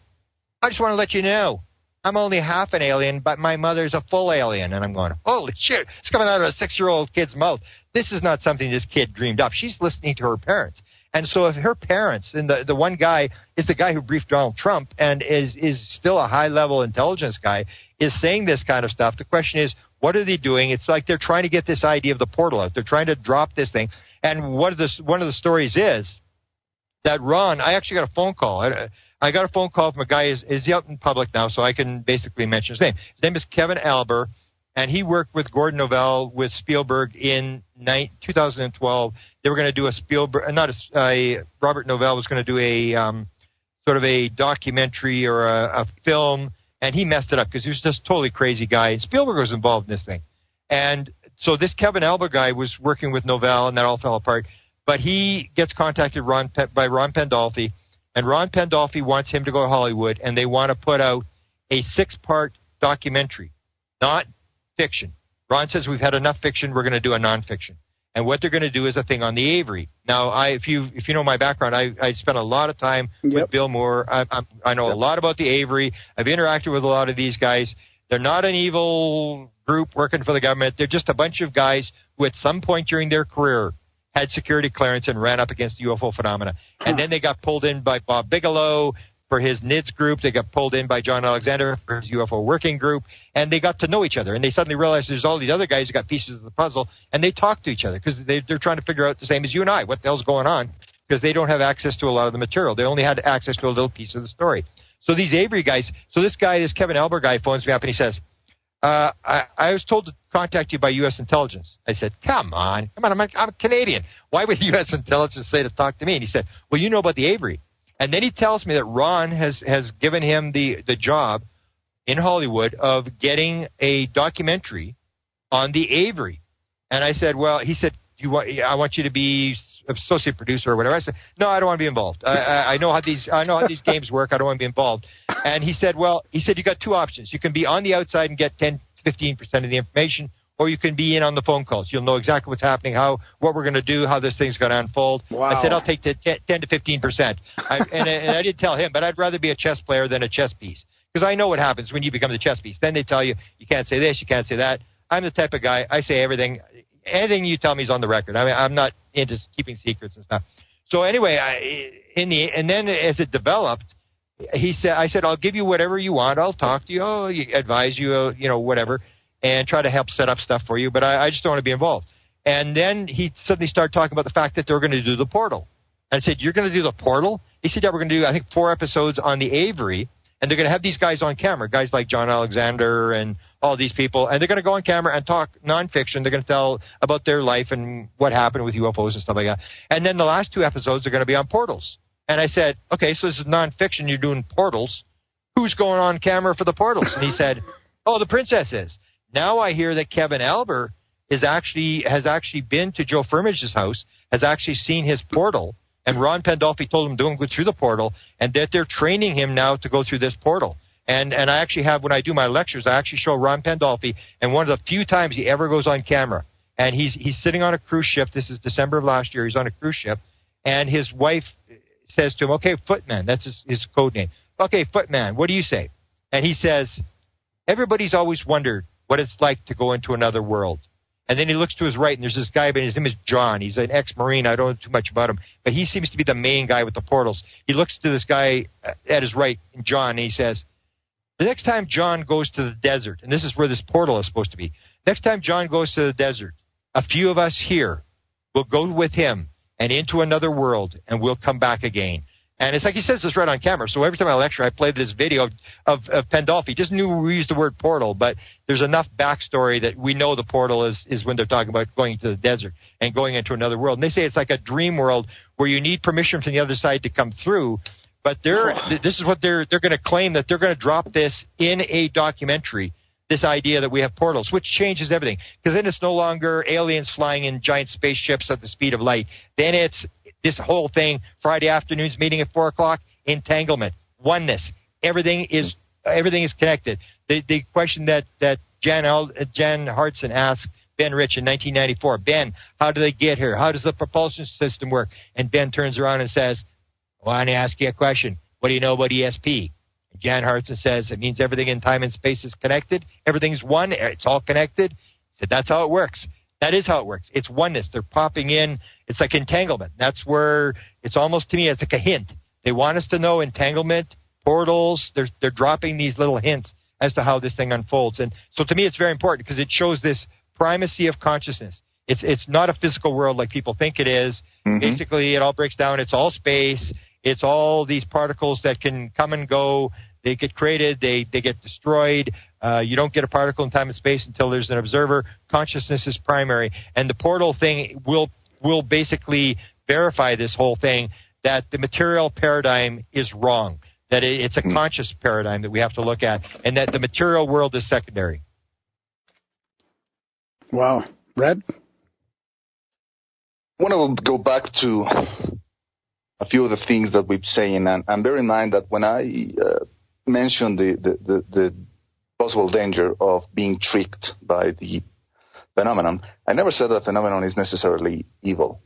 [SPEAKER 2] I just want to let you know, I'm only half an alien, but my mother's a full alien. And I'm going, holy shit, it's coming out of a 6-year-old kid's mouth. This is not something this kid dreamed up. She's listening to her parents. And so if her parents, and the one guy is the guy who briefed Donald Trump and is still a high-level intelligence guy, is saying this kind of stuff, the question is, what are they doing? It's like they're trying to get this idea of the portal out. They're trying to drop this thing. And one of the stories is that Ron, I actually got a phone call. I got a phone call from a guy, is he out in public now, so I can basically mention his name. His name is Kevin Alber, and he worked with Gordon Novell with Spielberg in 2012. They were going to do a Spielberg, Robert Novell was going to do a sort of a documentary or a film, and he messed it up because he was just a totally crazy guy. And Spielberg was involved in this thing. And so this Kevin Alber guy was working with Novell, and that all fell apart. But he gets contacted by Ron Pandolfi, and Ron Pandolfi wants him to go to Hollywood, and they want to put out a 6-part documentary, not fiction. Ron says, we've had enough fiction, we're going to do a nonfiction. And what they're going to do is a thing on the Avery. Now, if you know my background, I spent a lot of time with Bill Moore. I know a lot about the Avery. I've interacted with a lot of these guys. They're not an evil group working for the government. They're just a bunch of guys who at some point during their career had security clearance and ran up against the UFO phenomena. And then they got pulled in by Bob Bigelow for his NIDS group. They got pulled in by John Alexander for his UFO working group. And they got to know each other. And they suddenly realized there's all these other guys who got pieces of the puzzle. And they talk to each other because they're trying to figure out the same as you and I. What the hell's going on? Because they don't have access to a lot of the material. They only had access to a little piece of the story. So these Avery guys, this Kevin Alber guy phones me up and he says, I was told to contact you by U.S. intelligence. I said, come on, I'm a Canadian. Why would U.S. intelligence say to talk to me? And he said, well, you know about the Avery. And then he tells me that Ron has given him the job in Hollywood of getting a documentary on the Avery. And I said, well, he said, I want you to be associate producer or whatever. I said, no, I don't want to be involved. I know how these games work. I don't want to be involved. And he said, you got two options. You can be on the outside and get 10, 15% of the information, or you can be in on the phone calls. You'll know exactly what's happening, what we're going to do, how this thing's going to unfold.
[SPEAKER 4] Wow.
[SPEAKER 2] I said I'll take 10 to 15%. And I did tell him, but I'd rather be a chess player than a chess piece. Because I know what happens when you become the chess piece. Then they tell you, you can't say this, you can't say that. I'm the type of guy, I say everything. Anything you tell me is on the record. I mean, I'm not into keeping secrets and stuff. So anyway, and then as it developed, I said, I'll give you whatever you want. I'll talk to you, advise you, whatever, and try to help set up stuff for you. But I just don't want to be involved. And then he suddenly started talking about the fact that they're going to do the portal. And I said, you're going to do the portal? He said, yeah, we're going to do, I think, 4 episodes on the Avery. And they're going to have these guys on camera, guys like John Alexander and all these people. And they're going to go on camera and talk nonfiction. They're going to tell about their life and what happened with UFOs and stuff like that. And then the last 2 episodes are going to be on portals. And I said, okay, so this is nonfiction. You're doing portals. Who's going on camera for the portals? And he said, oh, the princess is. Now I hear that Kevin Albert has actually been to Joe Firmage's house, has actually seen his portal. And Ron Pandolfi told him, don't go through the portal, and that they're training him now to go through this portal. And I actually have, when I do my lectures, I actually show Ron Pandolfi, and one of the few times he ever goes on camera. And he's sitting on a cruise ship. This is December of last year. He's on a cruise ship. And his wife says to him, okay, Footman, that's his code name. Okay, Footman, what do you say? And he says, everybody's always wondered what it's like to go into another world. And then he looks to his right, and there's this guy, but his name is John. He's an ex-Marine. I don't know too much about him, but he seems to be the main guy with the portals. He looks to this guy at his right, John, and he says, the next time John goes to the desert, and this is where this portal is supposed to be, next time John goes to the desert, a few of us here will go with him and into another world, and we'll come back again. And it's like he says this right on camera. So every time I lecture, I play this video of Pandolfi. He just knew we used the word portal, but there's enough backstory that we know the portal is when they're talking about going to the desert and going into another world. And they say it's like a dream world where you need permission from the other side to come through. But this is what they're going to claim, that they're going to drop this in a documentary, this idea that we have portals, which changes everything. Because then it's no longer aliens flying in giant spaceships at the speed of light. Then it's this whole thing, Friday afternoons meeting at 4 o'clock, entanglement, oneness. Everything is connected. The question that Jan Hartson asked Ben Rich in 1994, Ben, how do they get here? How does the propulsion system work? And Ben turns around and says, well, I want to ask you a question. What do you know about ESP? And Jan Hartson says, it means everything in time and space is connected. Everything's one. It's all connected. He said, that's how it works. That is how it works. It's oneness. They're popping in. It's like entanglement. That's where it's almost, to me, it's like a hint. They want us to know entanglement, portals. They're dropping these little hints as to how this thing unfolds. And so to me, it's very important because it shows this primacy of consciousness. It's not a physical world like people think it is. Mm-hmm. Basically, it all breaks down. It's all space. It's all these particles that can come and go. They get created. They get destroyed. You don't get a particle in time and space until there's an observer. Consciousness is primary. And the portal thing will basically verify this whole thing, that the material paradigm is wrong, that it's a conscious paradigm that we have to look at, and that the material world is secondary.
[SPEAKER 4] Wow. Red?
[SPEAKER 6] I want to go back to a few of the things that we've saying, and bear in mind that when I mentioned the possible danger of being tricked by the phenomenon, I never said that phenomenon is necessarily evil.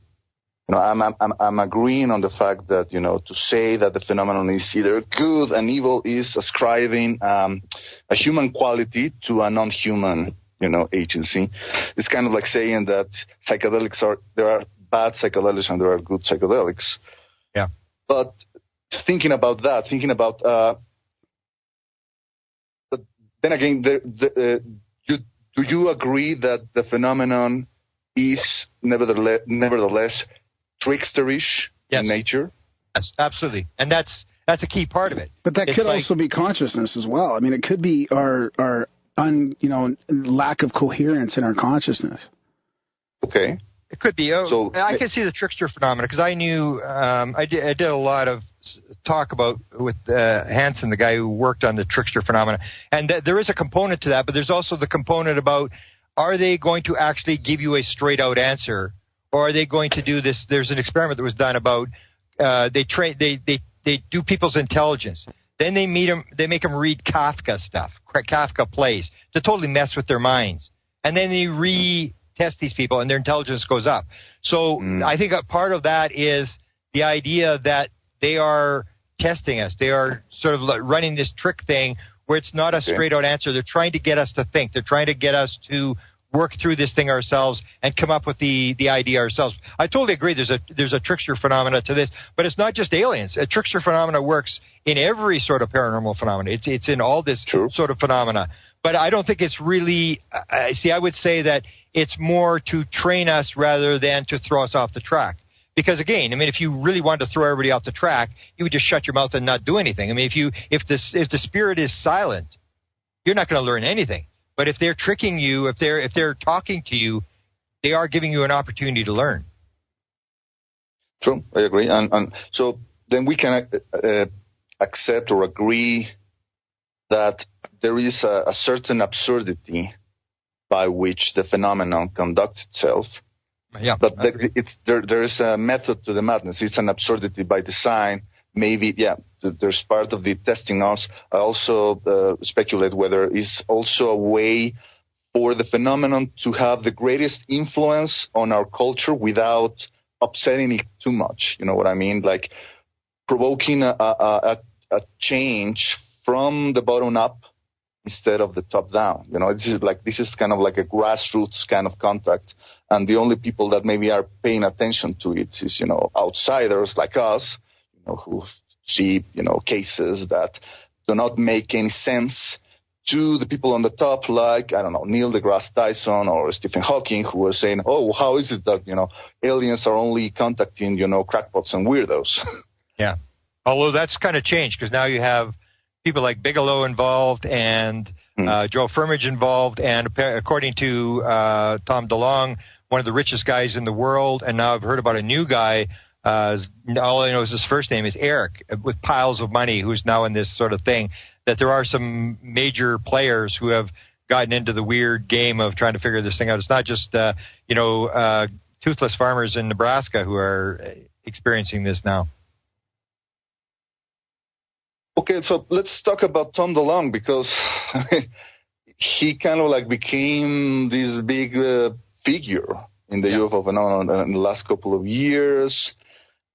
[SPEAKER 6] You know, I'm agreeing on the fact that, you know, to say that the phenomenon is either good and evil is ascribing a human quality to a non-human, you know, agency. It's kind of like saying that there are bad psychedelics and there are good psychedelics.
[SPEAKER 2] Yeah.
[SPEAKER 6] But thinking about that, but then again, do you agree that the phenomenon is nevertheless tricksterish in nature?
[SPEAKER 2] Yes, absolutely, and that's a key part of it.
[SPEAKER 4] But that could also be consciousness as well. I mean, it could be our lack of coherence in our consciousness.
[SPEAKER 6] Okay.
[SPEAKER 2] It could be. So I can see the trickster phenomenon because I knew I did a lot of talk with Hansen, the guy who worked on the trickster phenomenon, and there is a component to that, but there's also the component about, are they going to actually give you a straight out answer, or are they going to do this? There's an experiment that was done about they do people's intelligence. Then they make them read Kafka stuff, Kafka plays, to totally mess with their minds. and then they retest these people, and their intelligence goes up. So I think a part of that is the idea that they are testing us. They are sort of running this trick thing where it's not a straight-out answer. They're trying to get us to think. They're trying to get us to work through this thing ourselves and come up with the idea ourselves. I totally agree there's a trickster phenomena to this, but it's not just aliens. A trickster phenomena works in every sort of paranormal phenomena. It's in all this sort of phenomena. But I don't think it's really, I would say that it's more to train us rather than to throw us off the track. Because again, I mean, if you really wanted to throw everybody off the track, you would just shut your mouth and not do anything. I mean, if the spirit is silent, you're not going to learn anything. But if they're tricking you, if they're talking to you, they are giving you an opportunity to learn.
[SPEAKER 6] True, I agree. And so then we can accept or agree that there is a certain absurdity by which the phenomenon conducts itself.
[SPEAKER 2] Yeah,
[SPEAKER 6] but there is a method to the madness. It's an absurdity by design. Maybe, there's part of the testing. I also speculate whether it's also a way for the phenomenon to have the greatest influence on our culture without upsetting it too much. You know what I mean? Like provoking a change from the bottom up instead of the top down. You know, this is kind of like a grassroots kind of contact. And the only people that maybe are paying attention to it is, outsiders like us, who see, cases that do not make any sense to the people on the top, like, I don't know, Neil deGrasse Tyson or Stephen Hawking, who are saying, oh, how is it that, aliens are only contacting, crackpots and weirdos?
[SPEAKER 2] Yeah. Although that's kind of changed because now you have people like Bigelow involved and Joe Firmage involved. And according to Tom DeLonge, one of the richest guys in the world. And now I've heard about a new guy. All I know is his first name is Eric, with piles of money, who's now in this sort of thing, that there are some major players who have gotten into the weird game of trying to figure this thing out. It's not just, toothless farmers in Nebraska who are experiencing this now.
[SPEAKER 6] Okay, so let's talk about Tom DeLonge, because he kind of like became this big figure in the UFO phenomenon in the last couple of years.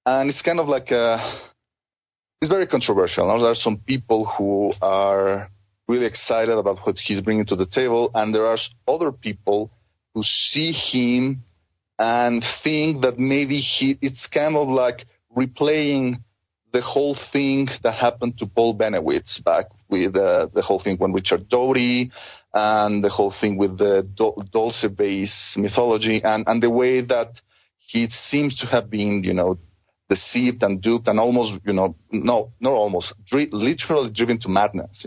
[SPEAKER 6] And it's kind of like it's very controversial. Now, there are some people who are really excited about what he's bringing to the table, and there are other people who see him and think that maybe it's kind of like replaying the whole thing that happened to Paul Bennewitz back with the whole thing when Richard Doty and the whole thing with the Dulce-based mythology and the way that he seems to have been, deceived and duped and almost, literally driven to madness,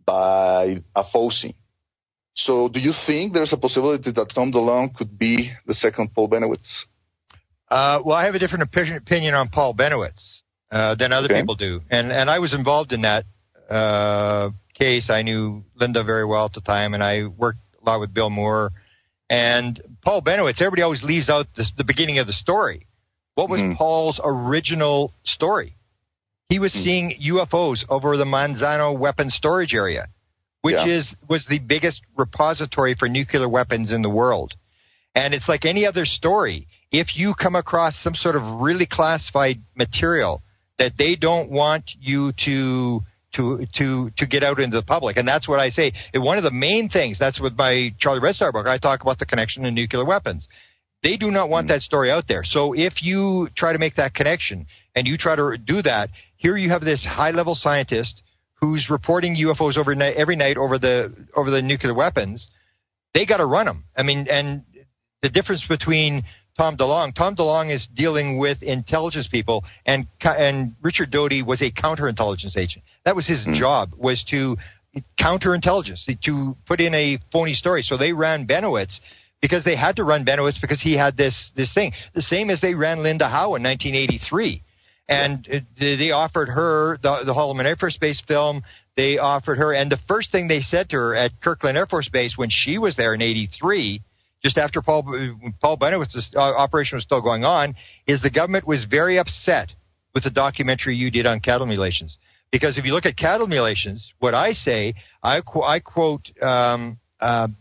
[SPEAKER 6] by a Foci. So do you think there's a possibility that Tom DeLonge could be the second Paul Bennewitz?
[SPEAKER 2] Well, I have a different opinion on Paul Bennewitz than other people do. And I was involved in that case. I knew Linda very well at the time, and I worked a lot with Bill Moore. And Paul Bennewitz, everybody always leaves out the beginning of the story. What was Paul's original story? He was seeing UFOs over the Manzano weapons storage area, which was the biggest repository for nuclear weapons in the world. And it's like any other story. If you come across some sort of really classified material that they don't want you to get out into the public, and that's what I say. And one of the main things, that's with my Charlie Red Star book, I talk about the connection to nuclear weapons. They do not want that story out there. So if you try to make that connection and you try to do that, here you have this high-level scientist who's reporting UFOs every night over the nuclear weapons. They got to run them. I mean, and the difference between Tom DeLonge is dealing with intelligence people, and Richard Doty was a counterintelligence agent. That was his job, was to counterintelligence, to put in a phony story. So they ran Bennewitz because they had to run Bennewitz because he had this thing. The same as they ran Linda Howe in 1983. And they offered her the Holloman Air Force Base film. They offered her, and the first thing they said to her at Kirkland Air Force Base when she was there in 83, just after Paul Bennewitz's operation was still going on, is the government was very upset with the documentary you did on cattle mutilations. Because if you look at cattle mutilations, what I say, I quote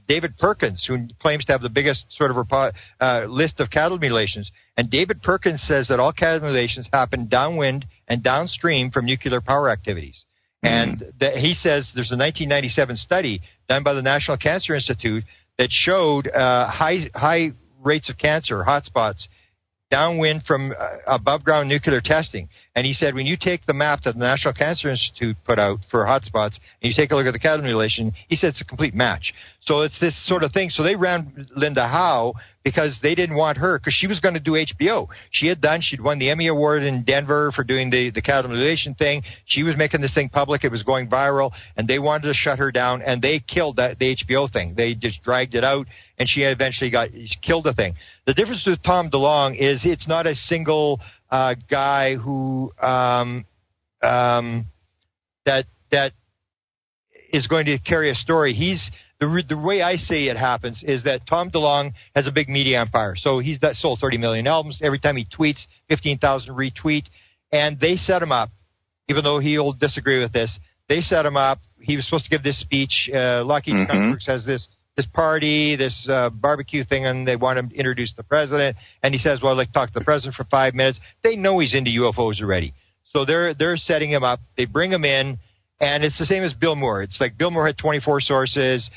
[SPEAKER 2] David Perkins, who claims to have the biggest sort of list of cattle mutilations. And David Perkins says that all cattle mutilations happen downwind and downstream from nuclear power activities. And he says there's a 1997 study done by the National Cancer Institute that showed high rates of cancer, hotspots, downwind from above-ground nuclear testing. And he said when you take the map that the National Cancer Institute put out for hotspots, and you take a look at the cattle mutilation, he said it's a complete match. So it's this sort of thing. So they ran Linda Howe because they didn't want her, because she was going to do HBO. She'd won the Emmy Award in Denver for doing the cattle mutilation thing. She was making this thing public. It was going viral, and they wanted to shut her down, and they killed the HBO thing. They just dragged it out, and she eventually killed the thing. The difference with Tom DeLonge is it's not a single guy who that is going to carry a story. The way I say it happens is that Tom DeLonge has a big media empire. So he's sold 30 million albums. Every time he tweets, 15,000 retweets. And they set him up, even though he'll disagree with this. They set him up. He was supposed to give this speech. Lockheed Constructs has this party, this barbecue thing, and they want him to introduce the president. And he says, well, I'd like to talk to the president for 5 minutes. They know he's into UFOs already. So they're setting him up. They bring him in, and it's the same as Bill Moore. It's like Bill Moore had 24 sources.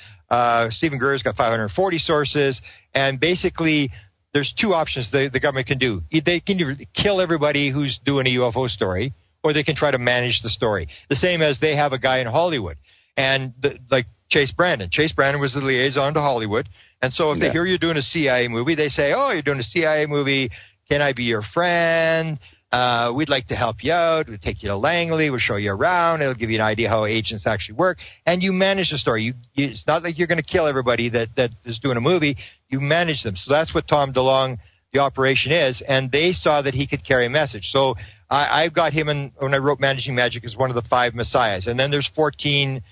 [SPEAKER 2] Stephen Greer's got 540 sources. And basically, there's two options the government can do. They can either kill everybody who's doing a UFO story, or they can try to manage the story. The same as they have a guy in Hollywood. And like Chase Brandon. Chase Brandon was the liaison to Hollywood. And so if they hear you're doing a CIA movie, they say, oh, you're doing a CIA movie. Can I be your friend? We'd like to help you out. We'll take you to Langley. We'll show you around. It'll give you an idea how agents actually work. And you manage the story. It's not like you're going to kill everybody that is doing a movie. You manage them. So that's what Tom DeLonge, the operation is. And they saw that he could carry a message. So I've got him in, when I wrote Managing Magic, as one of the 5 messiahs. And then there's 14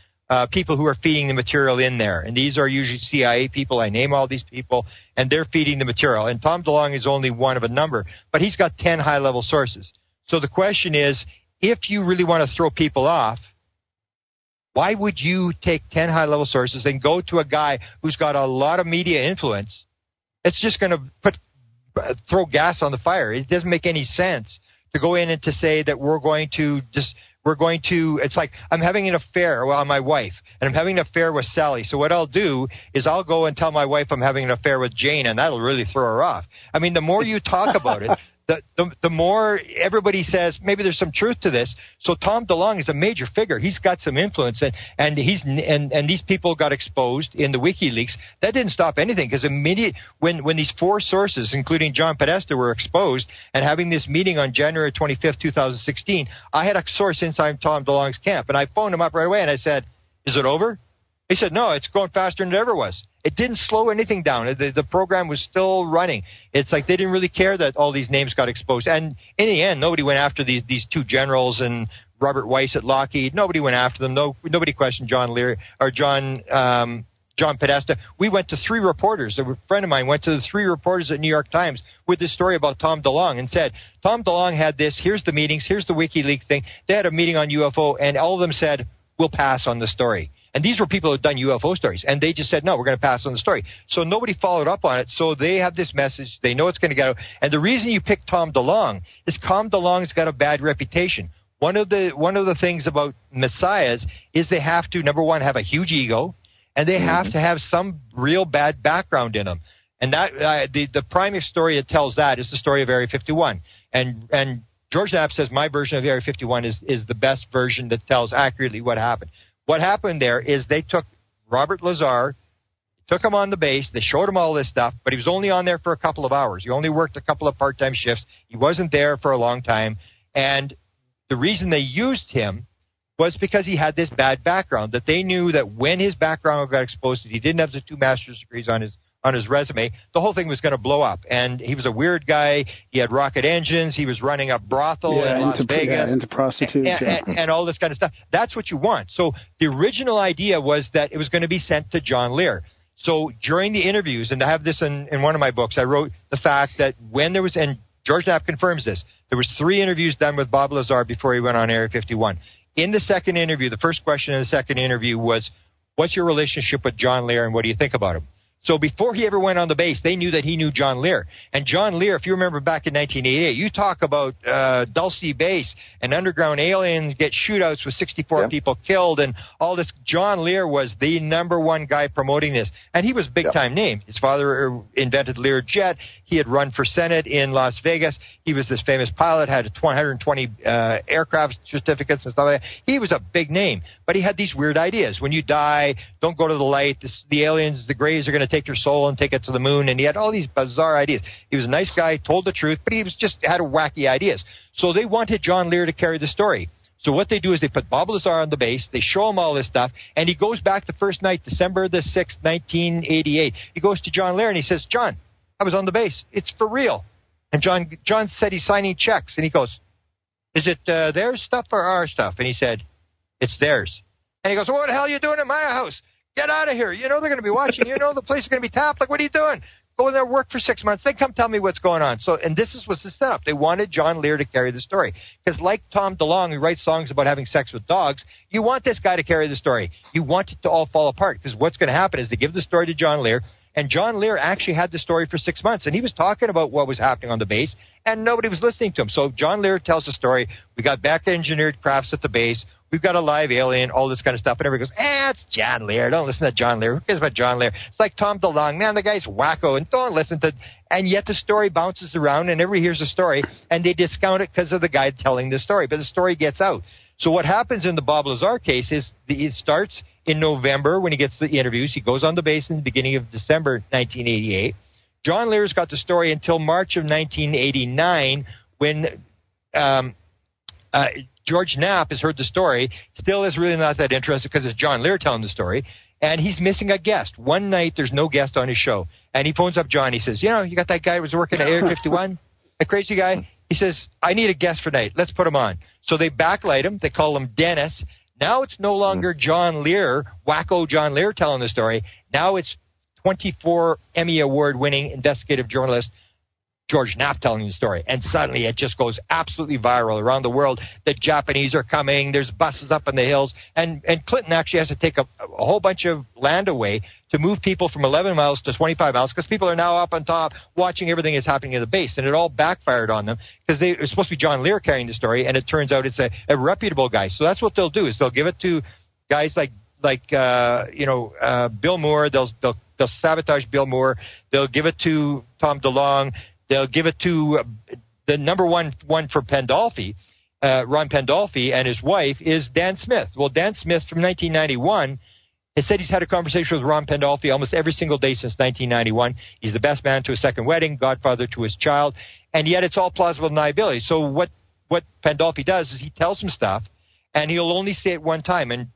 [SPEAKER 2] people who are feeding the material in there. And these are usually CIA people. I name all these people, and they're feeding the material. And Tom DeLonge is only one of a number, but he's got 10 high-level sources. So the question is, if you really want to throw people off, why would you take 10 high-level sources and go to a guy who's got a lot of media influence? It's just going to throw gas on the fire. It doesn't make any sense to go in and to say that we're going to, it's like I'm having an affair with my wife, and I'm having an affair with Sally. So what I'll do is I'll go and tell my wife I'm having an affair with Jane, and that'll really throw her off. I mean, the more you talk about it, the more everybody says maybe there's some truth to this. So Tom DeLonge is a major figure. He's got some influence, and these people got exposed in the WikiLeaks. That didn't stop anything, because when these 4 sources, including John Podesta, were exposed and having this meeting on January 25th, 2016, I had a source inside Tom DeLonge's camp, and I phoned him up right away, and I said, "Is it over?" He said, "No, it's going faster than it ever was." It didn't slow anything down. The program was still running. It's like they didn't really care that all these names got exposed. And in the end, nobody went after these 2 generals and Robert Weiss at Lockheed. Nobody went after them. Nobody questioned John Leary or John Podesta. We went to 3 reporters. A friend of mine went to the 3 reporters at New York Times with this story about Tom DeLonge and said, Tom DeLonge had this. Here's the meetings. Here's the WikiLeaks thing. They had a meeting on UFO, and all of them said, we'll pass on the story. And these were people who had done UFO stories, and they just said, no, we're going to pass on the story. So nobody followed up on it, so they have this message. They know it's going to get out. And the reason you pick Tom DeLonge is Tom DeLonge's got a bad reputation. One of the things about messiahs is they have to, number one, have a huge ego, and they have to have some real bad background in them. And that the prime story that tells that is the story of Area 51. And George Knapp says my version of Area 51 is the best version that tells accurately what happened. What happened there is they took Robert Lazar, took him on the base, they showed him all this stuff, but he was only on there for a couple of hours. He only worked a couple of part-time shifts. He wasn't there for a long time. And the reason they used him was because he had this bad background, that they knew that when his background got exposed, that he didn't have the 2 master's degrees on his resume, the whole thing was going to blow up. And he was a weird guy. He had rocket engines. He was running a brothel in Las Vegas. Yeah,
[SPEAKER 4] into prostitutes.
[SPEAKER 2] And all this kind of stuff. That's what you want. So the original idea was that it was going to be sent to John Lear. So during the interviews, and I have this in one of my books, I wrote the fact that when there was, and George Knapp confirms this, there was 3 interviews done with Bob Lazar before he went on Area 51. In the second interview, the first question in the second interview was, what's your relationship with John Lear and what do you think about him? So before he ever went on the base, they knew that he knew John Lear. And John Lear, if you remember back in 1988, you talk about Dulce Base and underground aliens get shootouts with 64 people killed and all this. John Lear was the #1 guy promoting this. And he was big-time name. His father invented Learjet. He had run for Senate in Las Vegas. He was this famous pilot, had 120 aircraft certificates and stuff like that. He was a big name. But he had these weird ideas. When you die, don't go to the light. The aliens, the Greys are going to take your soul and take it to the moon, and he had all these bizarre ideas. He was a nice guy, told the truth, but he was just had wacky ideas. So they wanted John Lear to carry the story. So what they do is they put Bob Lazar on the base, they show him all this stuff, and he goes back the first night, December the 6th, 1988. He goes to John Lear and he says, John, I was on the base. It's for real. And John said he's signing checks, and he goes, is it their stuff or our stuff? And he said, it's theirs. And he goes, well, what the hell are you doing at my house? Get out of here. You know they're going to be watching. You know the place is going to be tapped. Like, what are you doing? Go in there, work for 6 months. Then come tell me what's going on. So, and this was the setup. They wanted John Lear to carry the story. Because like Tom DeLonge, who writes songs about having sex with dogs, you want this guy to carry the story. You want it to all fall apart. Because what's going to happen is they give the story to John Lear, and John Lear actually had the story for 6 months. And he was talking about what was happening on the base, and nobody was listening to him. So John Lear tells the story. We got back-engineered crafts at the base. We've got a live alien, all this kind of stuff. And everybody goes, it's John Lear. Don't listen to John Lear. Who cares about John Lear? It's like Tom DeLonge. Man, the guy's wacko. And don't listen to... And yet the story bounces around, and everybody hears the story, and they discount it because of the guy telling the story. But the story gets out. So what happens in the Bob Lazar case is it starts in November when he gets the interviews. He goes on the base in the beginning of December 1988. John Lear's got the story until March of 1989 when... George Knapp has heard the story, still is really not that interested because it's John Lear telling the story, and he's missing a guest. One night, there's no guest on his show, and he phones up John. He says, you know, you got that guy who was working at Area 51, that crazy guy? He says, I need a guest for tonight. Let's put him on. So they backlight him. They call him Dennis. Now it's no longer John Lear, wacko John Lear telling the story. Now it's 24 Emmy Award-winning investigative journalist George Knapp telling the story, and suddenly it just goes absolutely viral around the world. The Japanese are coming, there's buses up in the hills, and Clinton actually has to take a whole bunch of land away to move people from 11 miles to 25 miles because people are now up on top watching everything that's happening in the base, and it all backfired on them because it was supposed to be John Lear carrying the story, and it turns out it's a reputable guy. So that's what they'll do is they'll give it to guys like Bill Moore. They'll sabotage Bill Moore. They'll give it to Tom DeLonge. They'll give it to the number one for Pandolfi, Ron Pandolfi, and his wife is Dan Smith. Well, Dan Smith from 1991 has said he's had a conversation with Ron Pandolfi almost every single day since 1991. He's the best man to a second wedding, godfather to his child, and yet it's all plausible deniability. So what Pandolfi does is he tells him stuff, and he'll only say it one time. And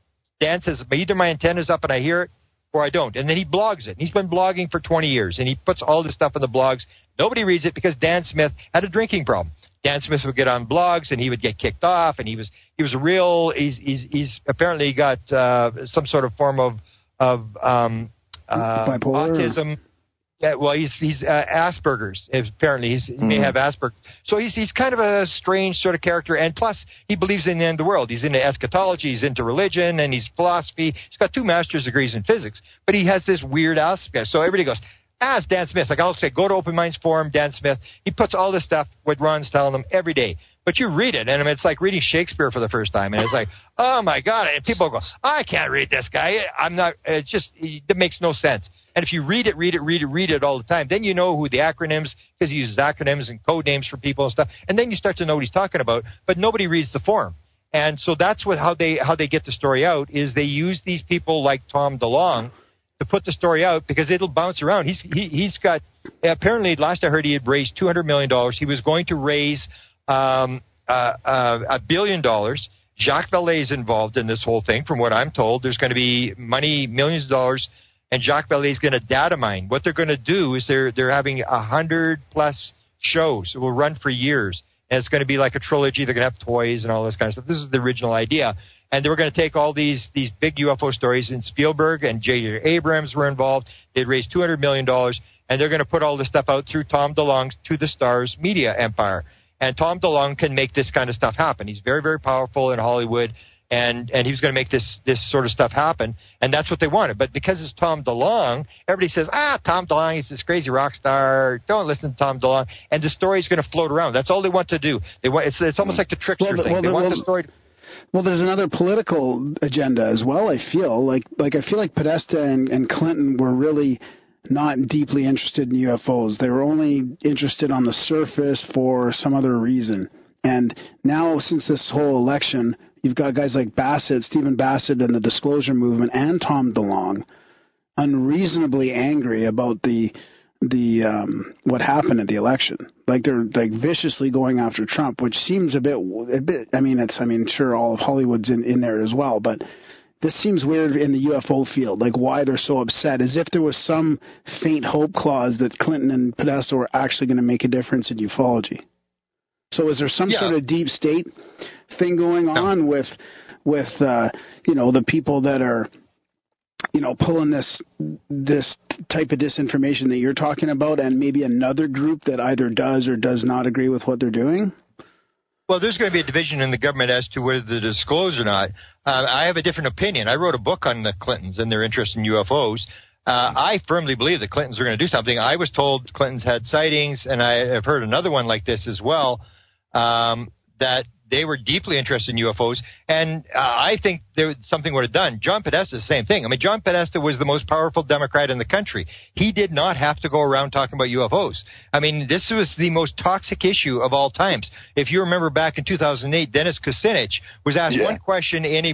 [SPEAKER 2] Dan says, either my antenna's up and I hear it, or I don't. And then he blogs it. And he's been blogging for 20 years, and he puts all this stuff in the blogs. Nobody reads it because Dan Smith had a drinking problem. Dan Smith would get on blogs, and he would get kicked off, and he's apparently got some sort of form of autism. Yeah, well, he's Asperger's. Apparently, he may have Asperger's. So he's kind of a strange sort of character, and plus he believes in the end of the world. He's into eschatology, he's into religion, and he's philosophy. He's got 2 master's degrees in physics, but he has this weird aspect. So everybody goes, it's Dan Smith. Like I'll say, go to Open Minds Forum, Dan Smith. He puts all this stuff, what Ron's telling them every day. But you read it, and it's like reading Shakespeare for the first time, and it's like, oh my God! And people go, I can't read this guy. I'm not. It's just it makes no sense. And if you read it all the time, then you know who the acronyms, because he uses acronyms and code names for people and stuff. And then you start to know what he's talking about. But nobody reads the forum. And so that's how they get the story out, is they use these people like Tom DeLonge to put the story out because it'll bounce around. He's got, apparently, last I heard, he had raised $200 million. He was going to raise $1 billion. Jacques Vallée is involved in this whole thing, from what I'm told. There's going to be money, millions of dollars, and Jacques Vallée is going to data mine. What they're going to do is they're having 100+ shows. It will run for years, and it's going to be like a trilogy. They're going to have toys and all this kind of stuff. This is the original idea, and they were going to take all these big UFO stories. And Spielberg and J.J. Abrams were involved. They'd raised $200 million, and they're going to put all this stuff out through Tom DeLonge's To the Stars media empire. And Tom DeLonge can make this kind of stuff happen. He's very, very powerful in Hollywood. and he was going to make this sort of stuff happen, and that's what they wanted. But because it's Tom DeLonge, everybody says, Tom DeLonge is this crazy rock star. Don't listen to Tom DeLonge, and the story's going to float around. That's all they want to do. They want it's almost like the trickster thing. They want the story.
[SPEAKER 4] Well, there's another political agenda as well. I feel like Podesta and Clinton were really not deeply interested in UFOs. They were only interested on the surface for some other reason. And now, since this whole election, you've got guys like Stephen Bassett and the Disclosure Movement, and Tom DeLonge, unreasonably angry about the what happened at the election. Like they're viciously going after Trump, which seems a bit. Sure, all of Hollywood's in there as well, but this seems weird in the UFO field. Like why they're so upset, as if there was some faint hope clause that Clinton and Podesta were actually going to make a difference in ufology. So is there some sort of deep state thing going on with the people that are pulling this type of disinformation that you're talking about, and maybe another group that either does or does not agree with what they're doing?
[SPEAKER 2] Well, there's going to be a division in the government as to whether to disclose or not. I have a different opinion. I wrote a book on the Clintons and their interest in UFOs. I firmly believe the Clintons are going to do something. I was told Clintons had sightings, and I have heard another one like this as well, that they were deeply interested in UFOs, and I think something would have done. John Podesta, the same thing. I mean, John Podesta was the most powerful Democrat in the country. He did not have to go around talking about UFOs. I mean, this was the most toxic issue of all times. If you remember back in 2008, Dennis Kucinich was asked one question in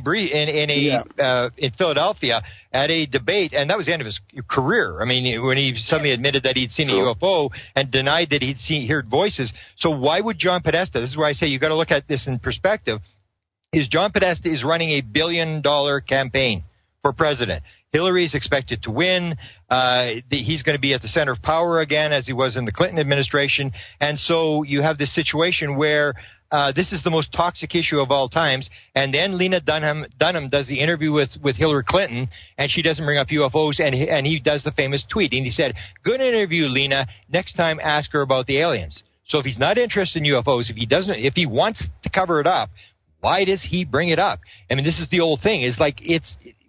[SPEAKER 2] Philadelphia at a debate, and that was the end of his career. I mean, when he suddenly admitted that he'd seen a UFO and denied that he'd heard voices. So why would John Podesta, this is where I say you got to look at this in perspective, is John Podesta is running a $1 billion campaign for president. Hillary is expected to win. He's going to be at the center of power again, as he was in the Clinton administration. And so you have this situation where this is the most toxic issue of all times. And then Lena Dunham does the interview with Hillary Clinton, and she doesn't bring up UFOs, and he does the famous tweet. And he said, "Good interview, Lena. Next time, ask her about the aliens." So if he's not interested in UFOs, if he wants to cover it up, why does he bring it up? I mean, this is the old thing. It's like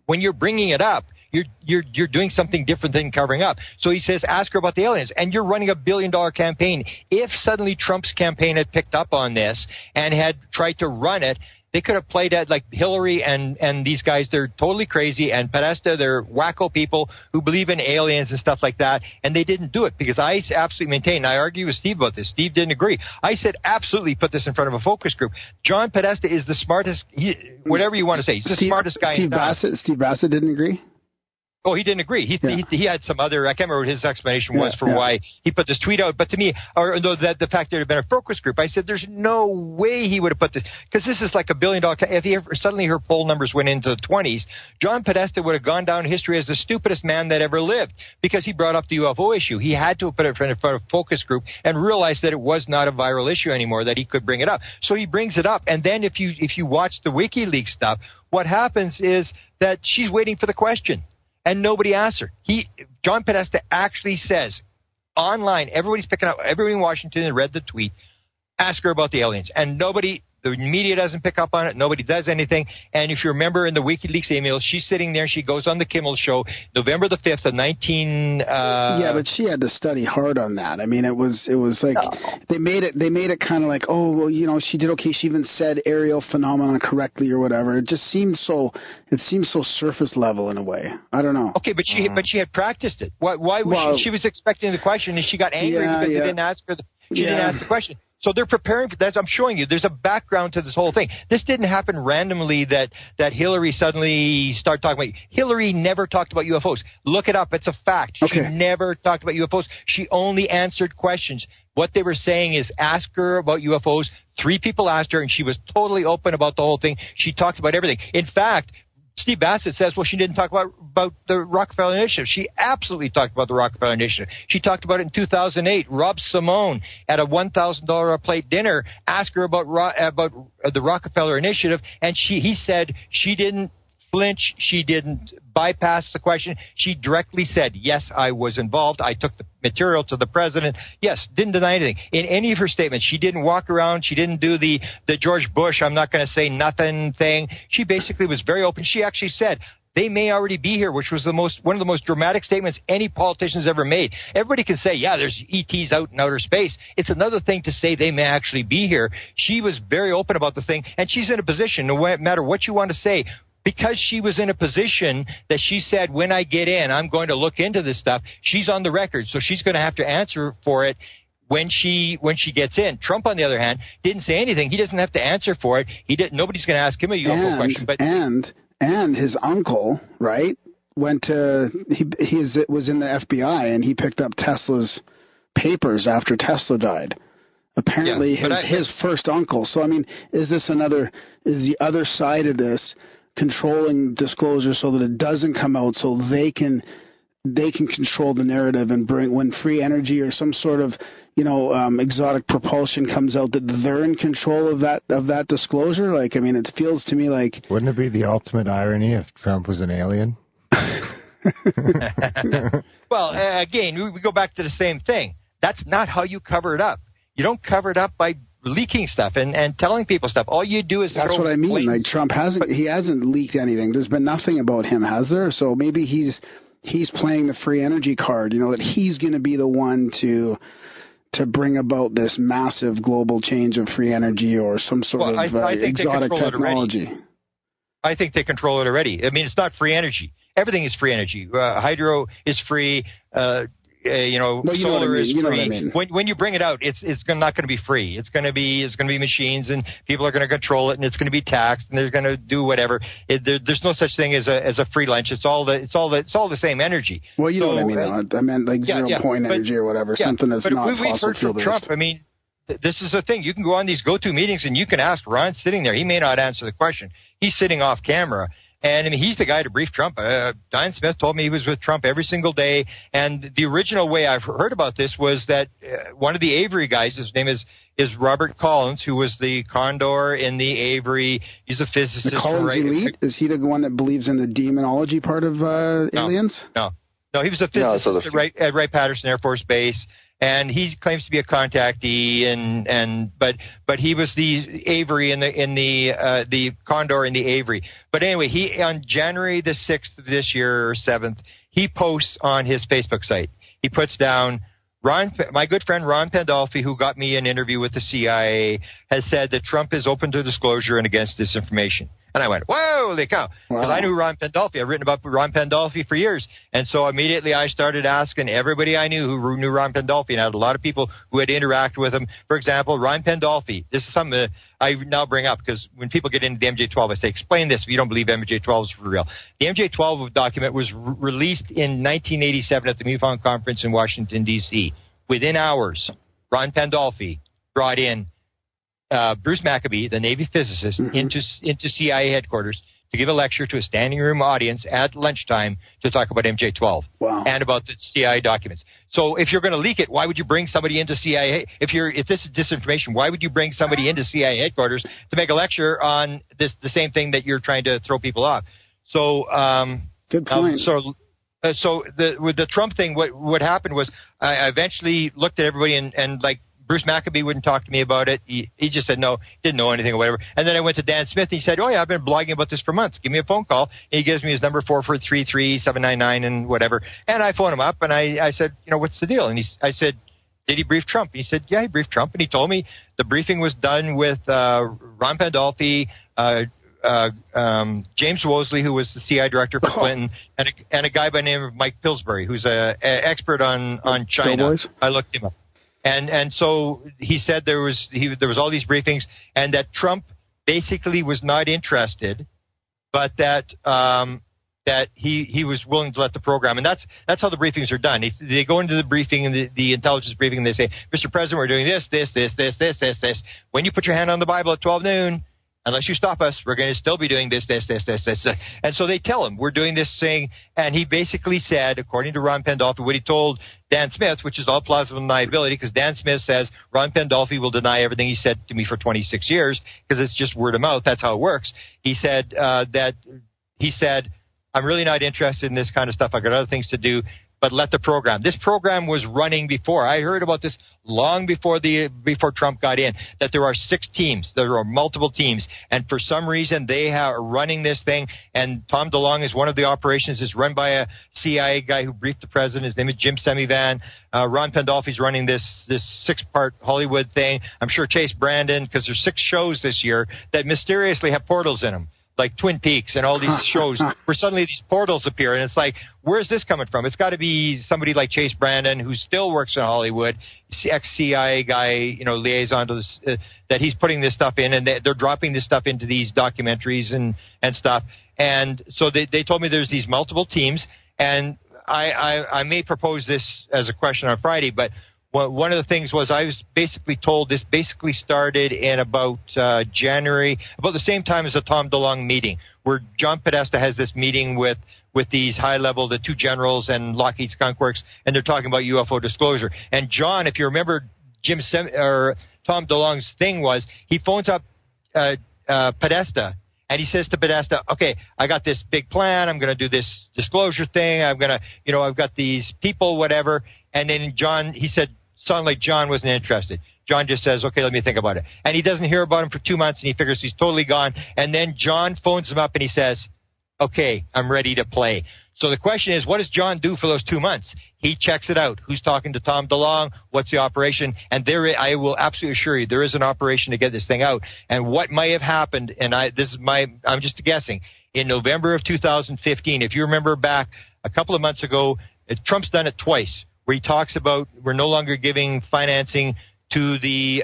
[SPEAKER 2] when you're bringing it up, you're doing something different than covering up. So he says, ask her about the aliens, and you're running a $1 billion campaign. If suddenly Trump's campaign had picked up on this and had tried to run it, they could have played it like Hillary and these guys. They're totally crazy, and Podesta, they're wacko people who believe in aliens and stuff like that, and they didn't do it because I absolutely maintain, and I argued with Steve about this. Steve didn't agree. I said absolutely put this in front of a focus group. John Podesta is the smartest, whatever you want to say. He's the smartest guy in town.
[SPEAKER 4] Steve Bassett didn't agree?
[SPEAKER 2] Oh, he didn't agree. He had some other, I can't remember what his explanation was for why he put this tweet out. But to me, the fact that it had been a focus group, I said, there's no way he would have put this, because this is like $1 billion. If suddenly her poll numbers went into the 20s, John Podesta would have gone down in history as the stupidest man that ever lived, because he brought up the UFO issue. He had to put it in front of a focus group and realize that it was not a viral issue anymore, that he could bring it up. So he brings it up. And then if you watch the WikiLeaks stuff, what happens is that she's waiting for the question. And nobody asked her. John Podesta actually says online, everybody's picking up, everybody in Washington read the tweet, ask her about the aliens. And the media doesn't pick up on it. Nobody does anything. And if you remember in the WikiLeaks emails, she's sitting there. She goes on the Kimmel show, November the 5th of 19.
[SPEAKER 4] Yeah, but she had to study hard on that. I mean, it was like they made it kind of like, oh, well, she did okay. She even said aerial phenomenon correctly or whatever. It just seemed so surface level in a way. I don't know.
[SPEAKER 2] Okay, but she had practiced it. Why was she was expecting the question and she got angry because they didn't ask her. She didn't ask the question. So they're preparing for that. I'm showing you. There's a background to this whole thing. This didn't happen randomly that Hillary suddenly started talking about. Hillary never talked about UFOs. Look it up. It's a fact. Okay. She never talked about UFOs. She only answered questions. What they were saying is ask her about UFOs. 3 people asked her, and she was totally open about the whole thing. She talked about everything. In fact, Steve Bassett says, well, she didn't talk about the Rockefeller Initiative. She absolutely talked about the Rockefeller Initiative. She talked about it in 2008. Rob Simone at a $1,000 a plate dinner asked her about the Rockefeller Initiative, and he said she didn't flinch. She didn't bypass the question. She directly said, yes, I was involved. I took the material to the president. Yes, didn't deny anything. In any of her statements, she didn't walk around. She didn't do the George Bush, I'm not going to say nothing thing. She basically was very open. She actually said, they may already be here, which was one of the most dramatic statements any politician's ever made. Everybody can say, yeah, there's ETs out in outer space. It's another thing to say they may actually be here. She was very open about the thing, and she's in a position, no matter what you want to say, because she was in a position that she said, when I get in, I'm going to look into this stuff. She's on the record, so she's going to have to answer for it when she gets in. Trump, on the other hand, didn't say anything. He doesn't have to answer for it. Nobody's going to ask him a UFO question. But
[SPEAKER 4] and his uncle, right, went to he was in the FBI, and he picked up Tesla's papers after Tesla died. Apparently, his first uncle. So I mean, is the other side of this controlling disclosure so that it doesn't come out, so they can control the narrative and bring, when free energy or some sort of exotic propulsion comes out, that they're in control of that disclosure? Like, I mean, it feels to me like,
[SPEAKER 3] wouldn't it be the ultimate irony if Trump was an alien?
[SPEAKER 2] Well, again, we go back to the same thing. That's not how you cover it up. You don't cover it up by leaking stuff and telling people stuff. All you do is
[SPEAKER 4] that's what I mean. Like, Trump hasn't leaked anything. There's been nothing about him, has there? So maybe he's playing the free energy card. That he's going to be the one to bring about this massive global change of free energy or some sort of exotic technology.
[SPEAKER 2] I think they control it already. I mean, it's not free energy. Everything is free energy. Hydro is free. Solar is free. When you bring it out, it's not going to be free. It's going to be machines, and people are going to control it, and it's going to be taxed, and they're going to do whatever. There's no such thing as a free lunch. It's all the same energy.
[SPEAKER 4] Well, you know what I mean. I meant like 0 point energy or whatever, something that's not fossil fuel based.
[SPEAKER 2] Trump, I mean, this is the thing. You can go on these go-to meetings, and you can ask. Ron's sitting there. He may not answer the question. He's sitting off camera. And I mean, he's the guy to brief Trump. Diane Smith told me he was with Trump every single day. And the original way I've heard about this was that one of the Avery guys, his name is Robert Collins, who was the Condor in the Avery. He's a physicist.
[SPEAKER 4] The Collins elite? Is he the one that believes in the demonology part of aliens?
[SPEAKER 2] No, he was a physicist at Wright-Patterson Air Force Base. And he claims to be a contactee, but he was the Avery in the Condor in the Avery. But anyway, he on January the 6th of this year or 7th, he posts on his Facebook site. He puts down, my good friend Ron Pandolfi, who got me an interview with the CIA, has said that Trump is open to disclosure and against disinformation. And I went, whoa, holy cow. Because I knew Ron Pandolfi. I've written about Ron Pandolfi for years. And so immediately I started asking everybody I knew who knew Ron Pandolfi. And I had a lot of people who had interacted with him. For example, Ron Pandolfi. This is something that I now bring up because when people get into the MJ-12, I say, explain this if you don't believe MJ-12 is for real. The MJ-12 document was released in 1987 at the MUFON conference in Washington, D.C. Within hours, Ron Pandolfi brought in Bruce Maccabee, the Navy physicist, into CIA headquarters to give a lecture to a standing room audience at lunchtime to talk about MJ-12 and about the CIA documents. So if you're going to leak it, why would you bring somebody into CIA? If this is disinformation, why would you bring somebody into CIA headquarters to make a lecture on the same thing that you're trying to throw people off? So
[SPEAKER 4] good point.
[SPEAKER 2] With the Trump thing, what happened was I eventually looked at everybody and like, Bruce Maccabee wouldn't talk to me about it. He just said no, didn't know anything or whatever. And then I went to Dan Smith, and he said, oh, yeah, I've been blogging about this for months. Give me a phone call. And he gives me his number, 443-3799 and whatever. And I phoned him up, and I said, what's the deal? And I said, did he brief Trump? And he said, yeah, he briefed Trump. And he told me the briefing was done with Ron Pandolfi, James Wosley, who was the CIA director for Clinton, and a guy by the name of Mike Pillsbury, who's an expert on China. I looked him up. And so he said there was all these briefings, and that Trump basically was not interested, but that he was willing to let the program. And that's how the briefings are done. They go into the briefing and the intelligence briefing, and they say, Mr. President, we're doing this. When you put your hand on the Bible at 12 noon, unless you stop us, we're going to still be doing this. And so they tell him, we're doing this thing. And he basically said, according to Ron Pandolfi, what he told Dan Smith, which is all plausible deniability, because Dan Smith says Ron Pandolfi will deny everything he said to me for 26 years, because it's just word of mouth. That's how it works. He said that he said, I'm really not interested in this kind of stuff. I got other things to do, but let the program. This program was running before. I heard about this long before Trump got in, that there are 6 teams. There are multiple teams. And for some reason, they are running this thing. And Tom DeLonge is one of the operations. It's run by a CIA guy who briefed the president. His name is Jim Semivan. Ron Pandolfi's running this 6-part Hollywood thing. I'm sure Chase Brandon, because there's 6 shows this year that mysteriously have portals in them, like Twin Peaks and all these shows where suddenly these portals appear. And it's like, where's this coming from? It's got to be somebody like Chase Brandon, who still works in Hollywood, ex-CIA guy, liaison to this, that he's putting this stuff in, and they're dropping this stuff into these documentaries and stuff. And so they told me there's these multiple teams, and I may propose this as a question on Friday, but one of the things was I was basically told this basically started in about January, about the same time as the Tom DeLonge meeting, where John Podesta has this meeting with these high-level, the 2 generals and Lockheed Skunk Works, and they're talking about UFO disclosure. And John, if you remember, Tom DeLonge's thing was he phones up Podesta, and he says to Podesta, okay, I got this big plan. I'm going to do this disclosure thing. I'm going to, I've got these people, whatever. And then he said, sounded like John wasn't interested. John just says, okay, let me think about it. And he doesn't hear about him for 2 months, and he figures he's totally gone. And then John phones him up, and he says, okay, I'm ready to play. So the question is, what does John do for those 2 months? He checks it out. Who's talking to Tom DeLonge? What's the operation? And I will absolutely assure you, there is an operation to get this thing out. And what might have happened, and I'm just guessing, in November of 2015, if you remember back a couple of months ago, Trump's done it twice, where he talks about we're no longer giving financing to the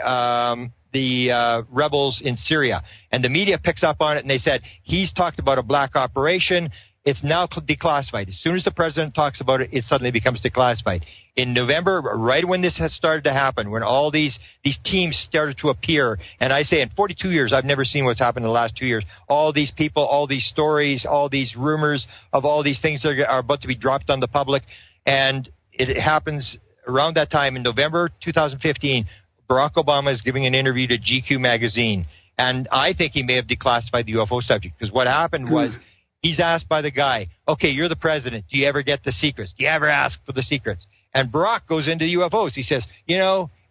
[SPEAKER 2] rebels in Syria. And the media picks up on it, and they said, he's talked about a black operation. It's now declassified. As soon as the president talks about it, it suddenly becomes declassified. In November, right when this has started to happen, when all these teams started to appear, and I say in 42 years, I've never seen what's happened in the last 2 years. All these people, all these stories, all these rumors of all these things that are about to be dropped on the public, and it happens around that time in November 2015. Barack Obama is giving an interview to GQ magazine, and I think he may have declassified the UFO subject, because what happened was he's asked by the guy, okay, you're the president. Do you ever get the secrets? Do you ever ask for the secrets? And Barack goes into UFOs. He says,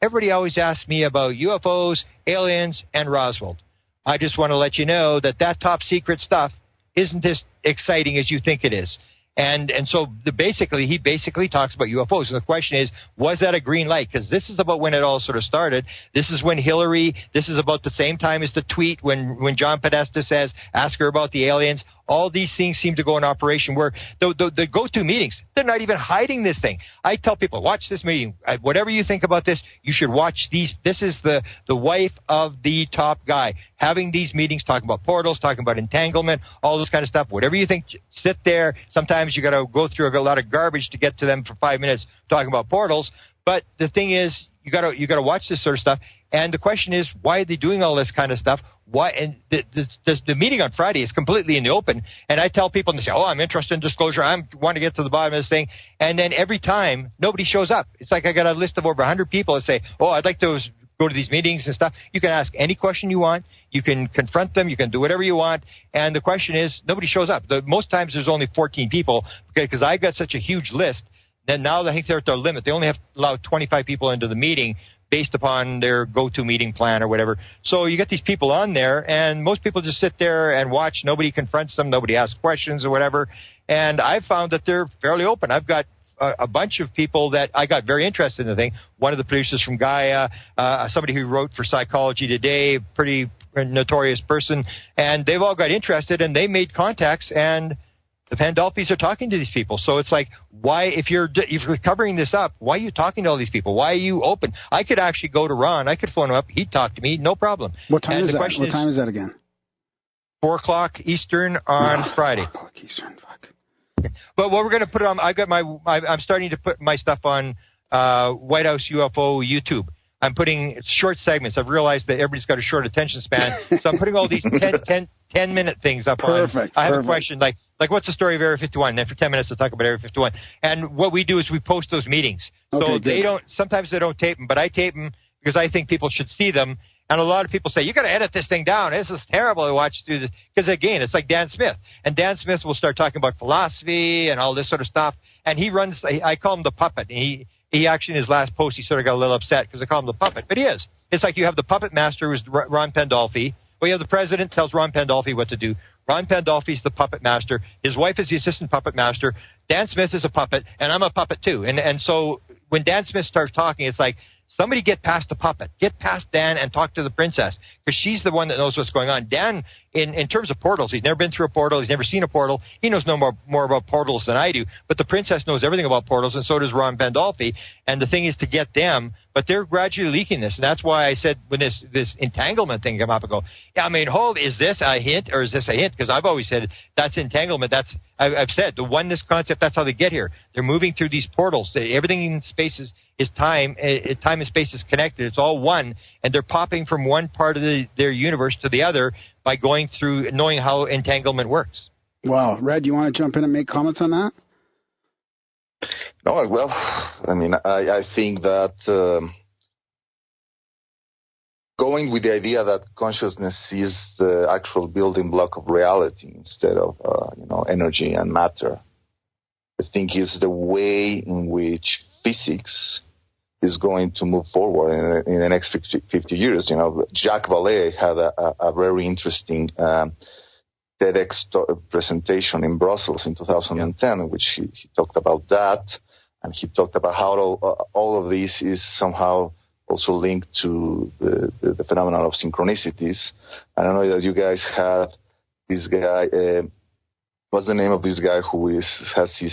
[SPEAKER 2] everybody always asks me about UFOs, aliens, and Roswell. I just want to let you know that top secret stuff isn't as exciting as you think it is. And so he basically talks about UFOs. And the question is, was that a green light? Because this is about when it all sort of started. This is when this is about the same time as the tweet when John Podesta says, ask her about the aliens. All these things seem to go in operation where the go-to meetings, they're not even hiding this thing. I tell people, watch this meeting. Whatever you think about this, you should watch these. This is the wife of the top guy having these meetings, talking about portals, talking about entanglement, all this kind of stuff. Whatever you think, sit there. Sometimes you got to go through a lot of garbage to get to them for 5 minutes talking about portals. But the thing is, you got to watch this sort of stuff. And the question is, why are they doing all this kind of stuff? Why? And the meeting on Friday is completely in the open. And I tell people, and they say, I'm interested in disclosure. I want to get to the bottom of this thing. And then every time, nobody shows up. It's like I got a list of over 100 people that say, I'd like to go to these meetings and stuff. You can ask any question you want. You can confront them. You can do whatever you want. And the question is, nobody shows up. Most times there's only 14 people because I got such a huge list. Then now I think they're at their limit. They only have to allow 25 people into the meeting based upon their go-to meeting plan or whatever. So you get these people on there, and most people just sit there and watch. Nobody confronts them. Nobody asks questions or whatever. And I've found that they're fairly open. I've got a bunch of people that I got very interested in the thing. One of the producers from Gaia, somebody who wrote for Psychology Today, pretty notorious person, and they've all got interested, and they made contacts, and the Pandolfis are talking to these people. So it's like, why, if you're covering this up, why are you talking to all these people? Why are you open? I could actually go to Ron. I could phone him up. He'd talk to me. No problem.
[SPEAKER 4] What time is that? What time is that again?
[SPEAKER 2] 4 o'clock Eastern on Friday.
[SPEAKER 4] 4 o'clock Eastern. Fuck.
[SPEAKER 2] But what we're going to put on, I'm starting to put my stuff on White House UFO YouTube. I'm putting short segments. I've realized that everybody's got a short attention span. So I'm putting all these 10-minute things up on. I have a question like what's the story of Area 51? And then for 10 minutes, I'll talk about Area 51. And what we do is we post those meetings. So sometimes they don't tape them, but I tape them because I think people should see them. And a lot of people say, you got to edit this thing down. This is terrible to watch through this. Because, again, it's like Dan Smith. And Dan Smith will start talking about philosophy and all this sort of stuff. And he runs, I call him the puppet. And he actually, in his last post, he sort of got a little upset because I call him the puppet. But he is. It's like you have the puppet master, who's Ron Pandolfi. Well, you have the president tells Ron Pandolfi what to do. Ron Pandolfi's the puppet master. His wife is the assistant puppet master. Dan Smith is a puppet, and I'm a puppet too. And so when Dan Smith starts talking, it's like, somebody get past the puppet. Get past Dan and talk to the princess, because she's the one that knows what's going on. Dan, in terms of portals, he's never been through a portal. He's never seen a portal. He knows no more about portals than I do. But the princess knows everything about portals, and so does Ron Pandolfi. And the thing is to get them, but they're gradually leaking this. And that's why I said when this entanglement thing came up, I go, yeah, I mean, is this a hint or is this a hint? Because I've always said that's entanglement. I've said the oneness concept, that's how they get here. They're moving through these portals. Everything in space is time. Time and space is connected. It's all one. And they're popping from one part of their universe to the other by going through, knowing how entanglement works.
[SPEAKER 4] Wow. Red, you want to jump in and make comments on that?
[SPEAKER 6] No, well, I mean, I think that going with the idea that consciousness is the actual building block of reality instead of, energy and matter, I think is the way in which physics is going to move forward in the next 50 years. You know, Jacques Vallée had a very interesting TEDx presentation in Brussels in 2010, in which he talked about that, and he talked about how all of this is somehow also linked to the phenomenon of synchronicities. I don't know that you guys had this guy. What's the name of this guy who has his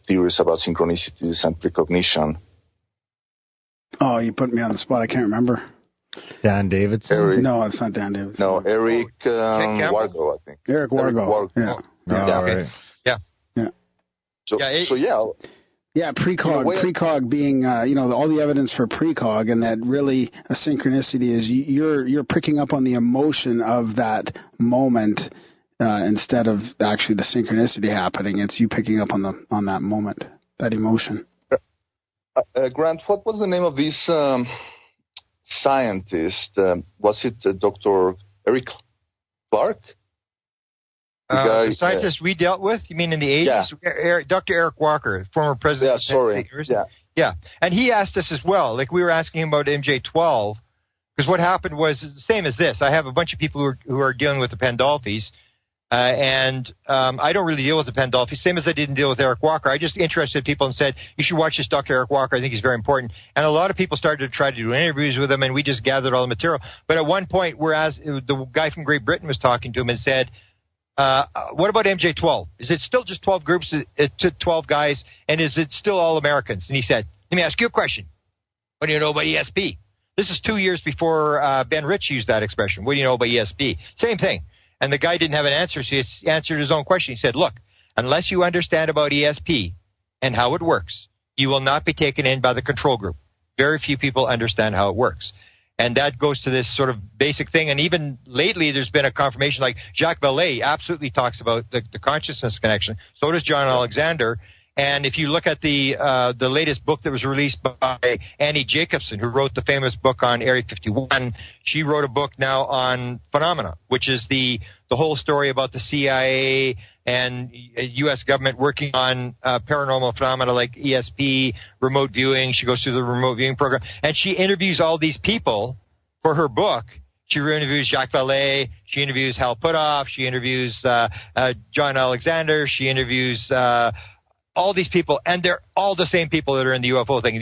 [SPEAKER 6] theories about synchronicities and precognition?
[SPEAKER 4] Oh, you put me on the spot. I can't remember.
[SPEAKER 3] Dan Davidson?
[SPEAKER 4] No, it's not Dan Davidson.
[SPEAKER 6] No, Eric Wargo, I think.
[SPEAKER 4] Eric Wargo. Yeah.
[SPEAKER 3] Right.
[SPEAKER 2] Yeah.
[SPEAKER 4] Yeah.
[SPEAKER 6] So yeah.
[SPEAKER 4] Yeah, precog. Precog being, all the evidence for precog, and that really a synchronicity is you're picking up on the emotion of that moment instead of actually the synchronicity happening. It's you picking up on that moment, that emotion.
[SPEAKER 6] Grant, what was the name of this scientist? Was it Dr. Eric Clark?
[SPEAKER 2] The scientist we dealt with? You mean in the 80s? Yeah. Dr. Eric Walker, former president of Penn State University. Yeah. And he asked us as well. Like, we were asking him about MJ12, because what happened was the same as this. I have a bunch of people who are dealing with the Pandolfis, and I don't really deal with the Pandolfis, same as I didn't deal with Eric Walker. I just interested people and said, you should watch this Dr. Eric Walker. I think he's very important. And a lot of people started to try to do interviews with him, and we just gathered all the material. But at one point, whereas the guy from Great Britain was talking to him and said, what about MJ12? Is it still just 12 groups, 12 guys, and is it still all Americans? And he said, let me ask you a question. What do you know about ESP? This is 2 years before Ben Rich used that expression. What do you know about ESP? Same thing. And the guy didn't have an answer, so he answered his own question. He said, look, unless you understand about ESP and how it works, you will not be taken in by the control group. Very few people understand how it works. And that goes to this sort of basic thing. And even lately, there's been a confirmation, like Jacques Vallée absolutely talks about the consciousness connection. So does John Alexander. And if you look at the latest book that was released by Annie Jacobson, who wrote the famous book on Area 51, she wrote a book now on phenomena, which is the whole story about the CIA and U.S. government working on paranormal phenomena like ESP, remote viewing. She goes through the remote viewing program, and she interviews all these people for her book. She interviews Jacques Vallée. She interviews Hal Puthoff. She interviews John Alexander. She interviews all these people, and they're all the same people that are in the UFO thing.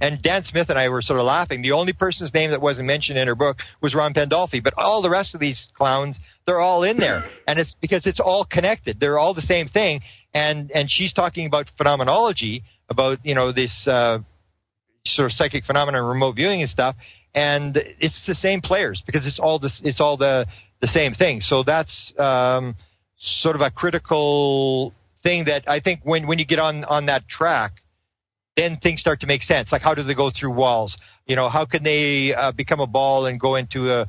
[SPEAKER 2] And Dan Smith and I were sort of laughing. The only person's name that wasn't mentioned in her book was Ron Pandolfi, but all the rest of these clowns, they're all in there. And it's because it's all connected. They're all the same thing. And she's talking about phenomenology, about, this sort of psychic phenomena, remote viewing and stuff. And it's the same players, because it's all the same thing. So that's sort of a critical thing that I think when you get on that track, then things start to make sense. Like, how do they go through walls? How can they become a ball and go into a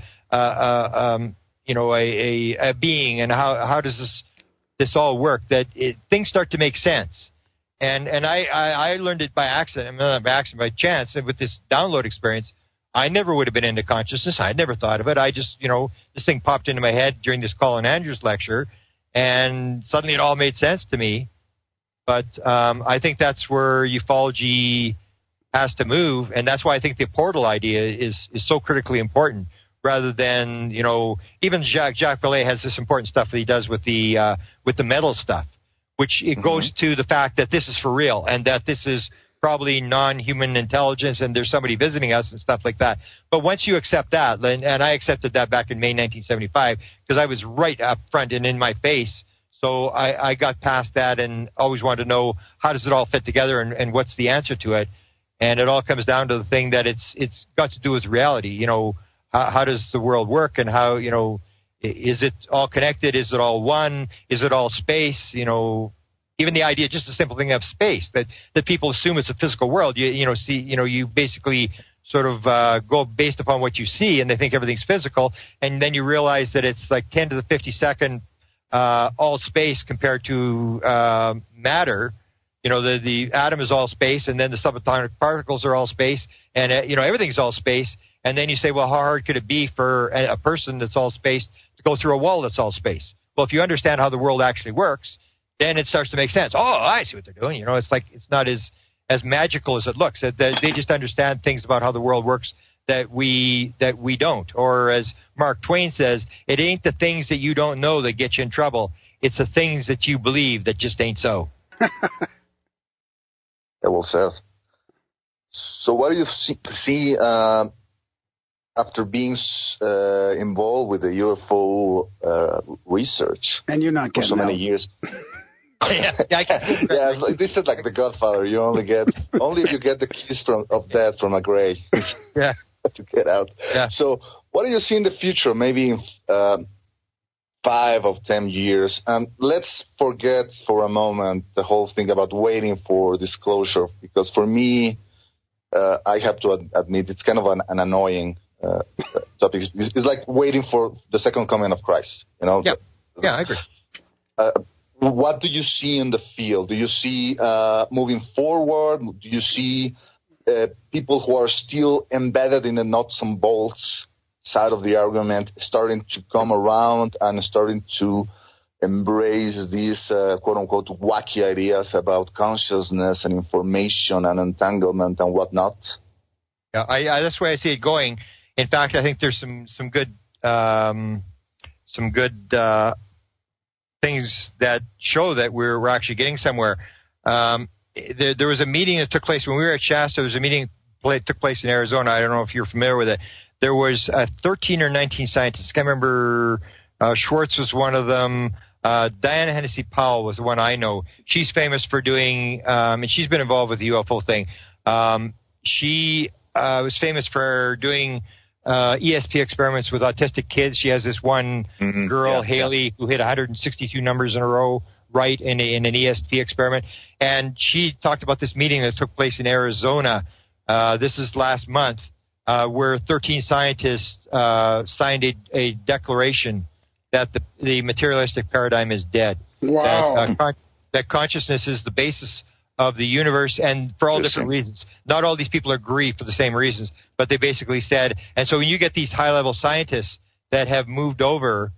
[SPEAKER 2] being? And how does this all work? Things start to make sense. And I learned it by accident. Not by accident, by chance. And with this download experience, I never would have been into consciousness. I never thought of it. I just, this thing popped into my head during this Colin Andrews lecture, and suddenly it all made sense to me. But I think that's where ufology has to move, and that's why I think the portal idea is so critically important, rather than, even Jacques Vallée has this important stuff that he does with the metal stuff, which it goes to the fact that this is for real, and that this is probably non-human intelligence, and there's somebody visiting us and stuff like that. But once you accept that, and I accepted that back in May 1975, because I was right up front and in my face, so I got past that and always wanted to know, how does it all fit together, and what's the answer to it? And it all comes down to the thing that it's got to do with reality. How does the world work, and how, is it all connected? Is it all one? Is it all space? Even the idea, just the simple thing of space, that people assume it's a physical world. You basically sort of go based upon what you see, and they think everything's physical, and then you realize that it's like 10 to the 52nd all space compared to matter. The atom is all space, and then the subatomic particles are all space, and everything's all space. And then you say, well, how hard could it be for a person that's all space to go through a wall that's all space? Well, if you understand how the world actually works, then it starts to make sense. Oh, I see what they're doing. It's like, it's not as magical as it looks. They just understand things about how the world works that we don't. Or as Mark Twain says, it ain't the things that you don't know that get you in trouble. It's the things that you believe that just ain't so.
[SPEAKER 6] Yeah, well said. So what do you see after being involved with the UFO research?
[SPEAKER 4] And you're not getting
[SPEAKER 6] for so many years.
[SPEAKER 2] Yeah,
[SPEAKER 6] this is like The Godfather. You only if you get the keys of death from a grave.
[SPEAKER 2] Yeah.
[SPEAKER 6] To get out.
[SPEAKER 2] Yeah.
[SPEAKER 6] So what do you see in the future? Maybe in 5 or 10 years, and let's forget for a moment the whole thing about waiting for disclosure, because for me, I have to admit, it's kind of an annoying topic. It's like waiting for the second coming of Christ.
[SPEAKER 2] Yeah, I agree.
[SPEAKER 6] What do you see in the field? Do you see moving forward? Do you see people who are still embedded in the nuts and bolts side of the argument starting to come around and starting to embrace these quote-unquote wacky ideas about consciousness and information and entanglement and whatnot?
[SPEAKER 2] Yeah, that's the way I see it going. In fact, I think there's some good things that show that we're actually getting somewhere. There was a meeting that took place when we were at Shasta. There was a meeting that took place in Arizona. I don't know if you're familiar with it. There was 13 or 19 scientists. I can't remember. Schwartz was one of them. Diana Hennessy Powell was the one I know. She's famous for doing, and she's been involved with the UFO thing. She was famous for doing ESP experiments with autistic kids. She has this one girl, Haley, who hit 162 numbers in a row right in an ESP experiment. And she talked about this meeting that took place in Arizona. This is last month. Where 13 scientists signed a declaration that the materialistic paradigm is dead.
[SPEAKER 4] Wow.
[SPEAKER 2] That consciousness is the basis of the universe, and for all different reasons. Not all these people agree for the same reasons, but they basically said, and so when you get these high-level scientists that have moved over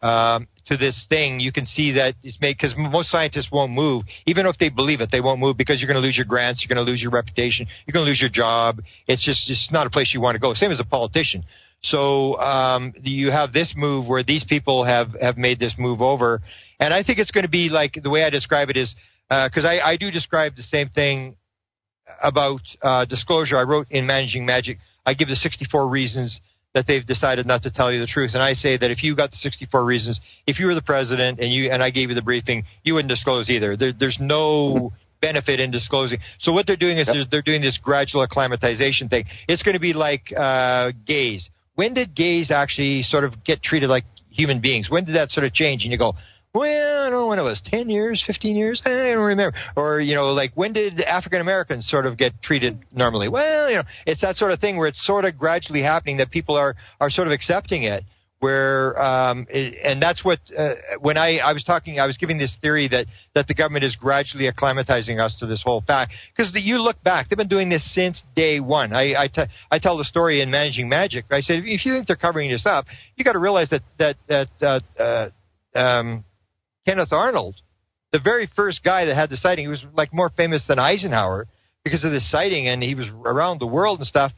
[SPEAKER 2] to this thing, you can see that it's made, because most scientists won't move. Even if they believe it, they won't move, because you're going to lose your grants, you're going to lose your reputation, you're going to lose your job. It's just not a place you want to go. Same as a politician. So you have this move where these people have made this move over. And I think it's going to be like, the way I describe it is, because I do describe the same thing about disclosure. I wrote in Managing Magic, I give the 64 reasons that they've decided not to tell you the truth. And I say that if you got the 64 reasons, if you were the president and I gave you the briefing, you wouldn't disclose either. There's no benefit in disclosing. So what they're doing is they're doing this gradual acclimatization thing. It's going to be like gays. When did gays actually sort of get treated like human beings? When did that sort of change? And you go, well, I don't know when it was, 10 years, 15 years, I don't remember. Or, like when did African Americans sort of get treated normally? Well, it's that sort of thing where it's sort of gradually happening that people are sort of accepting it. where, and that's what, when I was giving this theory that the government is gradually acclimatizing us to this whole fact. Because you look back, they've been doing this since day one. I tell the story in Managing Magic. I said, if you think they're covering this up, you got to realize that Kenneth Arnold, the very first guy that had the sighting, he was like more famous than Eisenhower because of this sighting, and he was around the world and stuff.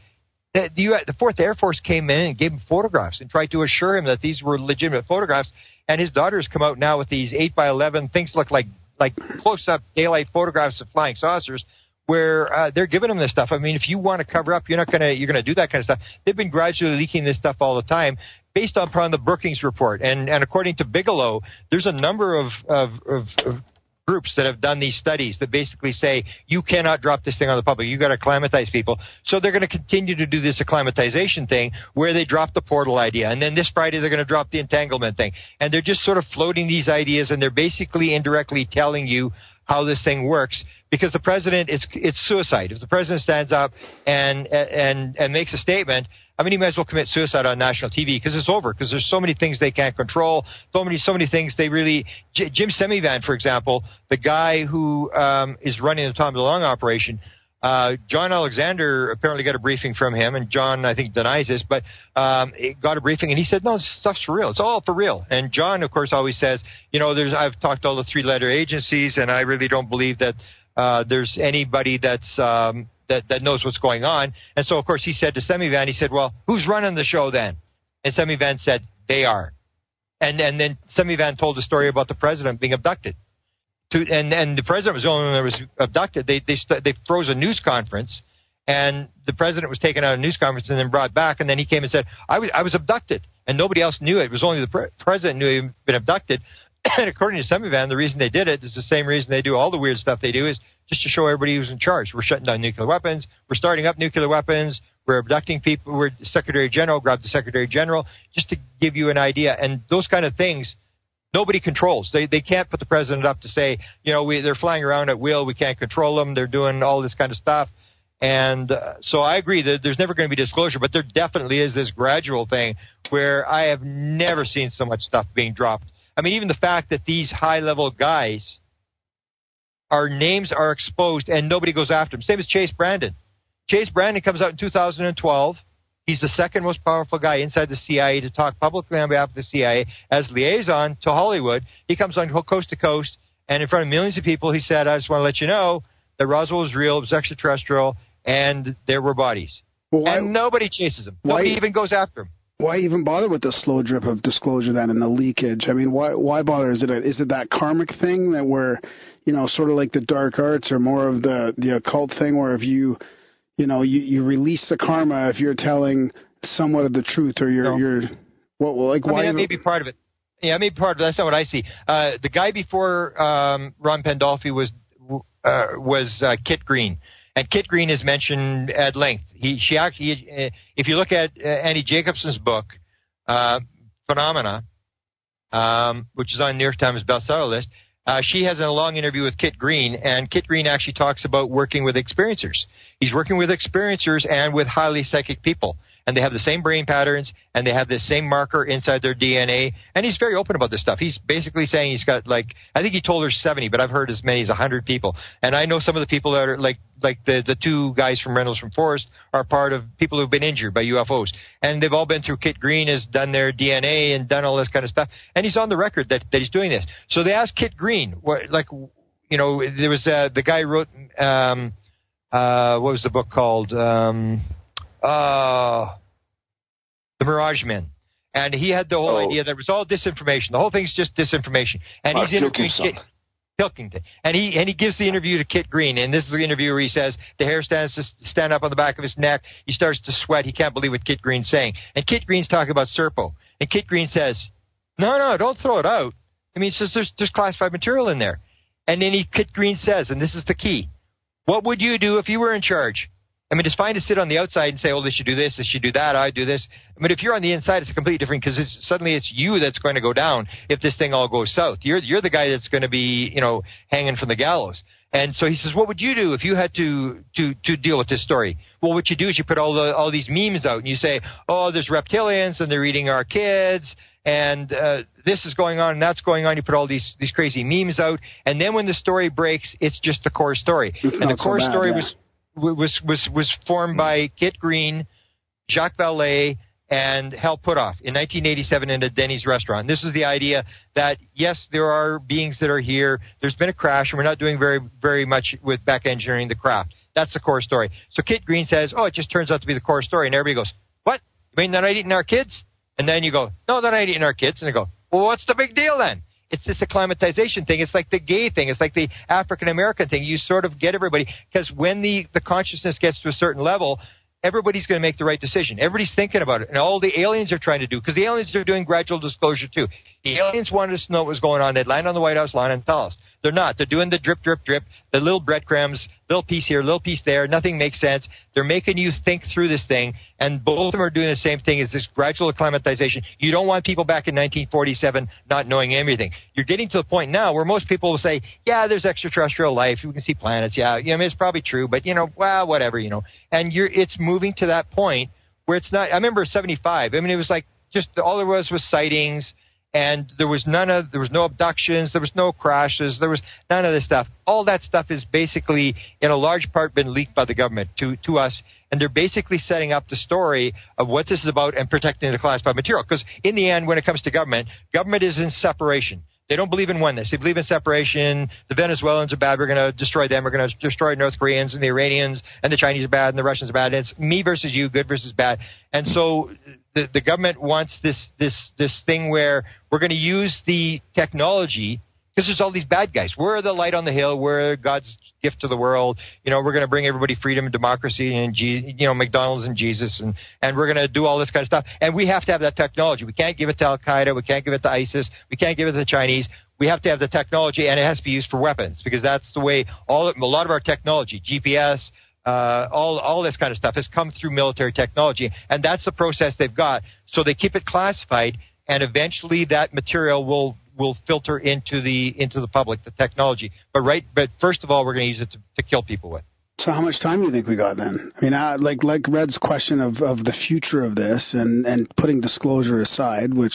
[SPEAKER 2] The 4th Air Force came in and gave him photographs and tried to assure him that these were legitimate photographs. And his daughters come out now with these 8x11 things look like close-up daylight photographs of flying saucers, where they're giving him this stuff. I mean, if you want to cover up, you're going to do that kind of stuff. They've been gradually leaking this stuff all the time, based upon the Brookings report. And according to Bigelow, there's a number of groups that have done these studies that basically say you cannot drop this thing on the public. You got to acclimatize people. So they're going to continue to do this acclimatization thing where they drop the portal idea, and then this Friday they're going to drop the entanglement thing, and they're just sort of floating these ideas, and they're basically indirectly telling you how this thing works, because the president, it's suicide. If the president stands up and makes a statement, I mean, he might as well commit suicide on national TV, because it's over, because there's so many things they can't control, so many things they really... Jim Semivan, for example, the guy who is running the Tom DeLonge operation, John Alexander apparently got a briefing from him, and John, I think, denies this, but got a briefing, and he said, no, this stuff's for real. It's all for real. And John, of course, always says, I've talked to all the 3-letter agencies, and I really don't believe that there's anybody that knows what's going on. And so, of course, he said to Semivan, he said, well, who's running the show then? And Semivan said, they are. And then Semivan told a story about the president being abducted. And the president was the only one that was abducted. They froze a news conference, and the president was taken out of a news conference and then brought back. And then he came and said, I was abducted. And nobody else knew it. It was only the president knew he'd been abducted. And according to Semivan, the reason they did it is the same reason they do all the weird stuff they do, is just to show everybody who's in charge. We're shutting down nuclear weapons. We're starting up nuclear weapons. We're abducting people. We're the Secretary General, grab the Secretary General, just to give you an idea. And those kind of things, nobody controls. They can't put the president up to say, they're flying around at will. We can't control them. They're doing all this kind of stuff. And so I agree that there's never going to be disclosure, but there definitely is this gradual thing where I have never seen so much stuff being dropped. I mean, even the fact that these high-level guys, our names are exposed and nobody goes after them. Same as Chase Brandon. Chase Brandon comes out in 2012. He's the second most powerful guy inside the CIA to talk publicly on behalf of the CIA as liaison to Hollywood. He comes on coast to coast, and in front of millions of people, he said, I just want to let you know that Roswell was real, it was extraterrestrial, and there were bodies. And nobody chases him. Nobody even goes after him.
[SPEAKER 4] Why even bother with the slow drip of disclosure then and the leakage? I mean, why bother? Is it that karmic thing that we're, sort of like the dark arts, or more of the occult thing, where if you release the karma if you're telling somewhat of the truth, or why?
[SPEAKER 2] That may be part of it. Yeah, maybe part of it. That's not what I see. The guy before Ron Pandolfi was Kit Green. And Kit Green is mentioned at length. She actually, if you look at Annie Jacobson's book, Phenomena, which is on the New York Times bestseller list, she has a long interview with Kit Green, and Kit Green actually talks about working with experiencers. He's working with experiencers and with highly psychic people. And they have the same brain patterns, and they have the same marker inside their DNA. And he's very open about this stuff. He's basically saying he's got, I think he told her 70, but I've heard as many as 100 people. And I know some of the people that are, like the two guys from Reynolds from Forest are part of people who've been injured by UFOs. And they've all been through, Kit Green has done their DNA and done all this kind of stuff. And he's on the record that he's doing this. So they asked Kit Green, there was the guy who wrote, what was the book called? The Mirage Men. And he had the whole idea that it was all disinformation. The whole thing's just disinformation. And he's interviewing Pilkington. And he gives the interview to Kit Green. And this is the interview where he says the hair stand up on the back of his neck. He starts to sweat. He can't believe what Kit Green's saying. And Kit Green's talking about Serpo. And Kit Green says, no, don't throw it out. I mean, he says there's classified material in there. And then Kit Green says, and this is the key, what would you do if you were in charge? I mean, it's fine to sit on the outside and say, oh, they should do this, they should do that, I do this. But if you're on the inside, it's completely different, because suddenly it's you that's going to go down if this thing all goes south. You're the guy that's going to be, hanging from the gallows. And so he says, what would you do if you had to deal with this story? Well, what you do is you put all these memes out, and you say, oh, there's reptilians, and they're eating our kids, and this is going on, and that's going on. You put all these crazy memes out, and then when the story breaks, it's just the core story. And the core story was formed by Kit Green, Jacques Vallée, and Hal Puthoff in 1987 in a Denny's restaurant. This is the idea that, yes, there are beings that are here. There's been a crash, and we're not doing very, very much with back engineering the craft. That's the core story. So Kit Green says, oh, it just turns out to be the core story. And everybody goes, what? You mean they're not eating our kids? And then you go, no, they're not eating our kids. And they go, well, what's the big deal then? It's this acclimatization thing. It's like the gay thing. It's like the African-American thing. You sort of get everybody, because when the consciousness gets to a certain level, everybody's going to make the right decision. Everybody's thinking about it. And all the aliens are trying to do, because the aliens are doing gradual disclosure too. The aliens wanted us to know what was going on. They'd land on the White House lawn and tell us. They're not. They're doing the drip, drip, drip, the little breadcrumbs, little piece here, little piece there. Nothing makes sense. They're making you think through this thing, and both of them are doing the same thing, is this gradual acclimatization. You don't want people back in 1947 not knowing everything. You're getting to the point now where most people will say, yeah, there's extraterrestrial life. We can see planets. Yeah, I mean, it's probably true, but, well, whatever, And it's moving to that point where it's not. I remember 75. I mean, it was like just all there was sightings. And there was no abductions, there was no crashes, there was none of this stuff. All that stuff is basically, in a large part, been leaked by the government to us, and they're basically setting up the story of what this is about and protecting the classified material. Because in the end, when it comes to government is in separation. They don't believe in oneness. They believe in separation. The Venezuelans are bad. We're going to destroy them. We're going to destroy North Koreans and the Iranians, and the Chinese are bad and the Russians are bad. And it's me versus you, good versus bad. And so the government wants this thing where we're going to use the technology, because there's all these bad guys. We're the light on the hill. We're God's gift to the world. We're going to bring everybody freedom and democracy and, McDonald's and Jesus. And we're going to do all this kind of stuff. And we have to have that technology. We can't give it to Al-Qaeda. We can't give it to ISIS. We can't give it to the Chinese. We have to have the technology, and it has to be used for weapons, because that's the way a lot of our technology, GPS, all this kind of stuff has come through military technology. And that's the process they've got. So they keep it classified, and eventually that material will filter into the public, the technology. But first of all, we're going to use it to kill people with.
[SPEAKER 4] So how much time do you think we got then? I mean, like Red's question of the future of this and putting disclosure aside, which,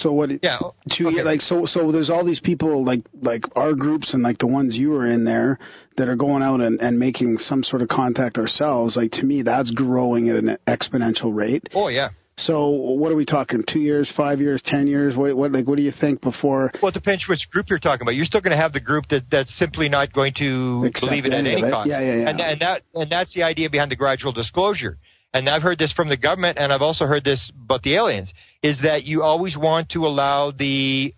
[SPEAKER 4] so what? Yeah. Okay. So there's all these people like our groups and like the ones you were in there that are going out and making some sort of contact ourselves. Like, to me, that's growing at an exponential rate.
[SPEAKER 2] Oh yeah.
[SPEAKER 4] So what are we talking? 2 years, 5 years, 10 years? What do you think before?
[SPEAKER 2] Well, it depends which group you're talking about. You're still going to have the group that's simply not going to believe it at any cost.
[SPEAKER 4] Yeah.
[SPEAKER 2] And that's the idea behind the gradual disclosure. And I've heard this from the government, and I've also heard this about the aliens, is that you always want to allow the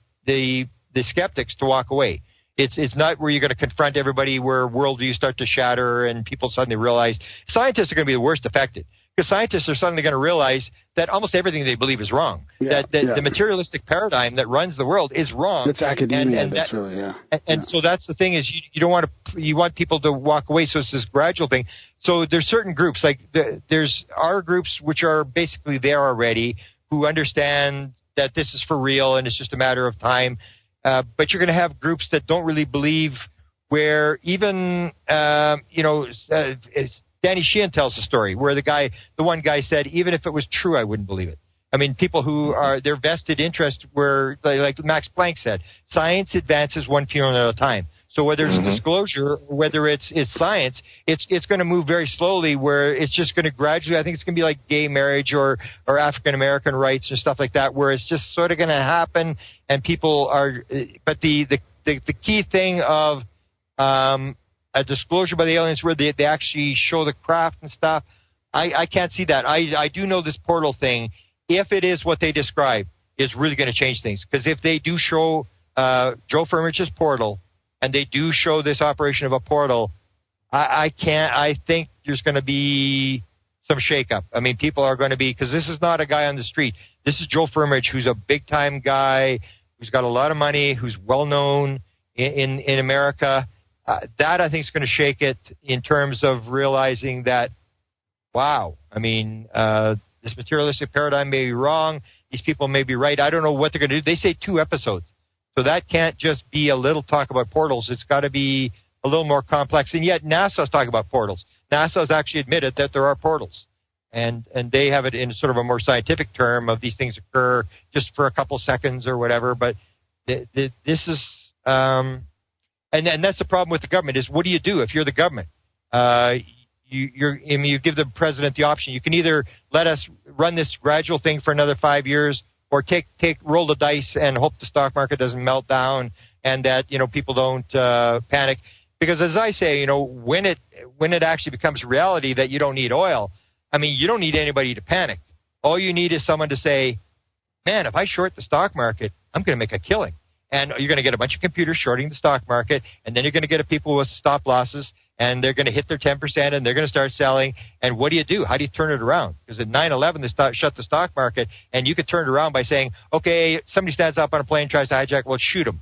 [SPEAKER 2] skeptics to walk away. It's not where you're going to confront everybody, where worldviews start to shatter and people suddenly realize. Scientists are going to be the worst affected, because scientists are suddenly going to realize that almost everything they believe is wrong. The materialistic paradigm that runs the world is wrong.
[SPEAKER 4] It's academia.
[SPEAKER 2] So that's the thing, is you don't want to. You want people to walk away. So it's this gradual thing. So there's certain groups, like there's our groups, which are basically there already, who understand that this is for real and it's just a matter of time. But you're going to have groups that don't really believe, where even Danny Sheehan tells the story where the one guy said, even if it was true, I wouldn't believe it. I mean, people who are, their vested interest were, like Max Planck said, science advances one funeral at a time. So whether it's disclosure, whether it's science, it's going to move very slowly, where it's just going to gradually, I think it's going to be like gay marriage or African-American rights and stuff like that, where it's just sort of going to happen, and people are, but the key thing of a disclosure by the aliens where they actually show the craft and stuff, I can't see that. I do know this portal thing, if it is what they describe, is really going to change things. Because if they do show Joe Furmich's portal, and they do show this operation of a portal, I think there's going to be some shakeup. I mean, people are going to be, because this is not a guy on the street. This is Joe Furmich, who's a big-time guy, who's got a lot of money, who's well-known in America. That, I think, is going to shake it in terms of realizing that, wow, I mean, this materialistic paradigm may be wrong. These people may be right. I don't know what they're going to do. They say 2 episodes. So that can't just be a little talk about portals. It's got to be a little more complex. And yet NASA's talking about portals. NASA's actually admitted that there are portals. And they have it in sort of a more scientific term of these things occur just for a couple seconds or whatever. But this is, and that's the problem with the government is what do you do if you're the government? You give the president the option. You can either let us run this gradual thing for another 5 years, or roll the dice and hope the stock market doesn't melt down and that people don't panic. Because as I say, when it actually becomes reality that you don't need oil, I mean, you don't need anybody to panic. All you need is someone to say, man, if I short the stock market, I'm going to make a killing. And you're going to get a bunch of computers shorting the stock market, and then you're going to get people with stop losses, and they're going to hit their 10%, and they're going to start selling. And what do you do? How do you turn it around? Because at 9/11, they shut the stock market, and you could turn it around by saying, okay, somebody stands up on a plane, tries to hijack, well, shoot them.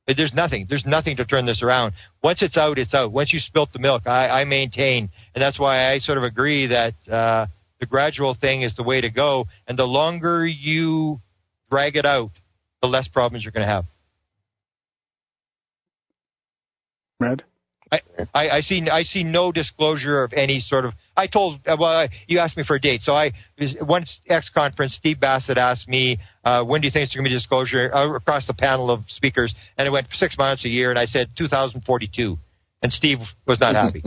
[SPEAKER 2] But there's nothing to turn this around. Once it's out, it's out. Once you spilt the milk, I maintain, and that's why I sort of agree that the gradual thing is the way to go. And the longer you drag it out, the less problems you're going to have.
[SPEAKER 4] Red?
[SPEAKER 2] I see no disclosure of any sort of. You asked me for a date, so one X conference, Steve Bassett asked me, when do you think it's going to be disclosure across the panel of speakers, and it went 6 months, a year, and I said 2042, and Steve was not happy.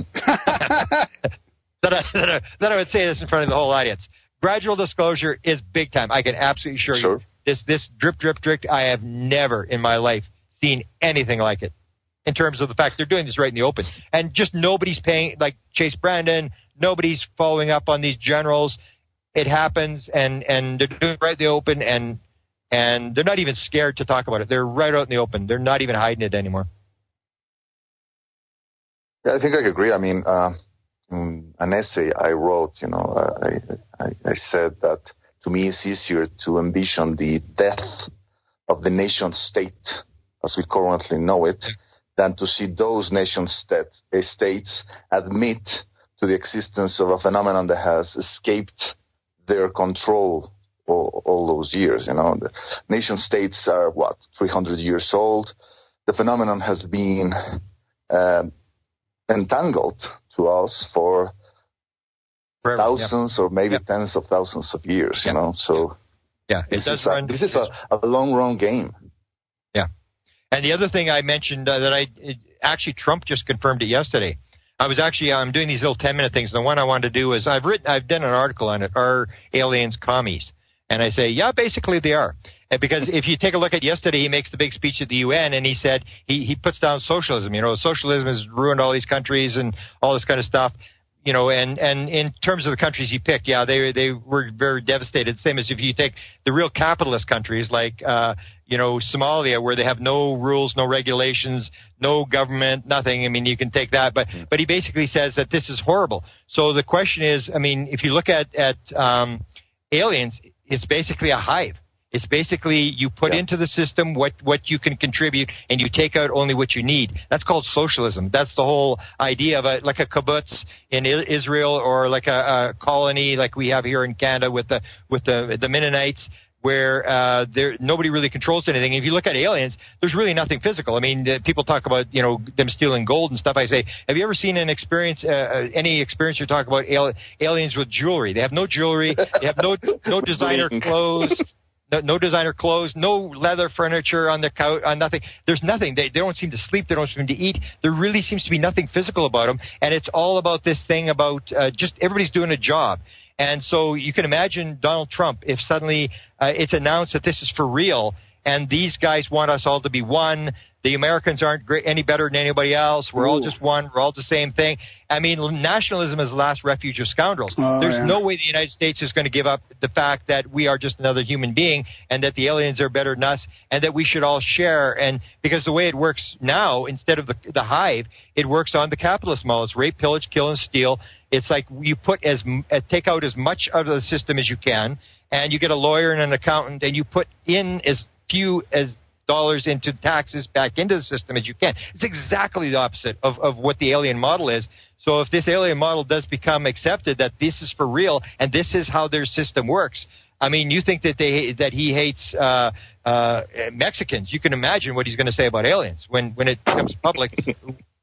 [SPEAKER 2] Then I would say this in front of the whole audience. Gradual disclosure is big time. I can absolutely assure you. This drip, I have never in my life seen anything like it. In terms of the fact they're doing this right in the open. And just nobody's paying, like Chase Brandon, nobody's following up on these generals. It happens, and they're doing it right in the open, and they're not even scared to talk about it. They're right out in the open. They're not even hiding it anymore.
[SPEAKER 6] Yeah, I think I agree. I mean, an essay I wrote, I said that to me it's easier to envision the death of the nation state as we currently know it, than to see those nation states admit to the existence of a phenomenon that has escaped their control all those years. The nation states are, 300 years old. The phenomenon has been entangled to us for thousands or maybe tens of thousands of years, So
[SPEAKER 2] this
[SPEAKER 6] is a long-run game.
[SPEAKER 2] Yeah. And the other thing I mentioned actually Trump just confirmed it yesterday. I'm doing these little 10-minute things. The one I wanted to do is I've done an article on it. Are aliens commies? And I say, yeah, basically they are. Because if you take a look at yesterday, he makes the big speech at the UN, and he said he puts down socialism. Socialism has ruined all these countries and all this kind of stuff. And in terms of the countries he picked, they were very devastated. Same as if you take the real capitalist countries like, Somalia, where they have no rules, no regulations, no government, nothing. I mean, you can take that. But he basically says that this is horrible. So the question is, I mean, if you look at aliens, it's basically a hive. It's basically you put into the system what you can contribute, and you take out only what you need. That's called socialism. That's the whole idea of like a kibbutz in Israel, or like a colony like we have here in Canada with the Mennonites, where nobody really controls anything. If you look at aliens, there's really nothing physical. I mean, people talk about them stealing gold and stuff. I say, have you ever seen any experience you talk about aliens with jewelry? They have no jewelry. They have no designer clothes. No designer clothes, no leather furniture on the couch, on nothing. There's nothing. They don't seem to sleep. They don't seem to eat. There really seems to be nothing physical about them. And it's all about this thing about just everybody's doing a job. And so you can imagine Donald Trump, if suddenly it's announced that this is for real, and these guys want us all to be one. The Americans aren't any better than anybody else. We're all just one. We're all the same thing. I mean, nationalism is the last refuge of scoundrels. There's no way the United States is going to give up the fact that we are just another human being, and that the aliens are better than us, and that we should all share. And because the way it works now, instead of the hive, it works on the capitalist model. It's rape, pillage, kill, and steal. It's like you take out as much out of the system as you can, and you get a lawyer and an accountant, and you put in as few as dollars into taxes back into the system as you can. It's exactly the opposite of what the alien model is. So if this alien model does become accepted, that this is for real and this is how their system works, I mean, you think that he hates Mexicans. You can imagine what he's going to say about aliens when it becomes public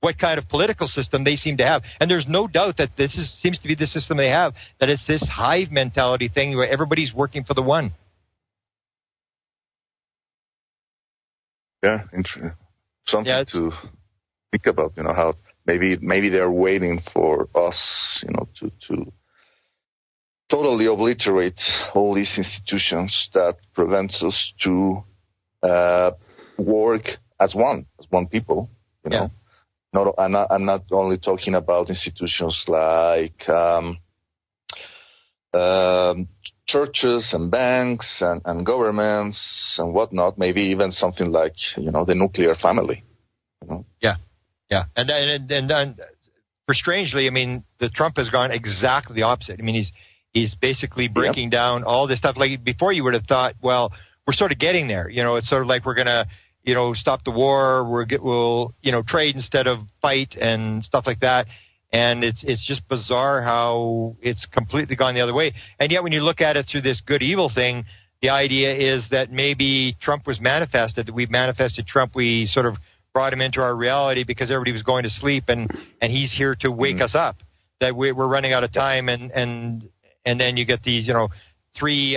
[SPEAKER 2] what kind of political system they seem to have. And there's no doubt that seems to be the system they have, that it's this hive mentality thing where everybody's working for the one.
[SPEAKER 6] Yeah, something to think about, how maybe they're waiting for us, to totally obliterate all these institutions that prevents us to work as one people,
[SPEAKER 2] Yeah.
[SPEAKER 6] I'm not only talking about institutions like churches and banks and governments and whatnot, maybe even something like, the nuclear family.
[SPEAKER 2] Yeah. And for strangely, I mean, the Trump has gone exactly the opposite. I mean, he's basically breaking down all this stuff. Like before, you would have thought, well, we're sort of getting there. It's sort of like we're going to, stop the war. We'll trade instead of fight and stuff like that. And it's just bizarre how it's completely gone the other way. And yet when you look at it through this good-evil thing, the idea is that maybe Trump was manifested, that we manifested Trump. We sort of brought him into our reality because everybody was going to sleep, and he's here to wake us up, that we're running out of time. And then you get these, 3,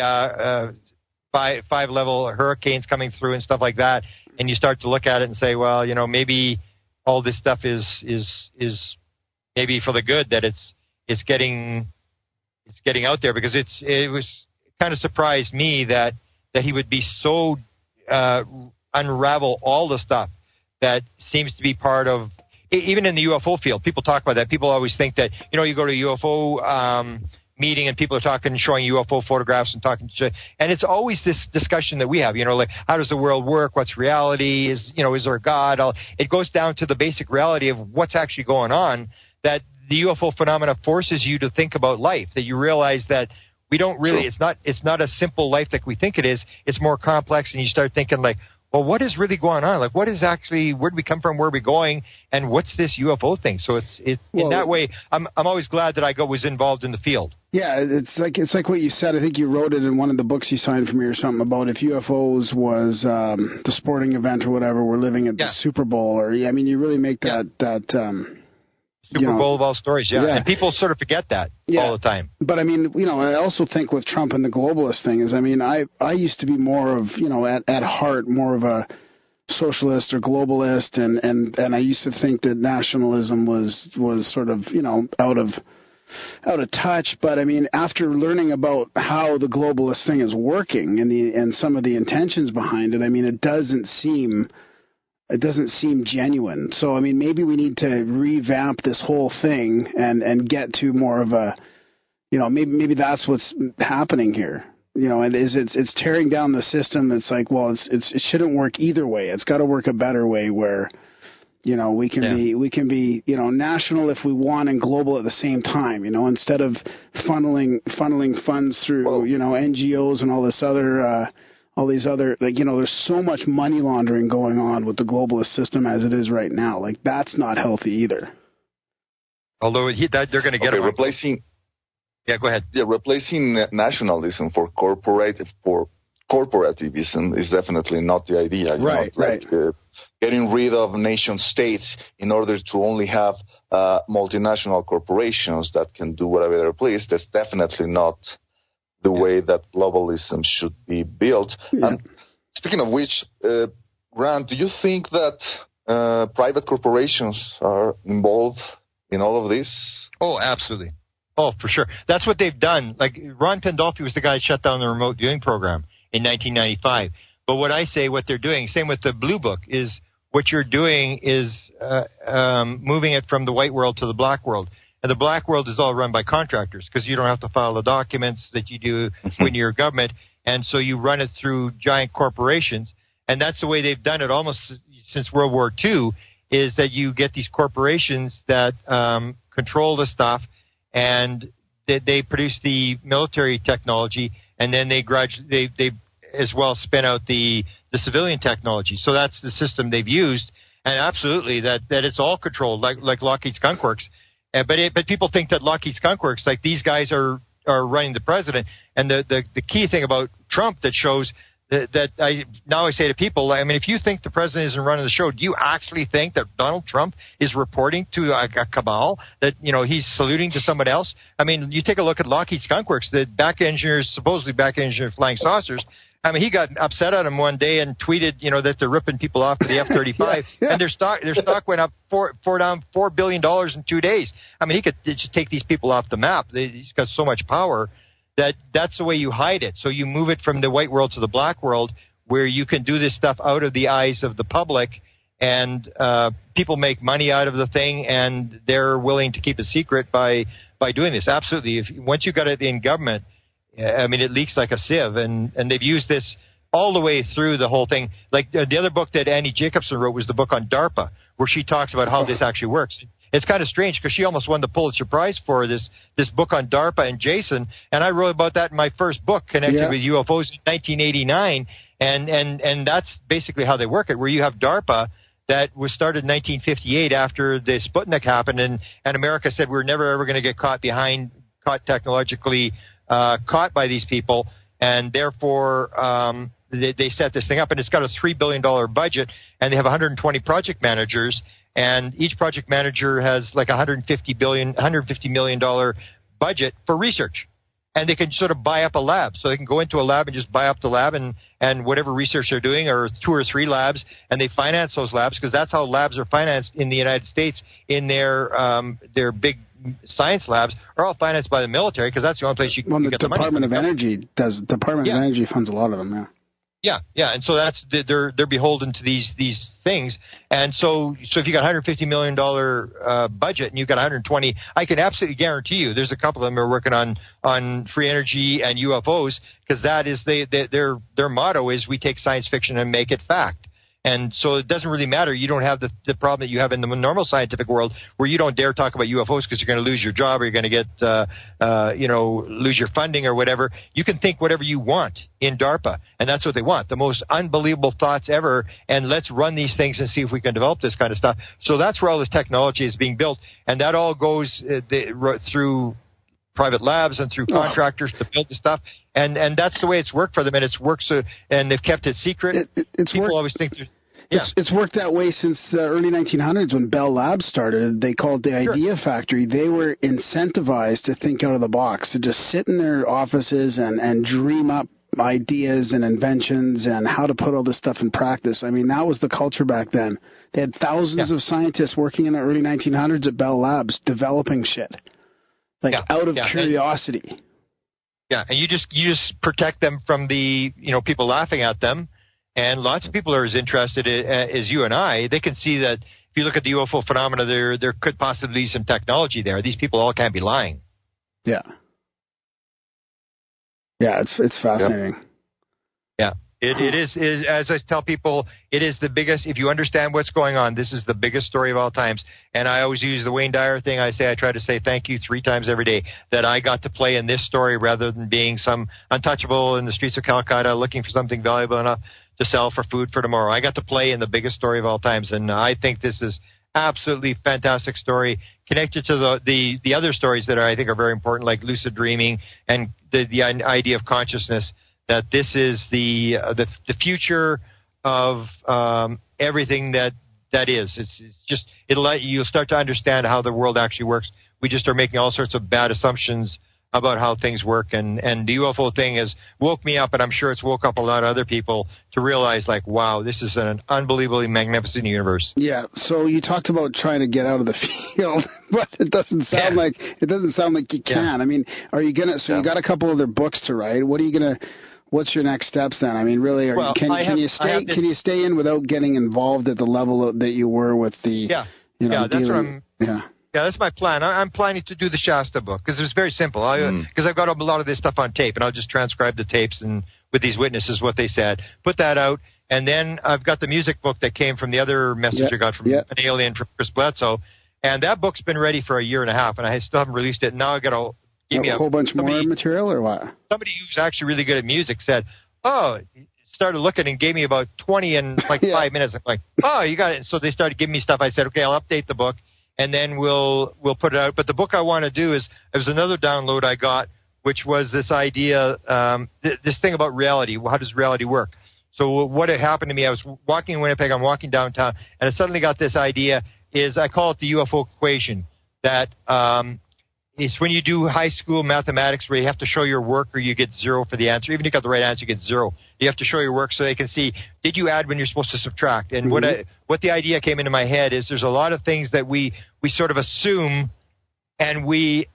[SPEAKER 2] 5-level hurricanes coming through and stuff like that. And you start to look at it and say, well, maybe all this stuff is maybe for the good, that it's getting out there, because it was kind of surprised me that he would be so unravel all the stuff that seems to be part of, even in the UFO field. People talk about that. People always think that, you go to a UFO meeting and people are talking, showing UFO photographs and talking, and it's always this discussion that we have, like, how does the world work? What's reality? Is there a God? It goes down to the basic reality of what's actually going on, that the UFO phenomena forces you to think about life, that you realize that we don't really, it's not a simple life like we think it is. It's more complex, and you start thinking like, well, what is really going on? Like, what is actually, where did we come from? Where are we going? And what's this UFO thing? So it's in that way, I'm always glad that I was involved in the field.
[SPEAKER 4] Yeah, it's like what you said. I think you wrote it in one of the books you signed for me or something about if UFOs was the sporting event or whatever, we're living at the Super Bowl, or you really make that
[SPEAKER 2] Super Bowl of all stories, and people sort of forget that all the time.
[SPEAKER 4] But I also think with Trump and the globalist thing is, I used to be more of, at heart, more of a socialist or globalist, and I used to think that nationalism was sort of, out of touch. But after learning about how the globalist thing is working and some of the intentions behind it, it doesn't seem genuine. So, maybe we need to revamp this whole thing and get to more of a, maybe that's what's happening here. And it's tearing down the system that's like, well, it shouldn't work either way. It's got to work a better way where, we can be, national if we want and global at the same time, instead of funneling funds through, NGOs and all these other, there's so much money laundering going on with the globalist system as it is right now. Like, that's not healthy either.
[SPEAKER 2] Although they're going to get
[SPEAKER 6] replacing.
[SPEAKER 2] Yeah, go ahead.
[SPEAKER 6] Yeah, replacing nationalism for corporativism is definitely not the idea.
[SPEAKER 4] Right.
[SPEAKER 6] Getting rid of nation states in order to only have multinational corporations that can do whatever they please. That's definitely not the way that globalism should be built.
[SPEAKER 4] Yeah.
[SPEAKER 6] And speaking of which, Grant, do you think that private corporations are involved in all of this?
[SPEAKER 2] Oh, absolutely. Oh, for sure. That's what they've done. Like, Ron Pandolfi was the guy who shut down the remote viewing program in 1995. But what I say, what they're doing, same with the Blue Book, is what you're doing is moving it from the white world to the black world. And the black world is all run by contractors because you don't have to file the documents that you do when you're government. And so you run it through giant corporations. And that's the way they've done it almost since World War II, is that you get these corporations that control the stuff, and they produce the military technology, and then they as well spin out the civilian technology. So that's the system they've used. And absolutely, that it's all controlled, like Lockheed Skunk Works. But people think that Lockheed Skunk Works, like these guys are running the president. And the key thing about Trump that shows that I say to people, I mean, if you think the president isn't running the show, do you actually think that Donald Trump is reporting to a cabal, that, you know, he's saluting to someone else? I mean, you take a look at Lockheed Skunk Works, the supposedly back engineer flying saucers. I mean, he got upset at him one day and tweeted, you know, that they're ripping people off to the F-35, and their stock went up down $4 billion in 2 days. I mean, he could just take these people off the map. He's got so much power that's the way you hide it. So you move it from the white world to the black world, where you can do this stuff out of the eyes of the public, and people make money out of the thing, and they're willing to keep it secret by doing this. Absolutely. Once you got it in government, I mean, it leaks like a sieve, and they've used this all the way through the whole thing. Like the other book that Annie Jacobson wrote was the book on DARPA, where she talks about how this actually works. It's kind of strange because she almost won the Pulitzer Prize for this book on DARPA and Jason, and I wrote about that in my first book connected with UFOs in 1989, and that's basically how they work it, where you have DARPA that was started in 1958 after the Sputnik happened, and America said we're never ever going to get caught technologically caught by these people, and therefore they set this thing up, and it's got a $3 billion budget, and they have 120 project managers, and each project manager has like $150 million budget for research. And they can sort of buy up a lab. So they can go into a lab and just buy up the lab and whatever research they're doing, or 2 or 3 labs, and they finance those labs, because that's how labs are financed in the United States. In their big science labs are all financed by the military, because that's the only place you can get the money.
[SPEAKER 4] Department of Energy funds a lot of them,
[SPEAKER 2] Yeah, and so they're beholden to these things, and so if you got $150 million budget and you got 120, I can absolutely guarantee you there's a couple of them who are working on free energy and UFOs, because that is their motto is we take science fiction and make it fact. And so it doesn't really matter. You don't have the problem that you have in the normal scientific world, where you don't dare talk about UFOs because you're going to lose your job, or you're going to get, lose your funding or whatever. You can think whatever you want in DARPA, and that's what they want, the most unbelievable thoughts ever, and let's run these things and see if we can develop this kind of stuff. So that's where all this technology is being built, and that all goes through private labs and through contractors to build the stuff, and that's the way it's worked for them, and it's worked and they've kept it secret. People always think
[SPEAKER 4] it's worked that way since the early 1900s when Bell Labs started. They called it the Idea Factory. They were incentivized to think out of the box, to just sit in their offices and dream up ideas and inventions and how to put all this stuff in practice. I mean, that was the culture back then. They had thousands of scientists working in the early 1900s at Bell Labs developing shit. Out of curiosity.
[SPEAKER 2] And you just protect them from the people laughing at them, and lots of people are as interested as you and I. They can see that if you look at the UFO phenomena, there could possibly be some technology there. These people all can't be lying.
[SPEAKER 4] Yeah, it's fascinating.
[SPEAKER 2] Yeah. It is, as I tell people, it is the biggest, if you understand what's going on, this is the biggest story of all times. And I always use the Wayne Dyer thing. I try to say thank you 3 times every day that I got to play in this story, rather than being some untouchable in the streets of Calcutta looking for something valuable enough to sell for food for tomorrow. I got to play in the biggest story of all times. And I think this is absolutely fantastic story, connected to the other stories that I think are very important, like lucid dreaming and the idea of consciousness. That this is the future of everything that is. It's just you'll start to understand how the world actually works. We just are making all sorts of bad assumptions about how things work, and the UFO thing has woke me up, and I'm sure it's woke up a lot of other people to realize, like, wow, this is an unbelievably magnificent universe.
[SPEAKER 4] Yeah. So you talked about trying to get out of the field, but it doesn't sound like you can. I mean, are you gonna? So you got a couple other books to write. What are you gonna? What's your next steps then? I mean, really, can you stay in without getting involved at the level that you were with the
[SPEAKER 2] that's my plan. I'm planning to do the Shasta book, because it's very simple. Because I've got a lot of this stuff on tape, and I'll just transcribe the tapes and with these witnesses what they said, put that out, and then I've got the music book that came from the other message I got from an alien from Chris Bledsoe, and that book's been ready for a year and a half, and I still haven't released it. Now I got to give me
[SPEAKER 4] a whole bunch more material, or what?
[SPEAKER 2] Somebody who's actually really good at music said, started looking and gave me about 20 in 5 minutes. I'm like, you got it. And so they started giving me stuff. I said, okay, I'll update the book, and then we'll put it out. But the book I want to do is, there was another download I got which was this idea, this thing about reality. How does reality work? So what had happened to me, I was walking in Winnipeg, I'm walking downtown, and I suddenly got this idea, I call it the UFO equation, that it's when you do high school mathematics where you have to show your work or you get zero for the answer. Even if you got the right answer, you get zero. You have to show your work so they can see, did you add when you're supposed to subtract? And what the idea came into my head is there's a lot of things that we sort of assume and we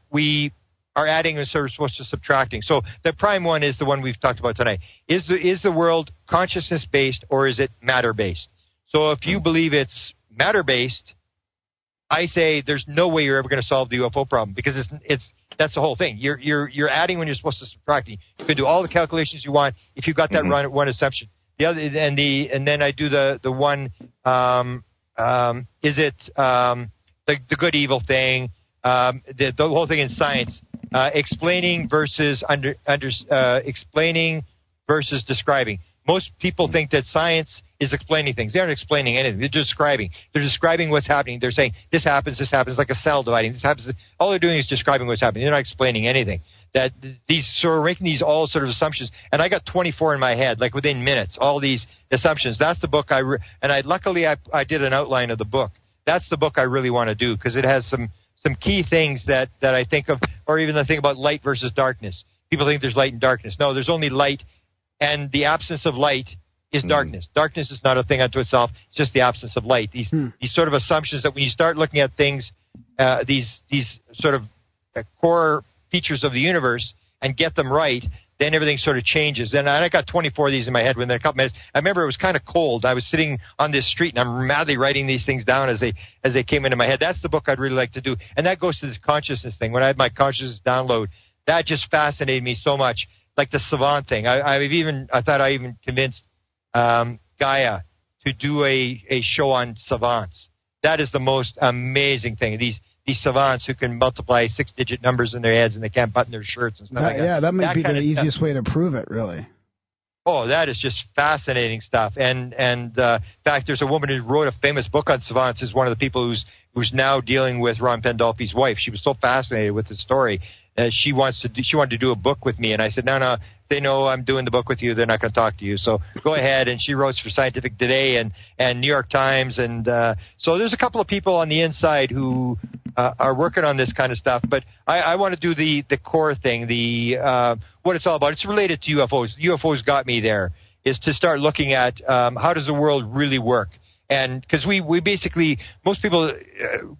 [SPEAKER 2] are adding and sort of supposed to subtracting. So the prime one is the one we've talked about tonight. Is the world consciousness-based or is it matter-based? So if you believe it's matter-based, I say there's no way you're ever going to solve the UFO problem because that's the whole thing. You're adding when you're supposed to subtracting. You can do all the calculations you want if you've got that one assumption. The other and then I do the one is it the good evil thing, the whole thing in science, explaining versus explaining versus describing. Most people think that science is explaining things. They aren't explaining anything. They're describing. They're describing what's happening. They're saying, this happens, like a cell dividing. This happens. All they're doing is describing what's happening. They're not explaining anything. That we're making these all sort of assumptions. And I got 24 in my head, like within minutes, all these assumptions. That's the book luckily I did an outline of the book. That's the book I really want to do because it has some key things that I think of, or even the thing about light versus darkness. People think there's light and darkness. No, there's only light. And the absence of light is darkness. Darkness is not a thing unto itself. It's just the absence of light. These sort of assumptions that when you start looking at things, these sort of core features of the universe and get them right, then everything sort of changes. And I got 24 of these in my head within a couple minutes. I remember it was kind of cold. I was sitting on this street, and I'm madly writing these things down as they came into my head. That's the book I'd really like to do. And that goes to this consciousness thing. When I had my consciousness download, that just fascinated me so much. Like the savant thing. I thought I even convinced Gaia to do a show on savants. That is the most amazing thing. These savants who can multiply 6-digit numbers in their heads and they can't button their shirts and stuff like that.
[SPEAKER 4] Yeah, that might be the easiest way to prove it, really.
[SPEAKER 2] Oh, that is just fascinating stuff. And in fact, there's a woman who wrote a famous book on savants. Is one of the people who's now dealing with Ron Pandolfi's wife. She was so fascinated with the story. She wanted to do a book with me, and I said, no, they know I'm doing the book with you. They're not going to talk to you, so go ahead. And she wrote for Scientific Today and New York Times, and so there's a couple of people on the inside who are working on this kind of stuff. But I want to do the core thing, what it's all about. It's related to UFOs. UFOs got me there. Is to start looking at how does the world really work. And because we basically, most people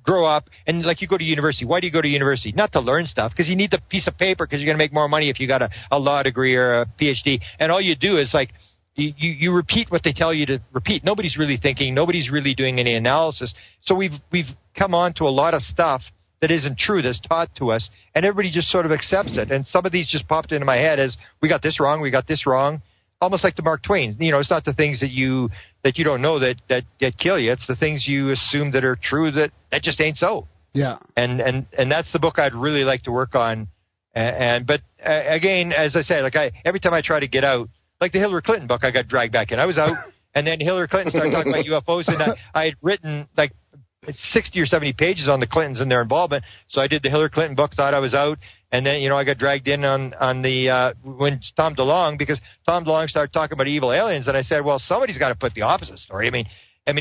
[SPEAKER 2] grow up, and like you go to university. Why do you go to university? Not to learn stuff, because you need the piece of paper, because you're going to make more money if you got a law degree or a PhD. And all you do is like, you repeat what they tell you to repeat. Nobody's really thinking. Nobody's really doing any analysis. So we've come on to a lot of stuff that isn't true, that's taught to us, and everybody just sort of accepts it. And some of these just popped into my head as, we got this wrong. Almost like the Mark Twain. You know, it's not the things that you don't know that kill you. It's the things you assume that are true that just ain't so.
[SPEAKER 4] Yeah.
[SPEAKER 2] And that's the book I'd really like to work on. But again, as I said, every time I try to get out, like the Hillary Clinton book, I got dragged back in. I was out, and then Hillary Clinton started talking about UFOs, and I had written like 60 or 70 pages on the Clintons and their involvement. So I did the Hillary Clinton book, thought I was out. And then, I got dragged in on the, when Tom DeLonge, because Tom DeLonge started talking about evil aliens. And I said, well, somebody's got to put the opposite story. I mean,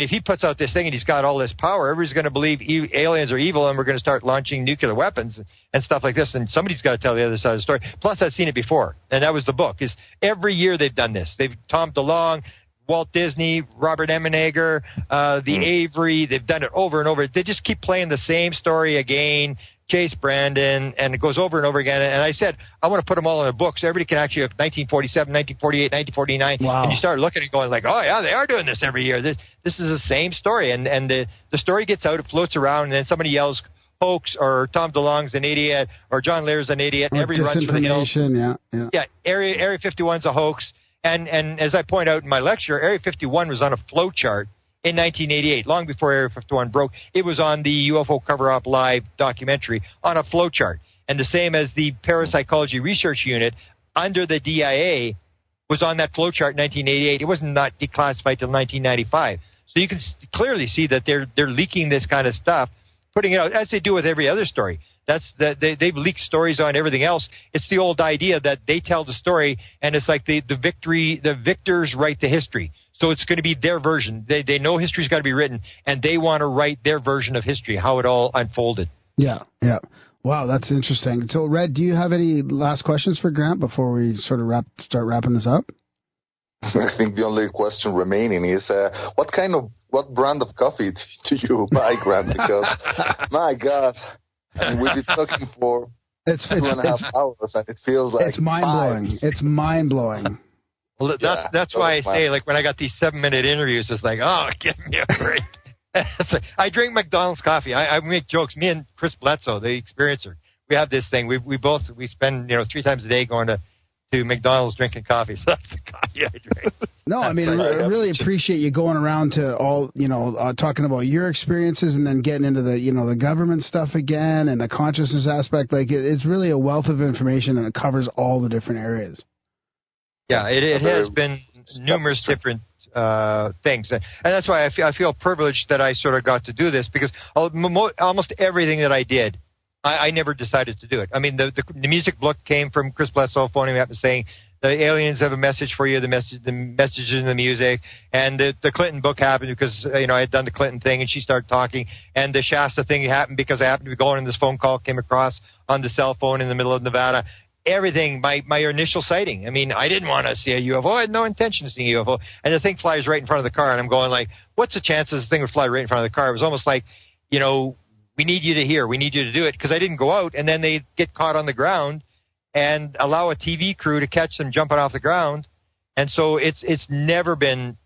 [SPEAKER 2] if he puts out this thing and he's got all this power, everybody's going to believe aliens are evil and we're going to start launching nuclear weapons and stuff like this. And somebody's got to tell the other side of the story. Plus, I've seen it before. And that was the book. Is every year they've done this. Tom DeLonge, Walt Disney, Robert Emenegger, the Avery, they've done it over and over. They just keep playing the same story again. Chase Brandon, and it goes over and over again. And I said, I want to put them all in a book so everybody can actually have 1947, 1948, 1949.
[SPEAKER 4] Wow.
[SPEAKER 2] And you start looking and going like, oh, yeah, they are doing this every year. This is the same story. And the story gets out, it floats around, and then somebody yells, hoax, or Tom DeLonge's an idiot, or John Lear's an idiot, and everybody runs for the hills. Yeah, Area 51's a hoax. And as I point out in my lecture, Area 51 was on a flow chart in 1988, long before Area 51 broke. It was on the UFO Cover-Up Live documentary on a flowchart. And the same as the Parapsychology Research Unit under the DIA was on that flowchart in 1988. It was not declassified till 1995. So you can clearly see that they're leaking this kind of stuff, putting it out, as they do with every other story. They've leaked stories on everything else. It's the old idea that they tell the story, and it's like the victors write the history. So it's going to be their version. They know history's got to be written, and they want to write their version of history, how it all unfolded.
[SPEAKER 4] Yeah. Wow, that's interesting. So, Red, do you have any last questions for Grant before we sort of start wrapping this up?
[SPEAKER 6] I think the only question remaining is what brand of coffee do you buy, Grant? Because my God, I mean, we've been talking for 2.5 hours, and it feels like
[SPEAKER 4] it's mind blowing. It's mind blowing.
[SPEAKER 2] Well, that's why I say, like, when I got these 7-minute interviews, it's like, oh, give me a break. I drink McDonald's coffee. I make jokes. Me and Chris Bledsoe, the experiencer, we have this thing. We spend 3 times a day going to McDonald's drinking coffee. So that's the coffee I drink.
[SPEAKER 4] No, I mean, I really appreciate you going around to all, talking about your experiences and then getting into the government stuff again and the consciousness aspect. Like, it's really a wealth of information, and it covers all the different areas.
[SPEAKER 2] Yeah, it has been numerous different things. And that's why I feel privileged that I sort of got to do this, because almost everything that I did, I never decided to do it. I mean, the music book came from Chris Bledsoe phoning me up and saying, the aliens have a message for you, the message in the music. And the Clinton book happened because, I had done the Clinton thing, and she started talking. And the Shasta thing happened because I happened to be going, and this phone call came across on the cell phone in the middle of Nevada. Everything, my initial sighting. I mean, I didn't want to see a UFO. I had no intention of seeing a UFO. And the thing flies right in front of the car, and I'm going like, what's the chances this thing would fly right in front of the car? It was almost like, we need you to hear. We need you to do it, because I didn't go out, and then they get caught on the ground and allow a TV crew to catch them jumping off the ground. And so it's never been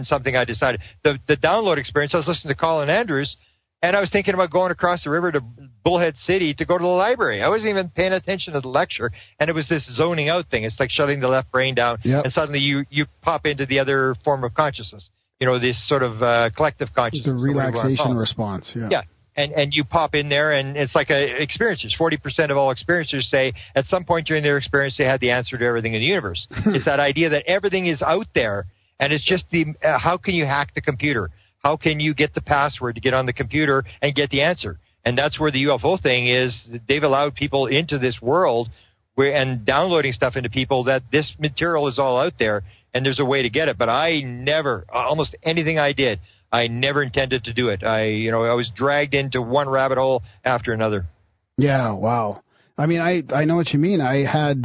[SPEAKER 2] something I decided. The download experience, I was listening to Colin Andrews, and I was thinking about going across the river to Bullhead City to go to the library. I wasn't even paying attention to the lecture, and it was this zoning out thing. It's like shutting the left brain down, and suddenly you pop into the other form of consciousness, this sort of collective consciousness.
[SPEAKER 4] The relaxation response,
[SPEAKER 2] Yeah, and you pop in there, and it's like experiencers. 40% of all experiencers say at some point during their experience they had the answer to everything in the universe. It's that idea that everything is out there, and it's just how can you hack the computer? How can you get the password to get on the computer and get the answer? And that's where the UFO thing is. They've allowed people into this world and downloading stuff into people that this material is all out there, and there's a way to get it. But I never, almost anything I did, I never intended to do it. I was dragged into one rabbit hole after another. Yeah,
[SPEAKER 4] wow. I mean, I know what you mean. I had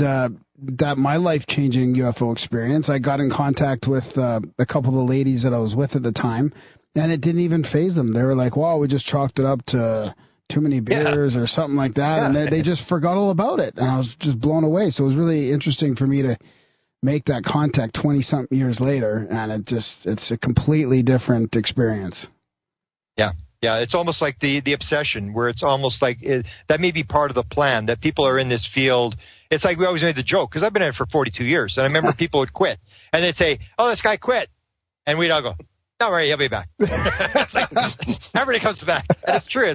[SPEAKER 4] my life-changing UFO experience. I got in contact with a couple of the ladies that I was with at the time, and it didn't even faze them. They were like, wow, we just chalked it up to too many beers or something like that, and they just forgot all about it. And I was just blown away. So it was really interesting for me to make that contact 20-something years later, and it's a completely different experience.
[SPEAKER 2] Yeah. Yeah, it's almost like the obsession, where it's almost like that may be part of the plan, that people are in this field. It's like we always made the joke, because I've been in it for 42 years, and I remember people would quit, and they'd say, oh, this guy quit. And we'd all go, don't worry, he'll be back. It's like, everybody comes back. And it's true.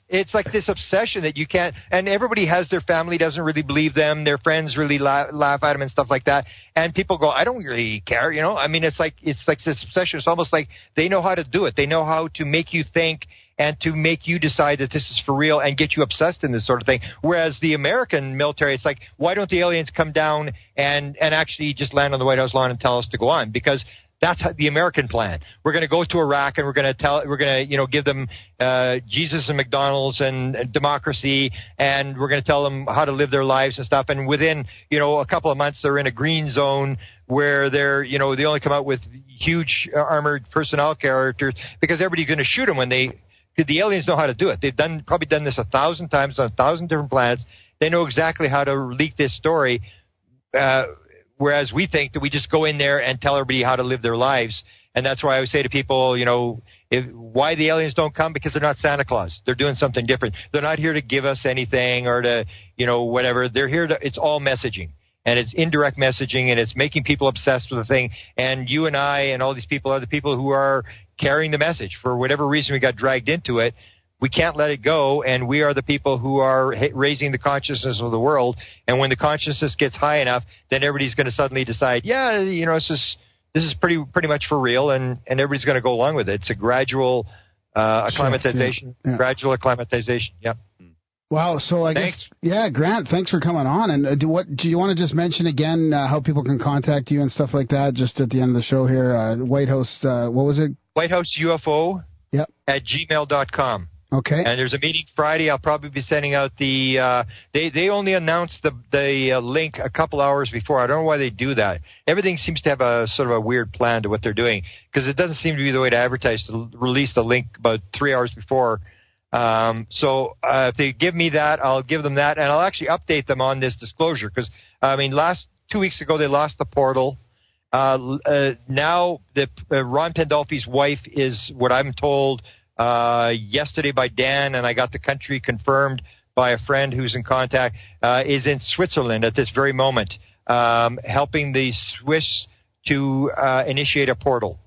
[SPEAKER 2] It's like this obsession that you can't, and everybody has their family doesn't really believe them. Their friends really laugh at them and stuff like that. And people go, I don't really care, I mean, it's like this obsession. It's almost like they know how to do it. They know how to make you think and to make you decide that this is for real and get you obsessed in this sort of thing. Whereas the American military, it's like, why don't the aliens come down and actually just land on the White House lawn and tell us to go on? Because that's the American plan. We're going to go to Iraq, and we're going to give them Jesus and McDonald's and democracy, and we're going to tell them how to live their lives and stuff. And within, a couple of months, they're in a green zone where they only come out with huge armored personnel characters, because everybody's going to shoot them when the aliens know how to do it. They've probably done this 1,000 times on 1,000 different planets. They know exactly how to leak this story. Whereas we think that we just go in there and tell everybody how to live their lives. And that's why I always say to people, why the aliens don't come? Because they're not Santa Claus. They're doing something different. They're not here to give us anything or to, whatever. They're here it's all messaging. And it's indirect messaging, and it's making people obsessed with the thing. And you and I and all these people are the people who are carrying the message. For whatever reason we got dragged into it, we can't let it go, and we are the people who are raising the consciousness of the world. And when the consciousness gets high enough, then everybody's going to suddenly decide, this is pretty much for real, and everybody's going to go along with it. It's a gradual acclimatization.
[SPEAKER 4] Yeah.
[SPEAKER 2] Gradual acclimatization. Yep.
[SPEAKER 4] Wow. So I
[SPEAKER 2] Thanks.
[SPEAKER 4] guess, Grant, thanks for coming on. And do you want to just mention again how people can contact you and stuff like that? Just at the end of the show here, White House. What was it?
[SPEAKER 2] White House UFO.
[SPEAKER 4] Yep.
[SPEAKER 2] At gmail.com.
[SPEAKER 4] Okay.
[SPEAKER 2] And there's a meeting Friday. I'll probably be sending out the. They only announced the link a couple hours before. I don't know why they do that. Everything seems to have a sort of a weird plan to what they're doing, because it doesn't seem to be the way to advertise, to release the link about 3 hours before. So if they give me that, I'll give them that, and I'll actually update them on this disclosure, because last 2 weeks ago they lost the portal. Now Ron Pandolfi's wife is, what I'm told, yesterday by Dan, and I got the country confirmed by a friend who's in contact, is in Switzerland at this very moment, helping the Swiss to initiate a portal.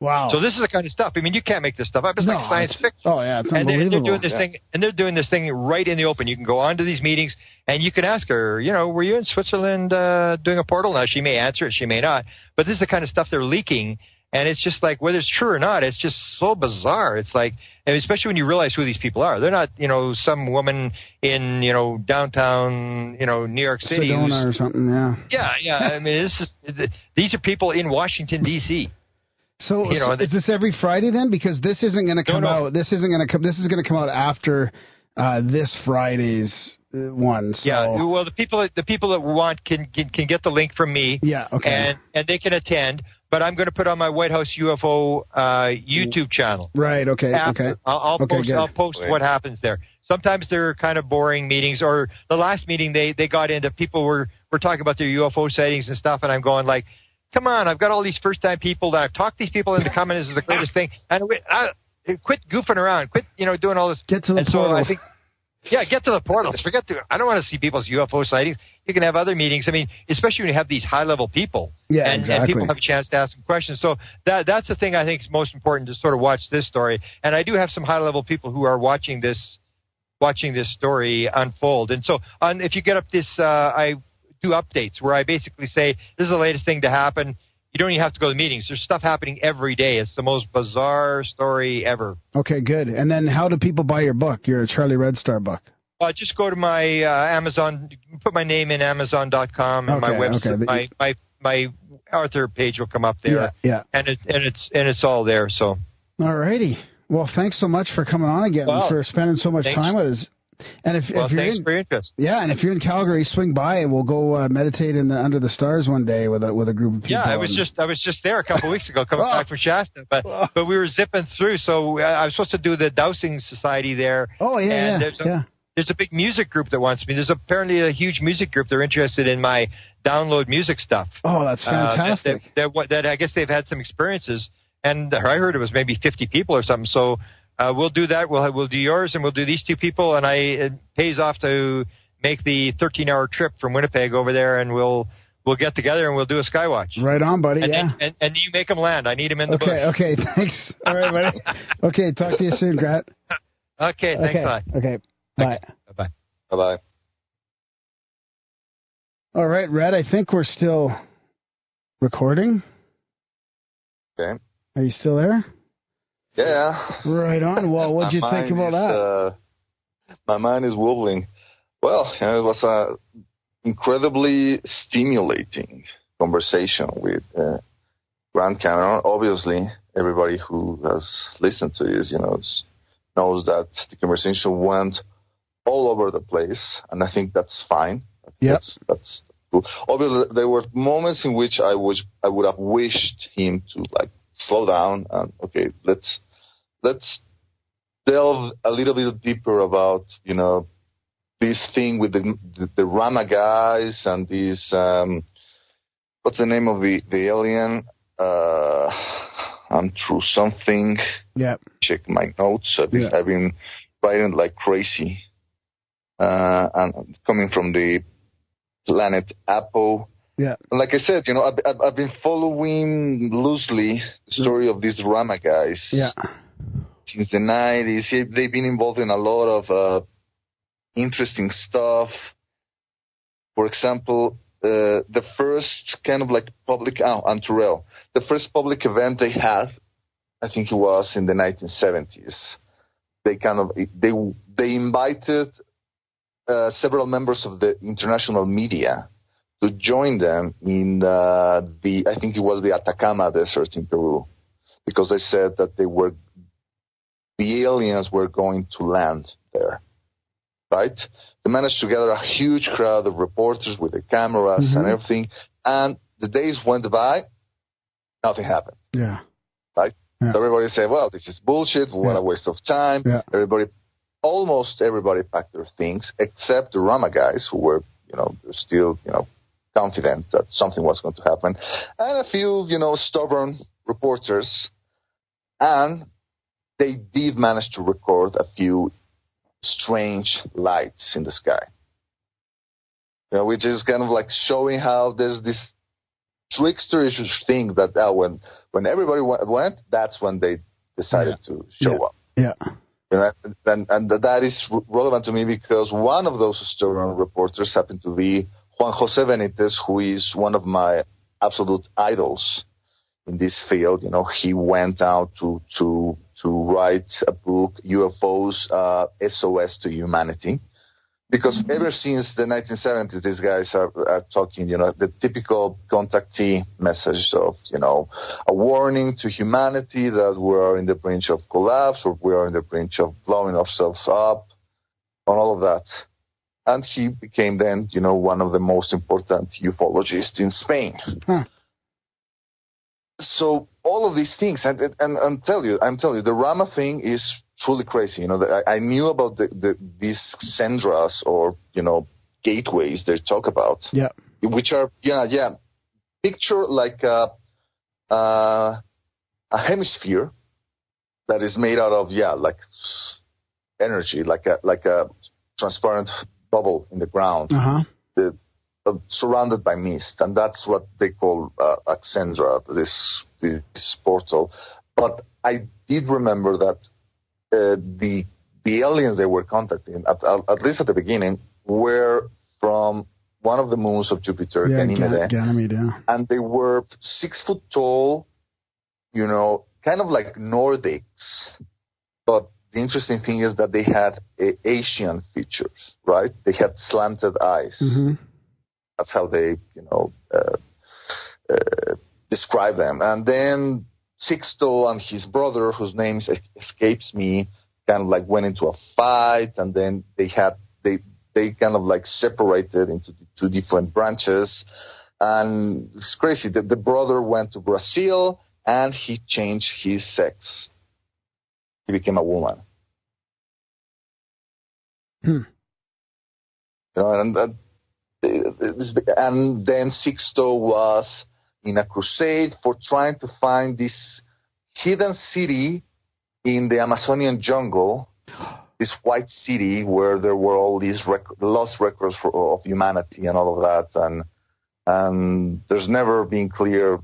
[SPEAKER 4] Wow.
[SPEAKER 2] So this is the kind of stuff. I mean, you can't make this stuff up. It's like science fiction.
[SPEAKER 4] Oh, yeah, it's unbelievable.
[SPEAKER 2] And they're doing this thing, and they're doing this thing right in the open. You can go on to these meetings, and you can ask her, were you in Switzerland doing a portal? Now, she may answer it, she may not. But this is the kind of stuff they're leaking, and it's just like, whether it's true or not, it's just so bizarre. It's like, and especially when you realize who these people are. They're not, some woman in, downtown, New York City.
[SPEAKER 4] Sedona or something, yeah.
[SPEAKER 2] Yeah. I mean, these are people in Washington, D.C.
[SPEAKER 4] So is this every Friday then? Because this isn't going to come out. This isn't going to come. This is going to come out after this Friday's one. So.
[SPEAKER 2] Yeah. Well, the people that want can get the link from me.
[SPEAKER 4] Yeah. Okay.
[SPEAKER 2] And they can attend. But I'm going to put on my White House UFO YouTube channel.
[SPEAKER 4] Right. Okay.
[SPEAKER 2] After.
[SPEAKER 4] Okay.
[SPEAKER 2] I'll post what happens there. Sometimes they're kind of boring meetings. Or the last meeting they got into, people were talking about their UFO sightings and stuff, and I'm going like, come on, I've got all these first-time people that I've talked these people into coming. This is the greatest thing. And quit goofing around. Quit, doing all this.
[SPEAKER 4] Get to the portal.
[SPEAKER 2] So I think, get to the portals. I don't want to see people's UFO sightings. You can have other meetings. I mean, especially when you have these high-level people.
[SPEAKER 4] Yeah,
[SPEAKER 2] and people have a chance to ask them questions. So that's the thing I think is most important, to sort of watch this story. And I do have some high-level people who are watching this story unfold. And so if you get up this, I do updates where I basically say, this is the latest thing to happen. You don't even have to go to meetings. There's stuff happening every day. It's the most bizarre story ever.
[SPEAKER 4] Okay, good. And then how do people buy your book, your Charlie Red Star book?
[SPEAKER 2] Just go to my Amazon, put my name in Amazon.com, and my website, my author page will come up there.
[SPEAKER 4] Yeah.
[SPEAKER 2] And it's all there. So.
[SPEAKER 4] All righty. Well, thanks so much for coming on again and for spending so much time with us. And if you're
[SPEAKER 2] thanks for your interest.
[SPEAKER 4] Yeah, and if you're in Calgary, swing by and we'll go meditate under the stars one day with a group of people.
[SPEAKER 2] Yeah, I was just there a couple of weeks ago, coming back from Shasta, but we were zipping through. So I was supposed to do the Dowsing Society there.
[SPEAKER 4] Oh yeah,
[SPEAKER 2] and there's a big music group that wants me. There's apparently a huge music group. They're interested in my download music stuff.
[SPEAKER 4] Oh, that's fantastic.
[SPEAKER 2] That I guess they've had some experiences, and I heard it was maybe 50 people or something. So. We'll do that. We'll do yours, and we'll do these two people, and it pays off to make the 13-hour trip from Winnipeg over there, and we'll get together and we'll do a skywatch.
[SPEAKER 4] Right on, buddy.
[SPEAKER 2] And you make them land. I need them in the bush.
[SPEAKER 4] Okay, thanks. All right, buddy. Okay, talk to you soon, Grant.
[SPEAKER 2] Okay, thanks a lot.
[SPEAKER 4] Okay, bye.
[SPEAKER 2] Bye.
[SPEAKER 6] Bye-bye.
[SPEAKER 4] All right, Red, I think we're still recording.
[SPEAKER 6] Okay.
[SPEAKER 4] Are you still there?
[SPEAKER 6] Yeah.
[SPEAKER 4] Right on. Well, what did you think about that?
[SPEAKER 6] My mind is wobbling. Well, it was an incredibly stimulating conversation with Grant Cameron. Obviously, everybody who has listened to this, knows that the conversation went all over the place, and I think that's fine.
[SPEAKER 4] Yep.
[SPEAKER 6] That's cool. Obviously, there were moments in which I would have wished him to slow down and let's delve a little bit deeper about this thing with the Rama guys and these what's the name of the alien? I'm through something.
[SPEAKER 4] Yeah.
[SPEAKER 6] Check my notes. I've been writing like crazy, and coming from the planet Apo.
[SPEAKER 4] Yeah.
[SPEAKER 6] Like I said, I've been following loosely the story of these Rama guys.
[SPEAKER 4] Yeah.
[SPEAKER 6] Since the 90s. They've been involved in a lot of interesting stuff. For example, the first kind of public, Anturel. The first public event they had, I think it was in the 1970s. They invited several members of the international media to join them in I think it was the Atacama Desert in Peru, because they said that the aliens were going to land there, right? They managed to gather a huge crowd of reporters with their cameras and everything, and the days went by, nothing happened.
[SPEAKER 4] Yeah.
[SPEAKER 6] Right?
[SPEAKER 4] Yeah.
[SPEAKER 6] So everybody said, well, this is bullshit, what a waste of time.
[SPEAKER 4] Yeah.
[SPEAKER 6] Almost everybody packed their things, except the Rama guys who were, still, confident that something was going to happen, and a few, stubborn reporters, and they did manage to record a few strange lights in the sky, which is kind of like showing how there's this tricksterish thing that when everybody went, that's when they decided to show up.
[SPEAKER 4] Yeah.
[SPEAKER 6] And that is relevant to me because one of those stubborn reporters happened to be Juan Jose Benitez, who is one of my absolute idols in this field. He went out to write a book, UFOs, SOS to Humanity. Because ever since the 1970s, these guys are talking, the typical contactee message of, a warning to humanity that we are in the brink of collapse or we are in the brink of blowing ourselves up, and all of that. And he became then, one of the most important ufologists in Spain. So all of these things, and I'm telling you, the Rama thing is truly crazy. I knew about these Sendras or, gateways they talk about.
[SPEAKER 4] Yeah.
[SPEAKER 6] Which are, picture like a hemisphere that is made out of, like energy, like a transparent bubble in the ground. Surrounded by mist, and that's what they call Axendra, this portal. But I did remember that the aliens they were contacting, at least at the beginning, were from one of the moons of Jupiter, Ganymede, and they were 6 foot tall, kind of like Nordics. But the interesting thing is that they had Asian features, right? They had slanted eyes. That's how they, describe them. And then Sixto and his brother, whose name escapes me, kind of like went into a fight, and then they kind of like separated into two different branches. And it's crazy. The brother went to Brazil and he changed his sex. He became a woman. And then Sixto was in a crusade for trying to find this hidden city in the Amazonian jungle, this white city where there were all these lost records of humanity and all of that. And there's never been clear,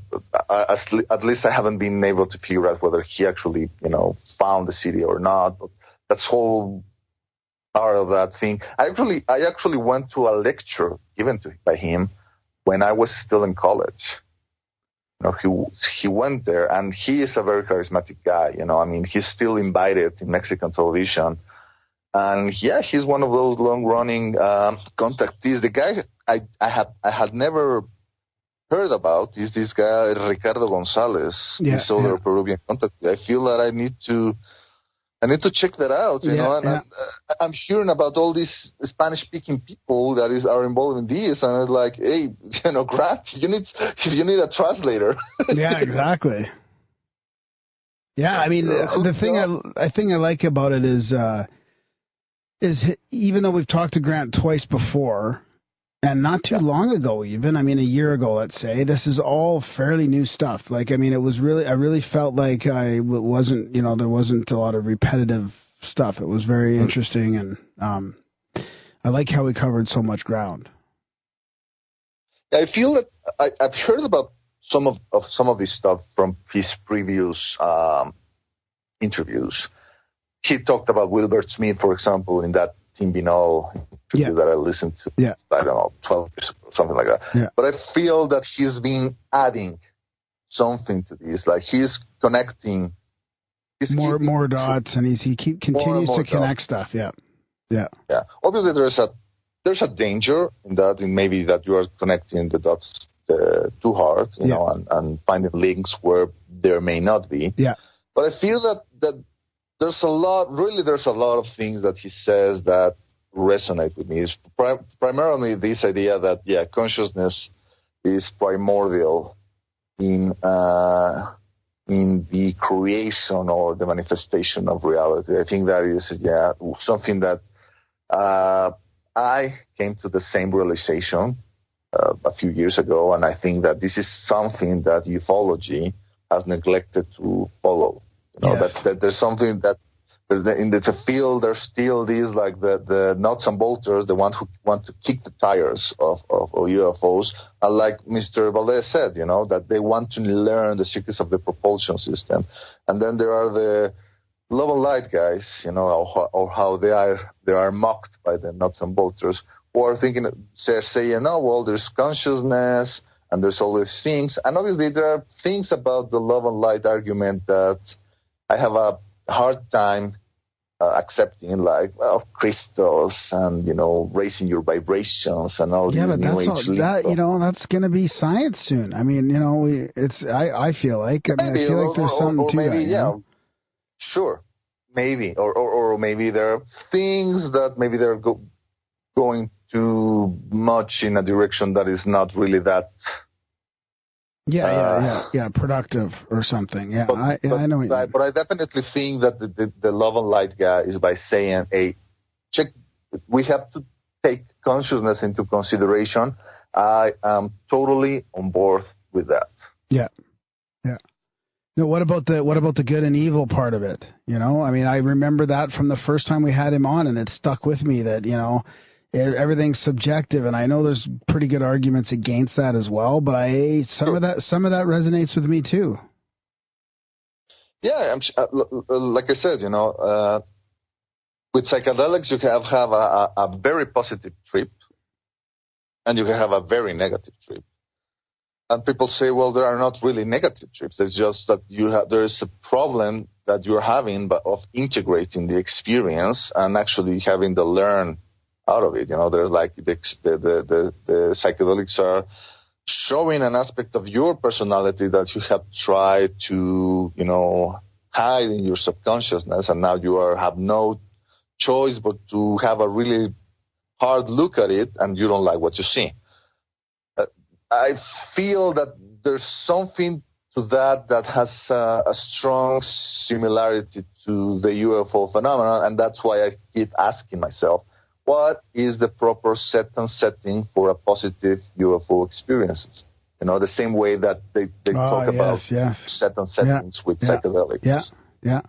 [SPEAKER 6] at least I haven't been able to figure out whether he actually, found the city or not. But that's whole part of that thing. I actually went to a lecture given by him when I was still in college. He went there, and he is a very charismatic guy. He's still invited in Mexican television, and he's one of those long-running contactees. The guy I had never heard about is this guy Ricardo Gonzalez, this other Peruvian contactee. I feel that I need to check that out, I'm hearing about all these Spanish-speaking people that are involved in this, and it's like, hey, Grant, you need a translator.
[SPEAKER 4] Yeah, exactly. Yeah, the thing I like about it is even though we've talked to Grant twice before, and not too long ago even, a year ago, let's say, this is all fairly new stuff. It was really, I really felt like there wasn't a lot of repetitive stuff. It was very interesting, and I like how we covered so much ground.
[SPEAKER 6] I feel that I've heard about some of this stuff from his previous interviews. He talked about Wilbert Smith, for example, in that Tim Binol interview that I listened to, I don't know, 12 years ago, something like that. Yeah. But I feel that he's been adding something to this. Like he's connecting. More
[SPEAKER 4] dots, and he continues to connect stuff. Yeah.
[SPEAKER 6] Obviously, there's there's a danger in that, in maybe that you are connecting the dots too hard, you know, and finding links where there may not be.
[SPEAKER 4] Yeah.
[SPEAKER 6] But I feel that there's a lot of things that he says that resonate with me. It's primarily this idea that, consciousness is primordial in the creation or the manifestation of reality. I think that is, something that I came to the same realization a few years ago, and I think that this is something that ufology has neglected to follow. You know, that there's something that in the field, there's still these, like the nuts and bolters, the ones who want to kick the tires of UFOs, and like Mr. Valdez said, you know, that they want to learn the secrets of the propulsion system. And then there are the love and light guys, you know, or how they are mocked by the nuts and bolters, who are thinking, saying, oh, well, there's consciousness and there's all these things. And obviously there are things about the love and light argument that I have a hard time accepting, like, well, crystals and, you know, raising your vibrations and all these new age
[SPEAKER 4] that, you know, that's going to be science soon. I mean, you know, I feel like, I feel like there's something to
[SPEAKER 6] maybe,
[SPEAKER 4] that. You know?
[SPEAKER 6] Sure. Maybe. Or maybe there are things that maybe they're going too much in a direction that is not really that
[SPEAKER 4] productive or something. Yeah,
[SPEAKER 6] but,
[SPEAKER 4] I know.
[SPEAKER 6] But I definitely think that the love and light guy is by saying, hey, we have to take consciousness into consideration. I am totally on board with that.
[SPEAKER 4] Yeah. No, what about the good and evil part of it? You know, I mean, I remember that from the first time we had him on, and it stuck with me that, you know, everything's subjective, and I know there's pretty good arguments against that as well. But some of that resonates with me too.
[SPEAKER 6] Yeah, like I said, you know, with psychedelics you have a very positive trip, and you can have a very negative trip. And people say, well, there are not really negative trips. It's just that there is a problem that you're having, but of integrating the experience and actually having to learn out of it. You know, there's like the psychedelics are showing an aspect of your personality that you have tried to, you know, hide in your subconsciousness, and now you have no choice but to have a really hard look at it, and you don't like what you see. I feel that there's something to that has a strong similarity to the UFO phenomenon, and that's why I keep asking myself, what is the proper setting for a positive UFO experiences? You know, the same way that they talk about settings with psychedelics.
[SPEAKER 4] Yeah.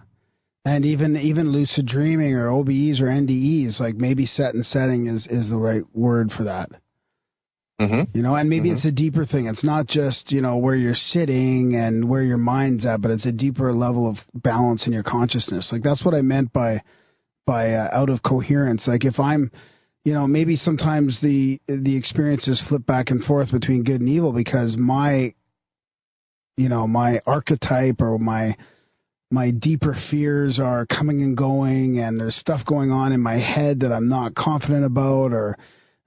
[SPEAKER 4] And even lucid dreaming or OBEs or NDEs, like maybe set and setting is the right word for that.
[SPEAKER 6] Mm-hmm.
[SPEAKER 4] You know, and maybe it's a deeper thing. It's not just, you know, where you're sitting and where your mind's at, but it's a deeper level of balance in your consciousness. Like, that's what I meant by out of coherence. Like, if I'm, you know, maybe sometimes the experiences flip back and forth between good and evil because my archetype or my deeper fears are coming and going, and there's stuff going on in my head that I'm not confident about, or,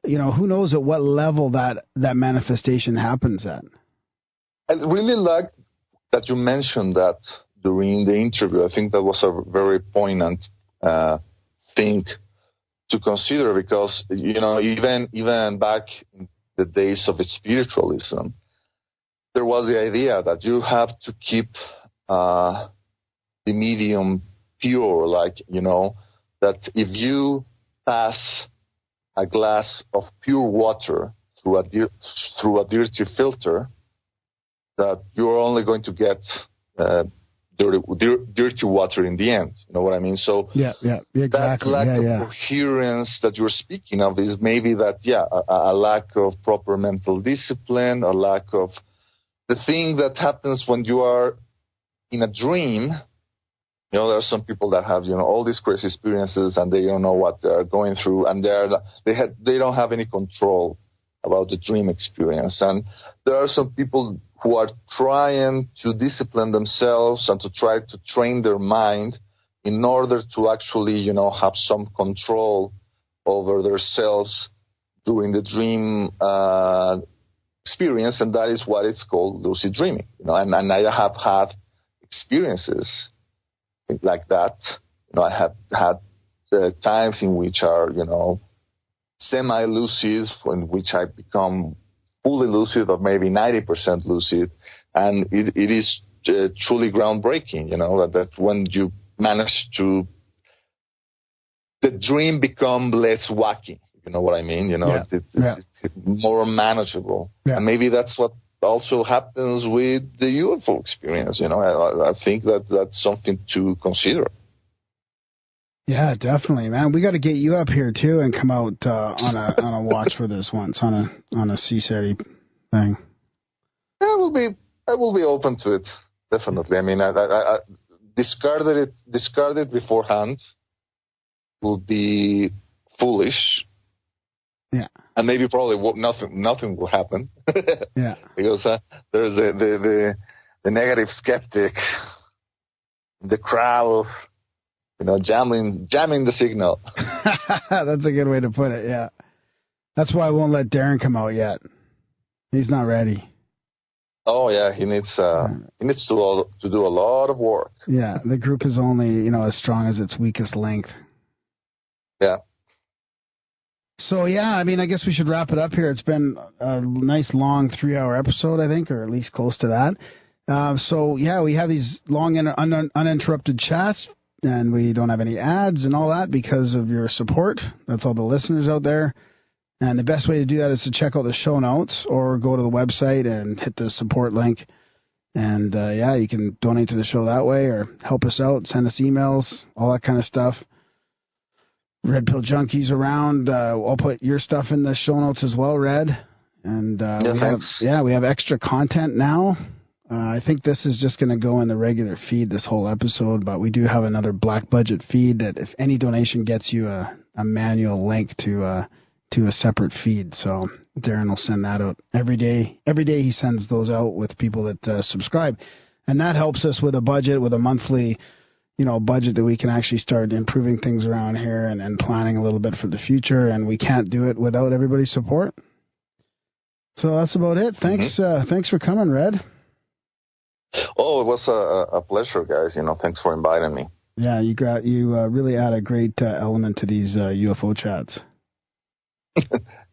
[SPEAKER 4] you know, who knows at what level that manifestation happens at.
[SPEAKER 6] I really like that you mentioned that during the interview. I think that was a very poignant thing to consider, because, you know, even back in the days of spiritualism, there was the idea that you have to keep the medium pure, like, you know, that if you pass a glass of pure water through a dirty filter, that you're only going to get dirty water in the end. You know what I mean? So
[SPEAKER 4] exactly.
[SPEAKER 6] That lack of coherence that you're speaking of is maybe that, a lack of proper mental discipline, a lack of the thing that happens when you are in a dream. You know, there are some people that have, you know, all these crazy experiences and they don't know what they're going through, and they don't have any control about the dream experience. And there are some people who are trying to discipline themselves and to try to train their mind in order to actually, you know, have some control over themselves during the dream experience, and that is what it's called lucid dreaming. And I have had experiences like that. I have had times in which are, semi-lucid, in which I become fully lucid or maybe 90% lucid, and it is truly groundbreaking, that when you manage to, the dream become less wacky, you know what I mean? It's more manageable. Yeah. And maybe that's what also happens with the UFO experience, I think that's something to consider.
[SPEAKER 4] Yeah, definitely, man. We got to get you up here too and come out on a watch for this once on a CSETI thing.
[SPEAKER 6] Yeah, I will be open to it. Definitely. I mean, I discarded it beforehand will be foolish.
[SPEAKER 4] Yeah.
[SPEAKER 6] And maybe probably nothing will happen.
[SPEAKER 4] Yeah.
[SPEAKER 6] Because there's the negative skeptic, the crowd, jamming the signal.
[SPEAKER 4] That's a good way to put it. Yeah. That's why I won't let Darren come out yet. He's not ready.
[SPEAKER 6] Oh yeah, he needs to do a lot of work.
[SPEAKER 4] Yeah, the group is only as strong as its weakest link.
[SPEAKER 6] Yeah.
[SPEAKER 4] So yeah, I mean, I guess we should wrap it up here. It's been a nice long 3-hour episode, I think, or at least close to that. So yeah, we have these long uninterrupted chats, and we don't have any ads and all that because of your support. That's all the listeners out there. And the best way to do that is to check out the show notes or go to the website and hit the support link. And, you can donate to the show that way or help us out, send us emails, all that kind of stuff. Red Pill Junkies around. I'll put your stuff in the show notes as well, Red. And we have extra content now. I think this is just going to go in the regular feed, this whole episode, but we do have another black budget feed that if any donation gets you a manual link to a separate feed. So Darren will send that out every day. Every day he sends those out with people that subscribe. And that helps us with a budget, with a monthly, budget that we can actually start improving things around here and planning a little bit for the future. And we can't do it without everybody's support. So that's about it. Thanks. Thanks for coming, Red.
[SPEAKER 6] Oh, it was a pleasure, guys. Thanks for inviting me.
[SPEAKER 4] Yeah, you really add a great element to these UFO chats.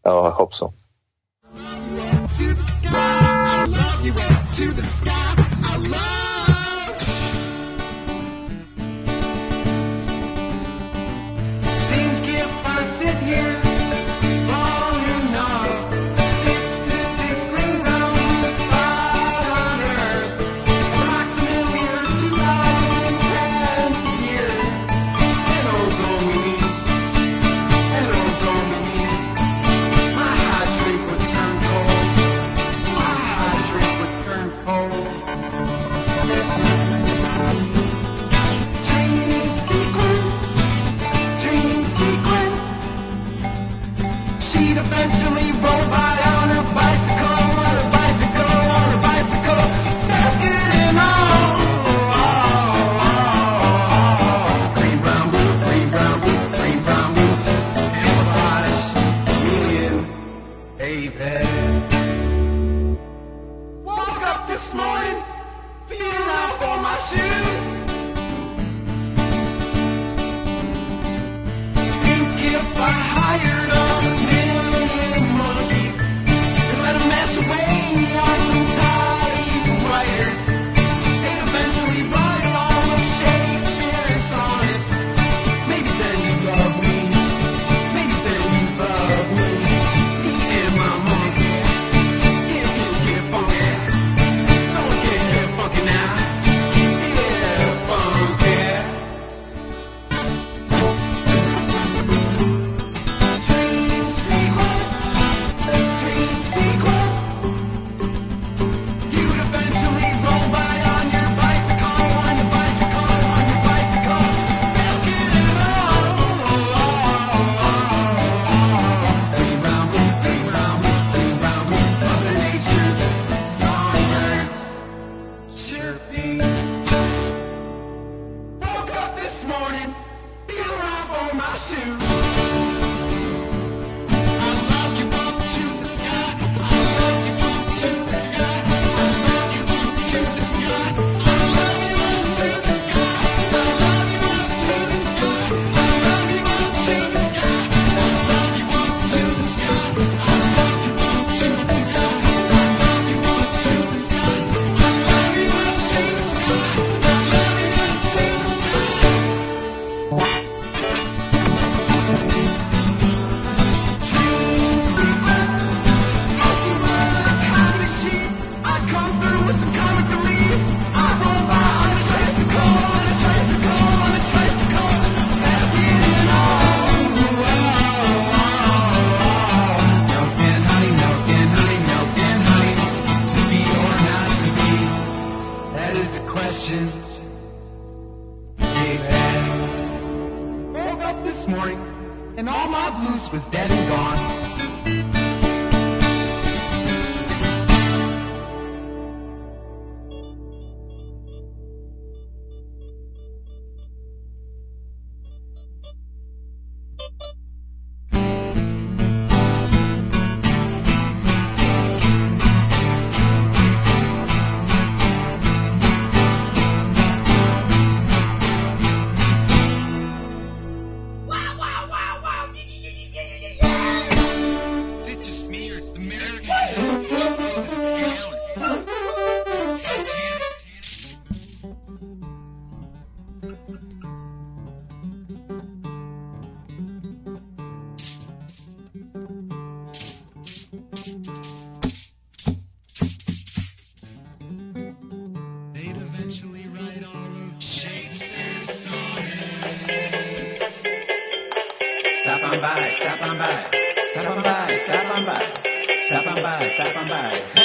[SPEAKER 6] Oh, I hope so.
[SPEAKER 5] Woke up this morning, feeling awful. questions. Big head. Woke up this morning and all my blues was dead and gone. Stop on by, stop on by, stop on by, stop on by, stop on by, stop on by.